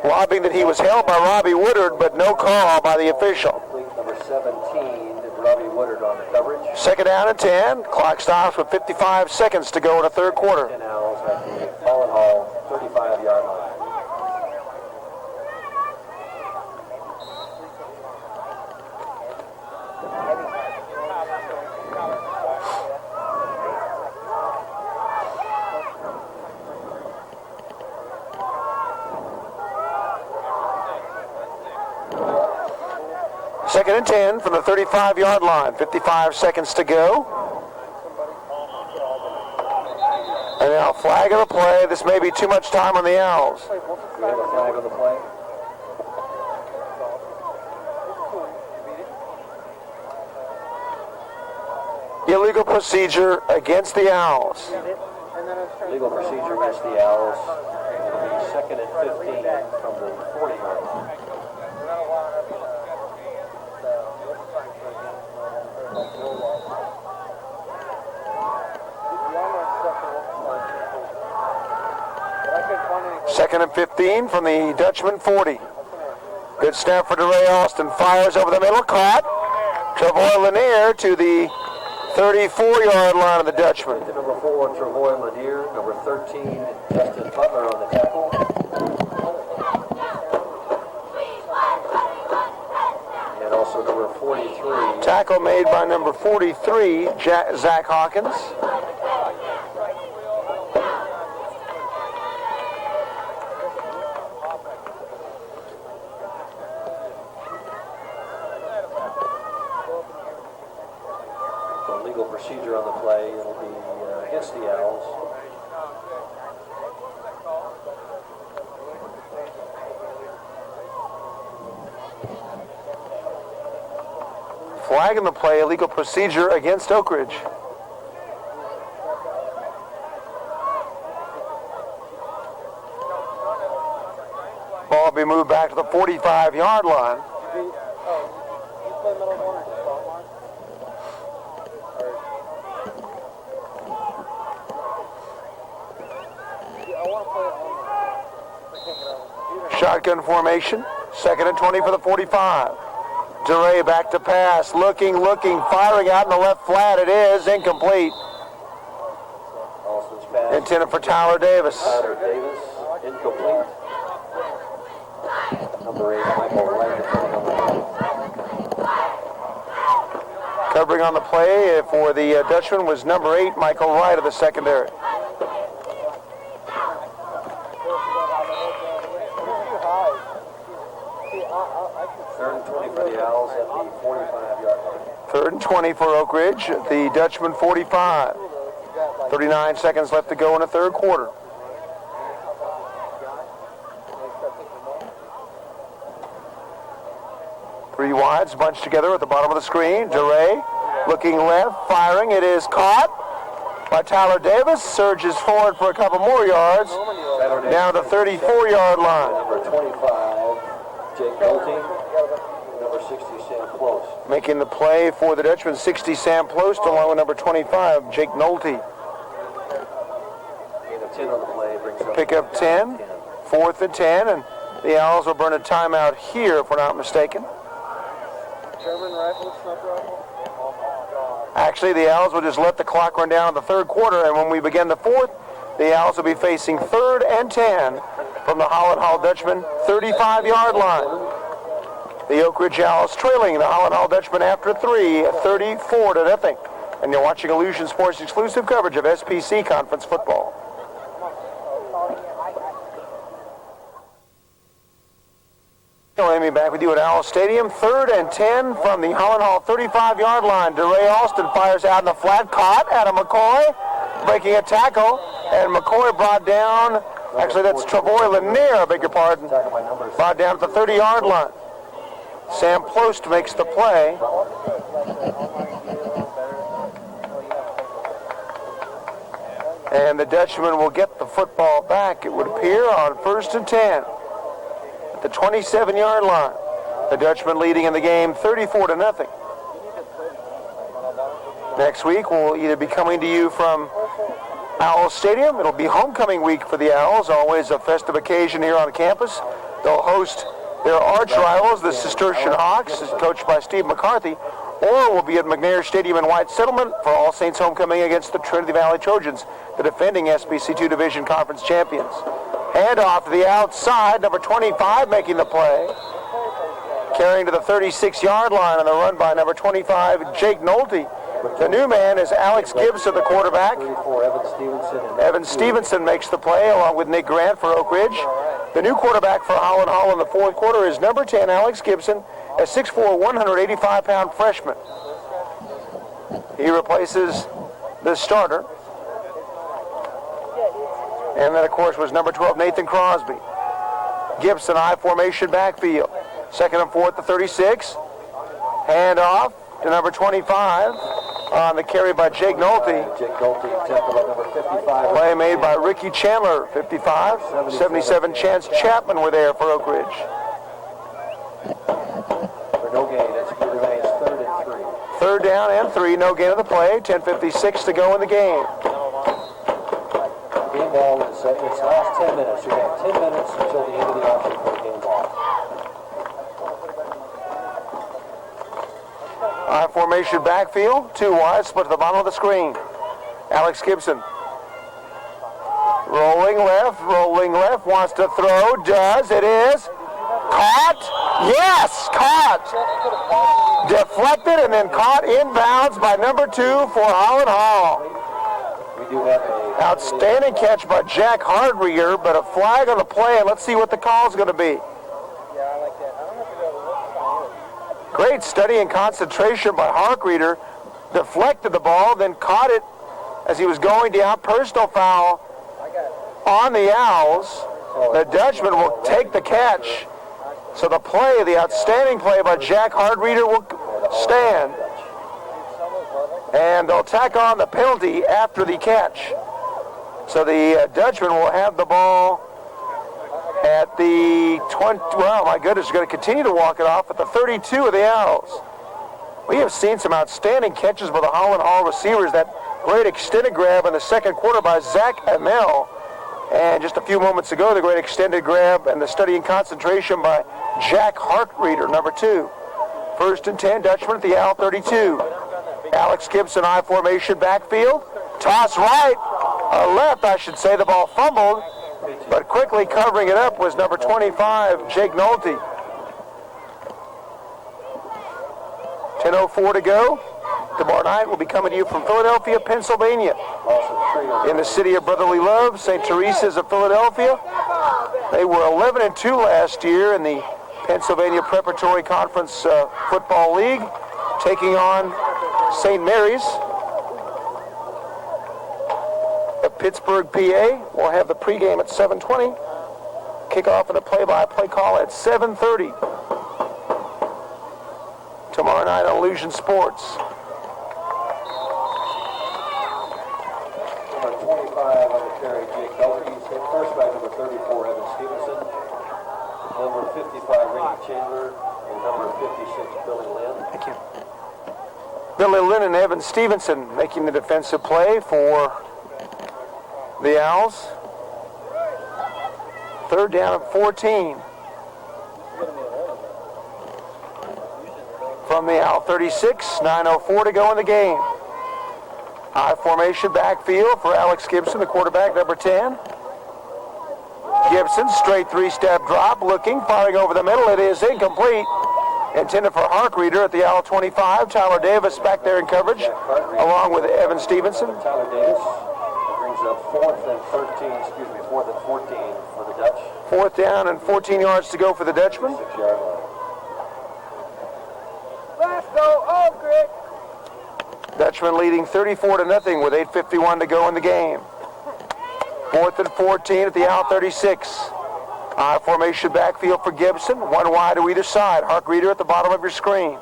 [SPEAKER 1] lobbying that he was held by Robbie Woodard, but no call by the official.
[SPEAKER 2] Number 17, Robbie Woodard on the coverage.
[SPEAKER 1] 2nd down and 10. Clock stops with 55 seconds to go in the third quarter.
[SPEAKER 2] 10 Owls at the Holland Hall 35-yard line.
[SPEAKER 1] Second and 10 from the 35-yard line. 55 seconds to go. Flag of the play. This may be too much time on the Owls.
[SPEAKER 2] We have a flag on the play.
[SPEAKER 1] Illegal procedure against the Owls.
[SPEAKER 2] Legal procedure against the Owls. It'll be 2nd and 15 from the 40-yard line.
[SPEAKER 1] Second and 15 from the Dutchman 40. Good snap for DeRay Austin. Fires over the middle. Caught. Travoy Lanier to the 34-yard line of the Dutchman.
[SPEAKER 2] Number 4, Travoy Lanier. Number 13, Justin Butler on the tackle. And also number 43.
[SPEAKER 1] Tackle made by number 43, Zach Hawkins.
[SPEAKER 2] Legal procedure on the play. It'll be against the Owls.
[SPEAKER 1] Flag in the play, illegal procedure against Oakridge. Ball will be moved back to the 45-yard line. Shotgun formation, 2nd and 20 for the 45. DeRay back to pass, looking, firing out in the left flat. It is incomplete.
[SPEAKER 2] Austin's pass.
[SPEAKER 1] Intended for Tyler Davis.
[SPEAKER 2] Tyler Davis, incomplete. Number 8, Michael Wright.
[SPEAKER 1] Covering on the play for the Dutchman was number 8, Michael Wright of the secondary. Third and 20 for Oakridge, the Dutchman 45. 39 seconds left to go in the third quarter. Three wides bunched together at the bottom of the screen. DeRay looking left, firing. It is caught by Tyler Davis. Surges forward for a couple more yards. Down to the 34-yard line.
[SPEAKER 2] Number 25, Jake Nolte. Number 60, Sam Close.
[SPEAKER 1] Making the play for the Dutchman, 60 Sam Plost, along with number 25, Jake Nolte.
[SPEAKER 2] And a 10 on the play brings up
[SPEAKER 1] Pick up 10, 4th and 10, and the Owls will burn a timeout here, if we're not mistaken.
[SPEAKER 3] German rifle, sniper rifle?
[SPEAKER 1] Actually, the Owls will just let the clock run down in the third quarter, and when we begin the fourth, the Owls will be facing 3rd and 10 from the Holland Hall Dutchman 35-yard line. The Oakridge Owls trailing the Holland Hall Dutchman after 3, 34-0. And you're watching Illusion Sports exclusive coverage of SPC Conference football. Amy, back with you at Owl Stadium. 3rd and 10 from the Holland Hall 35-yard line. DeRay Austin fires out in the flat, caught. Adam McCoy breaking a tackle, and McCoy brought down, actually that's Travoy Lanier, I beg your pardon, brought down at the 30-yard line. Sam Plost makes the play. And the Dutchman will get the football back, it would appear, on 1st and 10. At the 27-yard line. The Dutchman leading in the game 34-0. Next week, we'll either be coming to you from Owl Stadium. It'll be homecoming week for the Owls, always a festive occasion here on campus. They'll host their arch rivals, the Cistercian Hawks, coached by Steve McCarthy, or we'll be at McNair Stadium in White Settlement for All Saints homecoming against the Trinity Valley Trojans, the defending SBC2 Division Conference champions. Hand off to the outside, number 25 making the play. Carrying to the 36-yard line on the run by number 25, Jake Nolte. The new man is Alex Gibson, the quarterback. Evan Stevenson makes the play along with Nick Grant for Oakridge. The new quarterback for Holland Hall in the fourth quarter is number 10, Alex Gibson, a 6'4", 185-pound freshman. He replaces the starter. And that, of course, was number 12, Nathan Crosby. Gibson, I formation backfield. 2nd and 4 at the 36. Hand off to number 25 on the carry by Jake Nolte.
[SPEAKER 2] Jake Nolte, tackled by number 55.
[SPEAKER 1] Play made by Ricky Chandler, 55. 77 Chance Chapman were there for Oakridge.
[SPEAKER 2] For no gain, it remains 3rd and 3.
[SPEAKER 1] 3rd down and 3, no gain of the play. 10:56 to go in the game.
[SPEAKER 2] Game ball is its last 10 minutes. You have 10 minutes until the end of the option for the game ball.
[SPEAKER 1] I formation backfield, 2 wide, split to the bottom of the screen. Alex Gibson. Rolling left, wants to throw, does, it is. Caught, yes, caught. Deflected and then caught inbounds by number 2 for Holland Hall.
[SPEAKER 2] We do have a
[SPEAKER 1] Outstanding catch by Jack Hardreger, but a flag on the play, and let's see what the call is going to be.
[SPEAKER 3] Yeah, I like that. I don't know if you're able to look on it.
[SPEAKER 1] Great study and concentration by Hardreger. Deflected the ball, then caught it as he was going down. Personal foul on the Owls. The Dutchman will take the catch. So the play, the outstanding play by Jack Hardreger will stand. And they'll tack on the penalty after the catch. So the Dutchman will have the ball at the 20, well, my goodness, they're going to continue to walk it off at the 32 of the Owls. We have seen some outstanding catches by the Holland Hall receivers. That great extended grab in the 2nd quarter by Zach Amell. And just a few moments ago, the great extended grab and the study and concentration by Jack Hardreger, number 2. 1st and 10, Dutchman at the Owl 32. Alex Gibson, I formation backfield. Toss right, left, I should say. The ball fumbled, but quickly covering it up was number 25, Jake Nolte. 10:04 to go. Tomorrow night we'll be coming to you from Philadelphia, Pennsylvania. In the city of brotherly love, St. Teresa's of Philadelphia. They were 11-2 last year in the Pennsylvania Preparatory Conference Football League, taking on St. Mary's of Pittsburgh, PA. We'll have the pregame at 7:20. Kickoff and a play-by-play call at 7:30. Tomorrow night on Illusion Sports.
[SPEAKER 2] number 25 on the carry, Jake Nolte. He's hit first by number 34, Evan Stevenson. Number 55, Ricky Chandler. And number 56, Billy Lynn.
[SPEAKER 1] Thank you. Billy Lynn and Evan Stevenson making the defensive play for the Owls. 3rd down and 14. From the Owl 36, 9:04 to go in the game. I formation backfield for Alex Gibson, the quarterback, number 10. Gibson, straight 3-step drop, looking, firing over the middle. It is incomplete. Intended for Hardreger at the Owl 25. Tyler Davis back there in coverage, along with Evan Stevenson.
[SPEAKER 2] Tyler Davis brings up 4th and 14 for the Dutch.
[SPEAKER 1] 4th down and 14 yards to go for the Dutchman.
[SPEAKER 2] 6-yard line.
[SPEAKER 3] Let's go, Oakridge!
[SPEAKER 1] Dutchman leading 34-0 with 8:51 to go in the game. 4th and 14 at the Owl 36. I formation backfield for Gibson. 1 wide to either side. Hardreger at the bottom of your screen.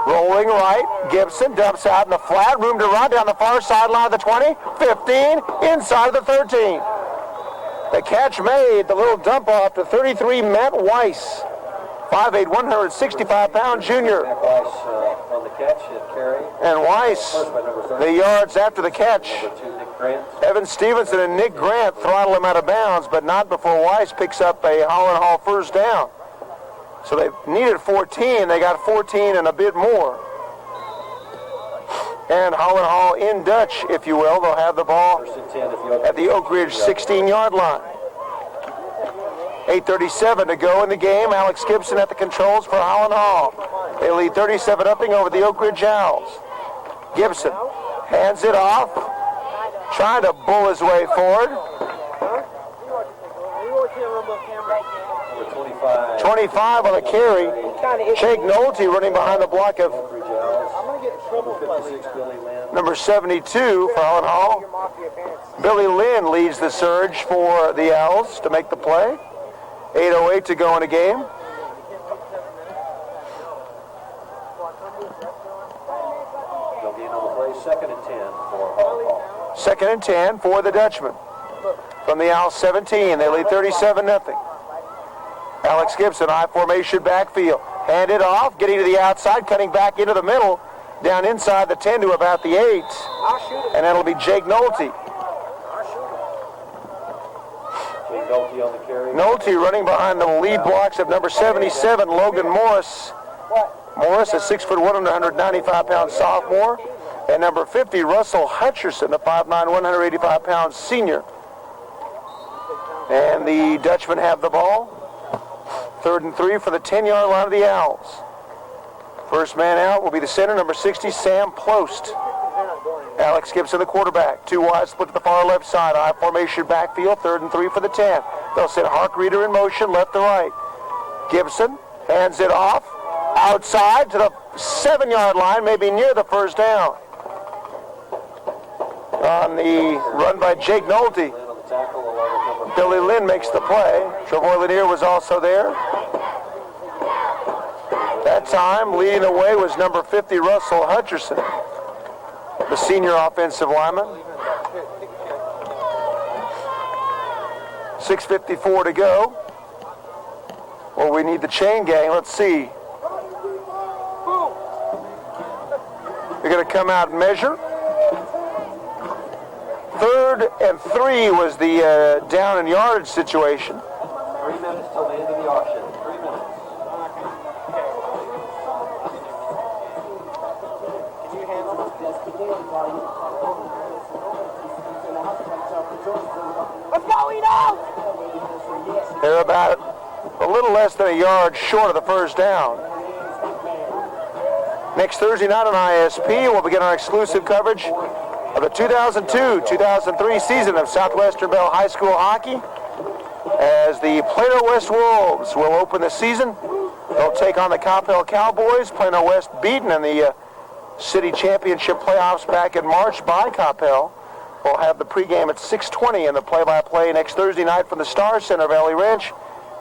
[SPEAKER 1] Rolling right. Gibson dumps out in the flat. Room to run down the far sideline of the 20. 15. Inside of the 13. The catch made. The little dump off to 33, Matt Weiss. 5'8", 165-pound junior.
[SPEAKER 2] Matt Weiss on the catch at carry.
[SPEAKER 1] And Weiss, the yards after the catch.
[SPEAKER 2] Number 2, Nick Grant.
[SPEAKER 1] Evan Stevenson and Nick Grant throttle him out of bounds, but not before Weiss picks up a Holland Hall 1st down. So they needed 14. They got 14 and a bit more. And Holland Hall in Dutch, if you will. They'll have the ball
[SPEAKER 2] 1st and 10
[SPEAKER 1] at the Oakridge 16-yard line. 8:37 to go in the game. Alex Gibson at the controls for Holland Hall. They lead 37-0 over the Oakridge Owls. Gibson hands it off, trying to bull his way forward.
[SPEAKER 2] Number 25.
[SPEAKER 1] 25 on the carry. Jake Nolte running behind the block of
[SPEAKER 2] Oakridge Owls.
[SPEAKER 3] get in trouble with my
[SPEAKER 2] 56, Billy Lynn.
[SPEAKER 1] Number 72 for Holland Hall.
[SPEAKER 3] your mafia pants.
[SPEAKER 1] Billy Lynn leads the surge for the Owls to make the play. 8:08 to go in the game.
[SPEAKER 2] They'll be on the play, 2nd and 10 for Holland Hall.
[SPEAKER 1] 2nd and 10 for the Dutchman. From the Owls 17, they lead 37-0. Alex Gibson, I formation backfield. Hand it off, getting to the outside, cutting back into the middle, down inside the 10 to about the 8.
[SPEAKER 3] I'll shoot it.
[SPEAKER 1] And that'll be Jake Nolte.
[SPEAKER 2] Jake Nolte on the carry.
[SPEAKER 1] Nolte running behind the lead blocks of number 77, Logan Morris. Morris, a 6'1", 195-pound sophomore. And number 50, Russell Hutcherson, a 5'9", 185-pound senior. And the Dutchmen have the ball. 3rd and 3 for the 10-yard line of the Owls. First man out will be the center, number 60, Sam Plost. Alex Gibson, the quarterback. 2 wide split to the far left side. I formation backfield, 3rd and 3 for the 10. They'll send Hark Reeder in motion, left to right. Gibson hands it off outside to the 7-yard line, maybe near the first down. On the run by Jake Nolte, Billy Lynn makes the play. Trevor Lanier was also there. That time, leading the way was number 50, Russell Hutcherson, the senior offensive lineman. 6:54 to go. Well, we need the chain gang. Let's see. They're going to come out and measure. 3rd and 3 was the down and yardage situation.
[SPEAKER 2] 3 minutes till the end of the auction. 3 minutes.
[SPEAKER 3] Let's go, Eno!
[SPEAKER 1] They're about a little less than a yard short of the first down. Next Thursday night on ISP, we'll begin our exclusive coverage of the 2002-2003 season of Southwestern Bell High School hockey, as the Plano West Wolves will open the season. They'll take on the Coppell Cowboys. Plano West beaten in the city championship playoffs back in March by Coppell. We'll have the pregame at 6:20 and the play-by-play next Thursday night from the Star Center Valley Ranch,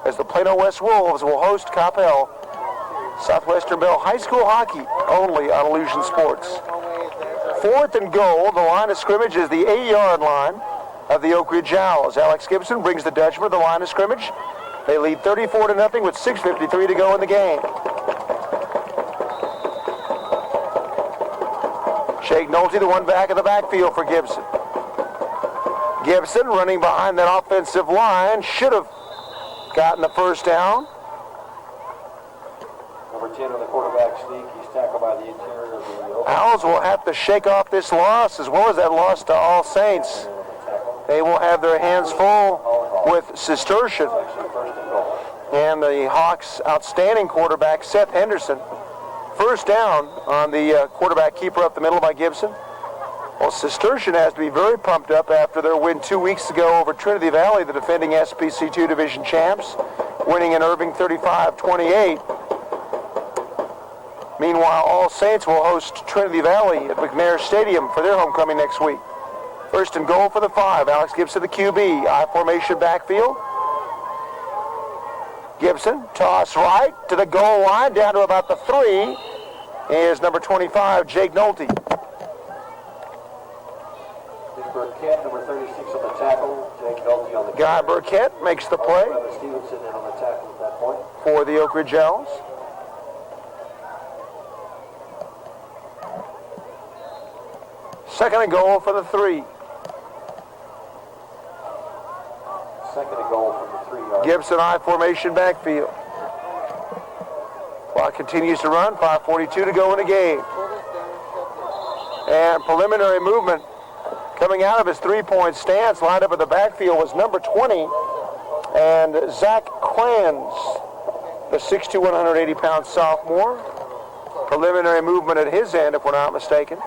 [SPEAKER 1] as the Plano West Wolves will host Coppell. Southwestern Bell High School hockey only on Illusion Sports. 4th and goal. The line of scrimmage is the 8-yard line of the Oakridge Owls. Alex Gibson brings the Dutchman to the line of scrimmage. They lead 34-0 with 6:53 to go in the game. Jake Nolte, the one back of the backfield for Gibson. Gibson running behind that offensive line. Should have gotten the first down.
[SPEAKER 2] Number 10 on the quarterback sneak. He's tackled by the interior of the
[SPEAKER 1] Owls will have to shake off this loss, as well as that loss to All Saints. They will have their hands full with Cistercian and the Hawks' outstanding quarterback, Seth Henderson. First down on the quarterback keeper up the middle by Gibson. Well, Cistercian has to be very pumped up after their win 2 weeks ago over Trinity Valley, the defending SPC2 division champs, winning in Irving 35-28. Meanwhile, All Saints will host Trinity Valley at McNair Stadium for their homecoming next week. 1st and goal for the 5. Alex Gibson, the QB. I formation backfield. Gibson, toss right to the goal line, down to about the 3, is number 25, Jake Nolte.
[SPEAKER 2] Burkett, number 36 on the tackle. Jake Nolte on the
[SPEAKER 1] Guy Burkett makes the play
[SPEAKER 2] Stevenson in on the tackle at that point.
[SPEAKER 1] for the Oakridge Owls. Second and goal for the 3.
[SPEAKER 2] 2nd and goal from the 3-yard.
[SPEAKER 1] Gibson, I formation backfield. Clock continues to run. 5:42 to go in the game. And preliminary movement coming out of his 3-point stance, lined up in the backfield, was number 20, and Zach Crans, the 6'2", 180-pound sophomore. Preliminary movement at his end, if we're not mistaken.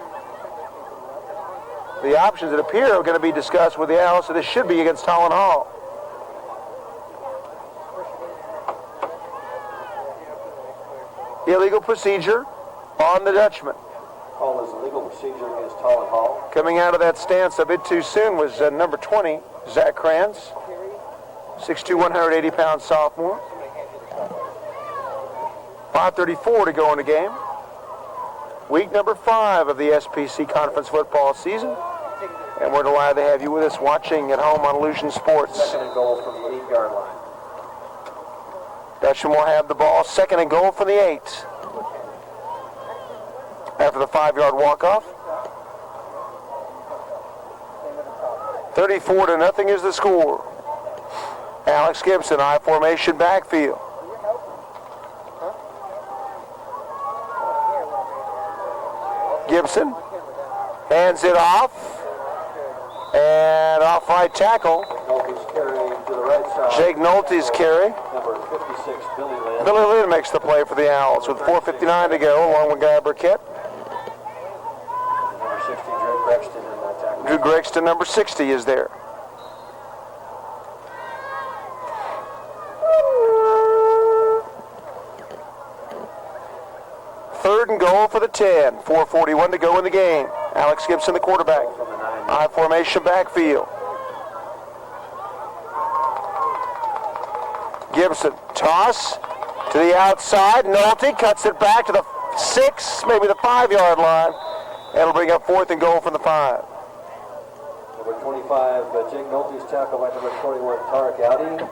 [SPEAKER 1] The options, it appear, are going to be discussed with the Owls, so this should be against Holland Hall. Illegal procedure on the Dutchman.
[SPEAKER 2] Call is a legal procedure against Holland Hall.
[SPEAKER 1] Coming out of that stance a bit too soon was number 20, Zach Kranz, 6'2", 180-pound sophomore. 5:34 to go in the game. Week number 5 of the SPC Conference football season. And we're delighted to have you with us watching at home on Illusion Sports.
[SPEAKER 2] Second and goal from the 8-yard line.
[SPEAKER 1] Dutchman will have the ball. Second and goal for the 8. After the 5-yard walk-off. 34-0 is the score. Alex Gibson, I formation backfield. Gibson hands it off. And off right tackle.
[SPEAKER 2] Nolte's carry to the right side.
[SPEAKER 1] Jake Nolte's carry.
[SPEAKER 2] Number 56, Billy Lynn.
[SPEAKER 1] Billy Lynn makes the play for the Owls with 4:59 to go, along with Guy Burkett.
[SPEAKER 2] Number 60, Drew Grexton in that tackle.
[SPEAKER 1] Drew Grexton, number 60, is there. Third and goal for the 10. 4:41 to go in the game. Alex Gibson, the quarterback. I formation backfield. Gibson, toss to the outside. Nolte cuts it back to the 6, maybe the 5-yard line. That'll bring up 4th and goal from the 5.
[SPEAKER 2] Number 25, Jake Nolte's tackle by number 21, Tarek Audi.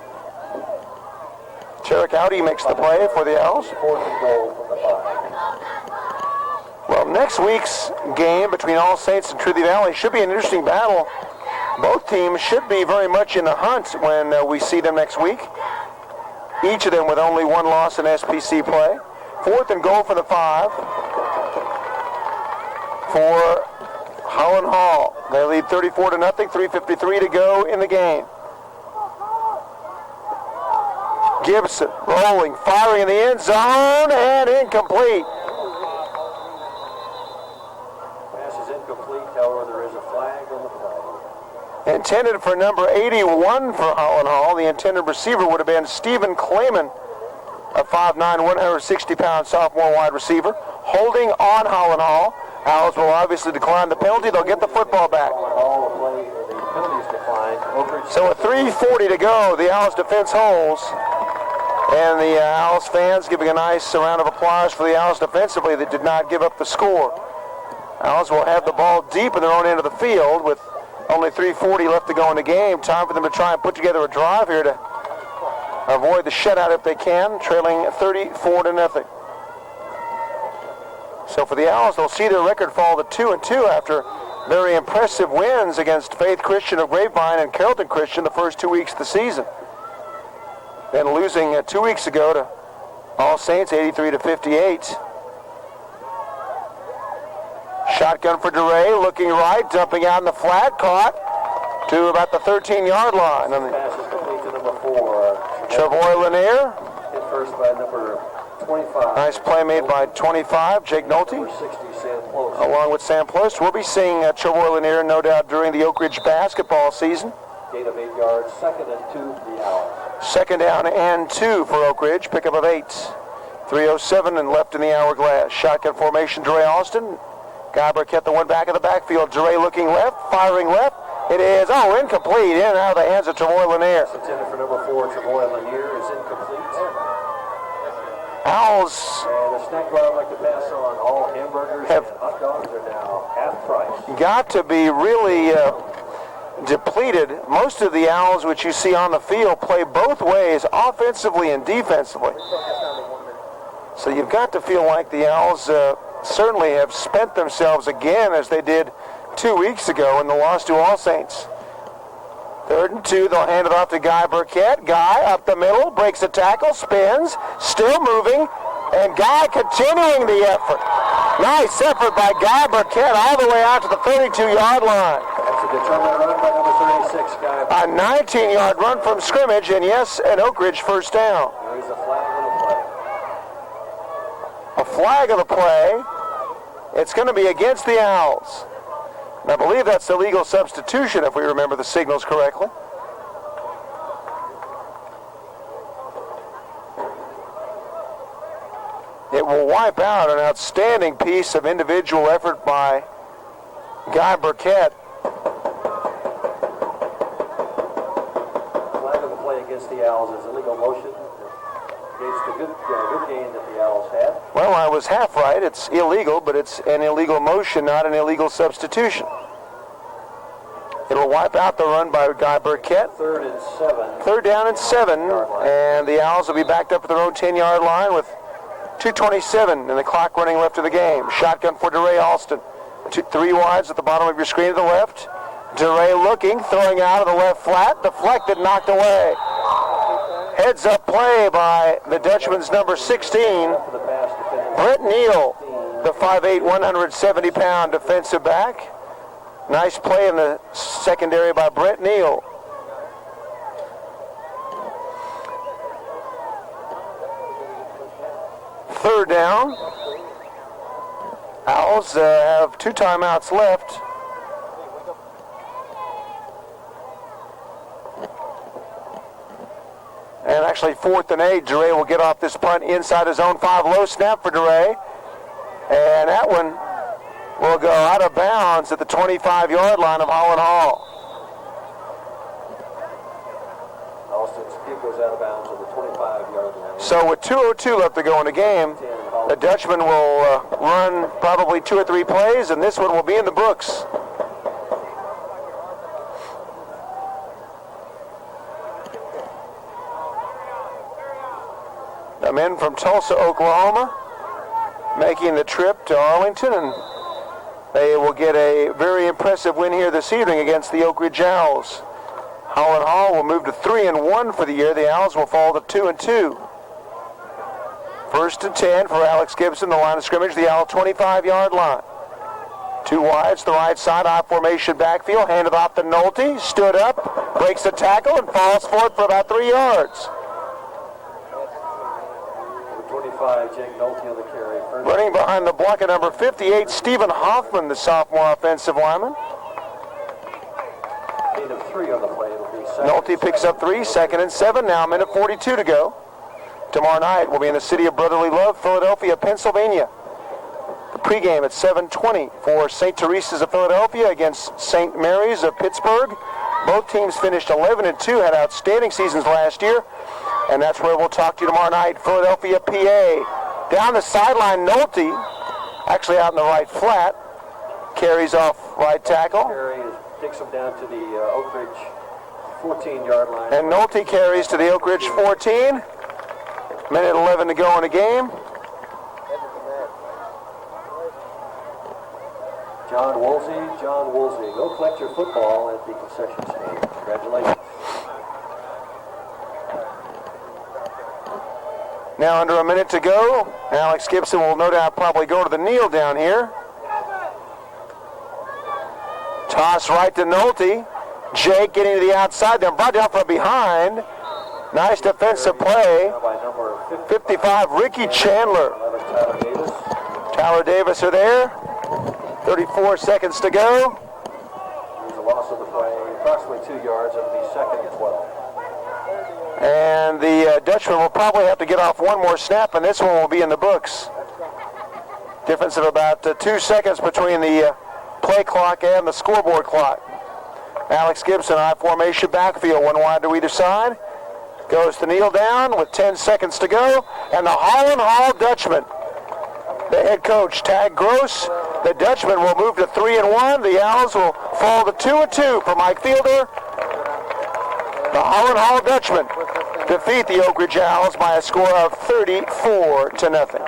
[SPEAKER 1] Tarek Audi makes the play for the Owls.
[SPEAKER 2] 4th and goal from the 5.
[SPEAKER 1] Well, next week's game between All Saints and Truthy Valley should be an interesting battle. Both teams should be very much in the hunt when we see them next week. Each of them with only one loss in SPC play. 4th and goal for the 5 for Holland Hall. They lead 34-0, 3:53 to go in the game. Gibson rolling, firing in the end zone, and incomplete.
[SPEAKER 2] However, there is a flag on the play.
[SPEAKER 1] Intended for number 81 for Holland Hall. The intended receiver would have been Stephen Clayman, a 5'9", 160-pound sophomore wide receiver. Holding on Holland Hall. Owls will obviously decline the penalty. They'll get the football back.
[SPEAKER 2] Hall will play the penalties decline.
[SPEAKER 1] So with 3:40 to go, the Owls defense holds. And the Owls fans giving a nice round of applause for the Owls defensively that did not give up the score. Owls will have the ball deep in their own end of the field with only 3:40 left to go in the game. Time for them to try and put together a drive here to avoid the shutout if they can, trailing 34-0. So for the Owls, they'll see their record fall to 2-2 after very impressive wins against Faith Christian of Grapevine and Carrollton Christian the first 2 weeks of the season. Then losing 2 weeks ago to All Saints, 83-58. Shotgun for DeRay, looking right, dumping out in the flat, caught to about the 13-yard line. And
[SPEAKER 2] pass is complete to number 4.
[SPEAKER 1] Travoy Lanier.
[SPEAKER 2] Hit first by number 25.
[SPEAKER 1] Nice play made by 25, Jake Nolte.
[SPEAKER 2] Number 60, Sam Close.
[SPEAKER 1] Along with Sam Plost. We'll be seeing Travoy Lanier, no doubt, during the Oakridge basketball season.
[SPEAKER 2] Gain of 8 yards, 2nd and 2 for the Owls.
[SPEAKER 1] 2nd down and 2 for Oakridge, pickup of 8. 3:07 and left in the hourglass. Shotgun formation, DeRay Austin. Guy Burkett, the one back of the backfield. DeRay looking left, firing left. It is, incomplete. In and out of the hands of Travoy Lanier.
[SPEAKER 2] Intended for number 4, Travoy Lanier, is incomplete.
[SPEAKER 1] Owls
[SPEAKER 2] And a snack bar I'd like to pass on. All hamburgers and hot dogs are now half price.
[SPEAKER 1] got to be really depleted. Most of the Owls, which you see on the field, play both ways, offensively and defensively. So you've got to feel like the Owls certainly have spent themselves again as they did 2 weeks ago in the loss to All Saints. 3rd and 2, they'll hand it off to Guy Burkett. Guy up the middle, breaks a tackle, spins, still moving, and Guy continuing the effort. Nice effort by Guy Burkett all the way out to the 32-yard line.
[SPEAKER 2] That's a determined run by number 36, Guy.
[SPEAKER 1] A 19-yard run from scrimmage, and yes, an Oakridge first down.
[SPEAKER 2] There is a flag on the play.
[SPEAKER 1] A flag of the play. It's going to be against the Owls. And I believe that's the legal substitution, if we remember the signals correctly. It will wipe out an outstanding piece of individual effort by Guy Burkett.
[SPEAKER 2] Flag of the play against the Owls is illegal motion against the good gain that the Owls had.
[SPEAKER 1] Well, I was half right. It's illegal, but it's an illegal motion, not an illegal substitution. It'll wipe out the run by Guy Burkett.
[SPEAKER 2] 3rd and 7.
[SPEAKER 1] 3rd down and 7, and the Owls will be backed up at their own 10-yard line with 2:27 and the clock running left of the game. Shotgun for DeRay Alston. 3 wides at the bottom of your screen to the left. DeRay looking, throwing out of the left flat, deflected, knocked away. Heads up play by the Dutchman's number 16, Brett Neal, the 5'8", 170-pound defensive back. Nice play in the secondary by Brett Neal. Third down. Owls have 2 timeouts left. And actually 4th and 8. DeRay will get off this punt inside his own 5. Low snap for DeRay. And that one will go out of bounds at the 25-yard line of Holland Hall.
[SPEAKER 2] Alston's kick goes out of bounds at the 25-yard line.
[SPEAKER 1] So with 2:02 left to go in the game, the Dutchman will run probably 2 or 3 plays, and this one will be in the books. The men from Tulsa, Oklahoma, making the trip to Arlington, and they will get a very impressive win here this evening against the Oakridge Owls. Holland Hall will move to 3-1 for the year. The Owls will fall to 2-2. 1st and 10 for Alex Gibson, the line of scrimmage, the Owl 25-yard line. 2 wides, the right side, I formation backfield, handed off to Nolte, stood up, breaks the tackle, and falls forward for about 3 yards.
[SPEAKER 2] 25, Jake Nolte on the carry.
[SPEAKER 1] Running behind the block at number 58, Stephen Hoffman, the sophomore offensive lineman.
[SPEAKER 2] Gain of 3 on the play. It'll be
[SPEAKER 1] Nolte picks up 3, 2nd and 7, now a minute 42 to go. Tomorrow night we'll be in the city of brotherly love, Philadelphia, Pennsylvania. The pregame at 7:20 for St. Teresa's of Philadelphia against St. Mary's of Pittsburgh. Both teams finished 11-2, had outstanding seasons last year. And that's where we'll talk to you tomorrow night, Philadelphia, PA. Down the sideline, Nolte, actually out in the right flat, carries off right tackle.
[SPEAKER 2] Carry takes him down to the Oakridge 14-yard line.
[SPEAKER 1] And Nolte carries to the Oakridge 14. Minute 11 to go in the game.
[SPEAKER 2] John Woolsey, go collect your football at the concession stand. Congratulations.
[SPEAKER 1] Now under a minute to go. Alex Gibson will no doubt probably go to the kneel down here. Toss right to Nolte. Jake getting to the outside, then brought down from behind. Nice defensive play. 55, Ricky Chandler. Tyler Davis are there. 34 seconds to go.
[SPEAKER 2] There's a loss of the play, approximately 2 yards. It'll be 2nd and 12.
[SPEAKER 1] And the Dutchman will probably have to get off one more snap, and this one will be in the books. Difference of about 2 seconds between the play clock and the scoreboard clock. Alex Gibson, I formation backfield, 1 wide to either side. Goes to kneel down with 10 seconds to go. And the Holland Hall Dutchman, the head coach, Tag Gross. The Dutchman will move to 3-1. The Owls will fall to 2-2 for Mike Fielder. The Holland Hall Dutchmen defeat the Oakridge Owls by a score of 34-0.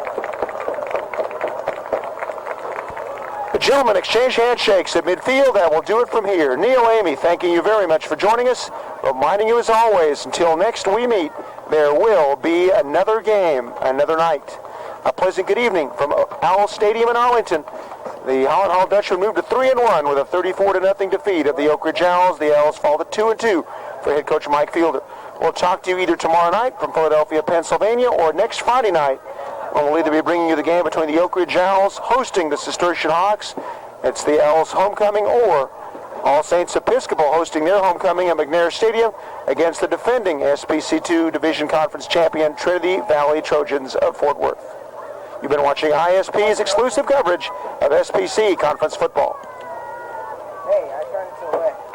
[SPEAKER 1] The gentlemen exchange handshakes at midfield. That will do it from here. Neil Amy, thanking you very much for joining us. Reminding you as always, until next we meet, there will be another game, another night. A pleasant good evening from Owl Stadium in Arlington. The Holland Hall Dutchman moved to 3-1 with a 34-0 defeat of the Oakridge Owls. The Owls fall to 2-2 for head coach Mike Fielder. We'll talk to you either tomorrow night from Philadelphia, Pennsylvania, or next Friday night. We'll either be bringing you the game between the Oakridge Owls hosting the Cistercian Hawks. It's the Owls homecoming, or All Saints Episcopal hosting their homecoming at McNair Stadium against the defending SPC2 Division Conference champion Trinity Valley Trojans of Fort Worth. You've been watching ISP's exclusive coverage of SPC Conference Football.
[SPEAKER 3] Hey, I turned it to a wet.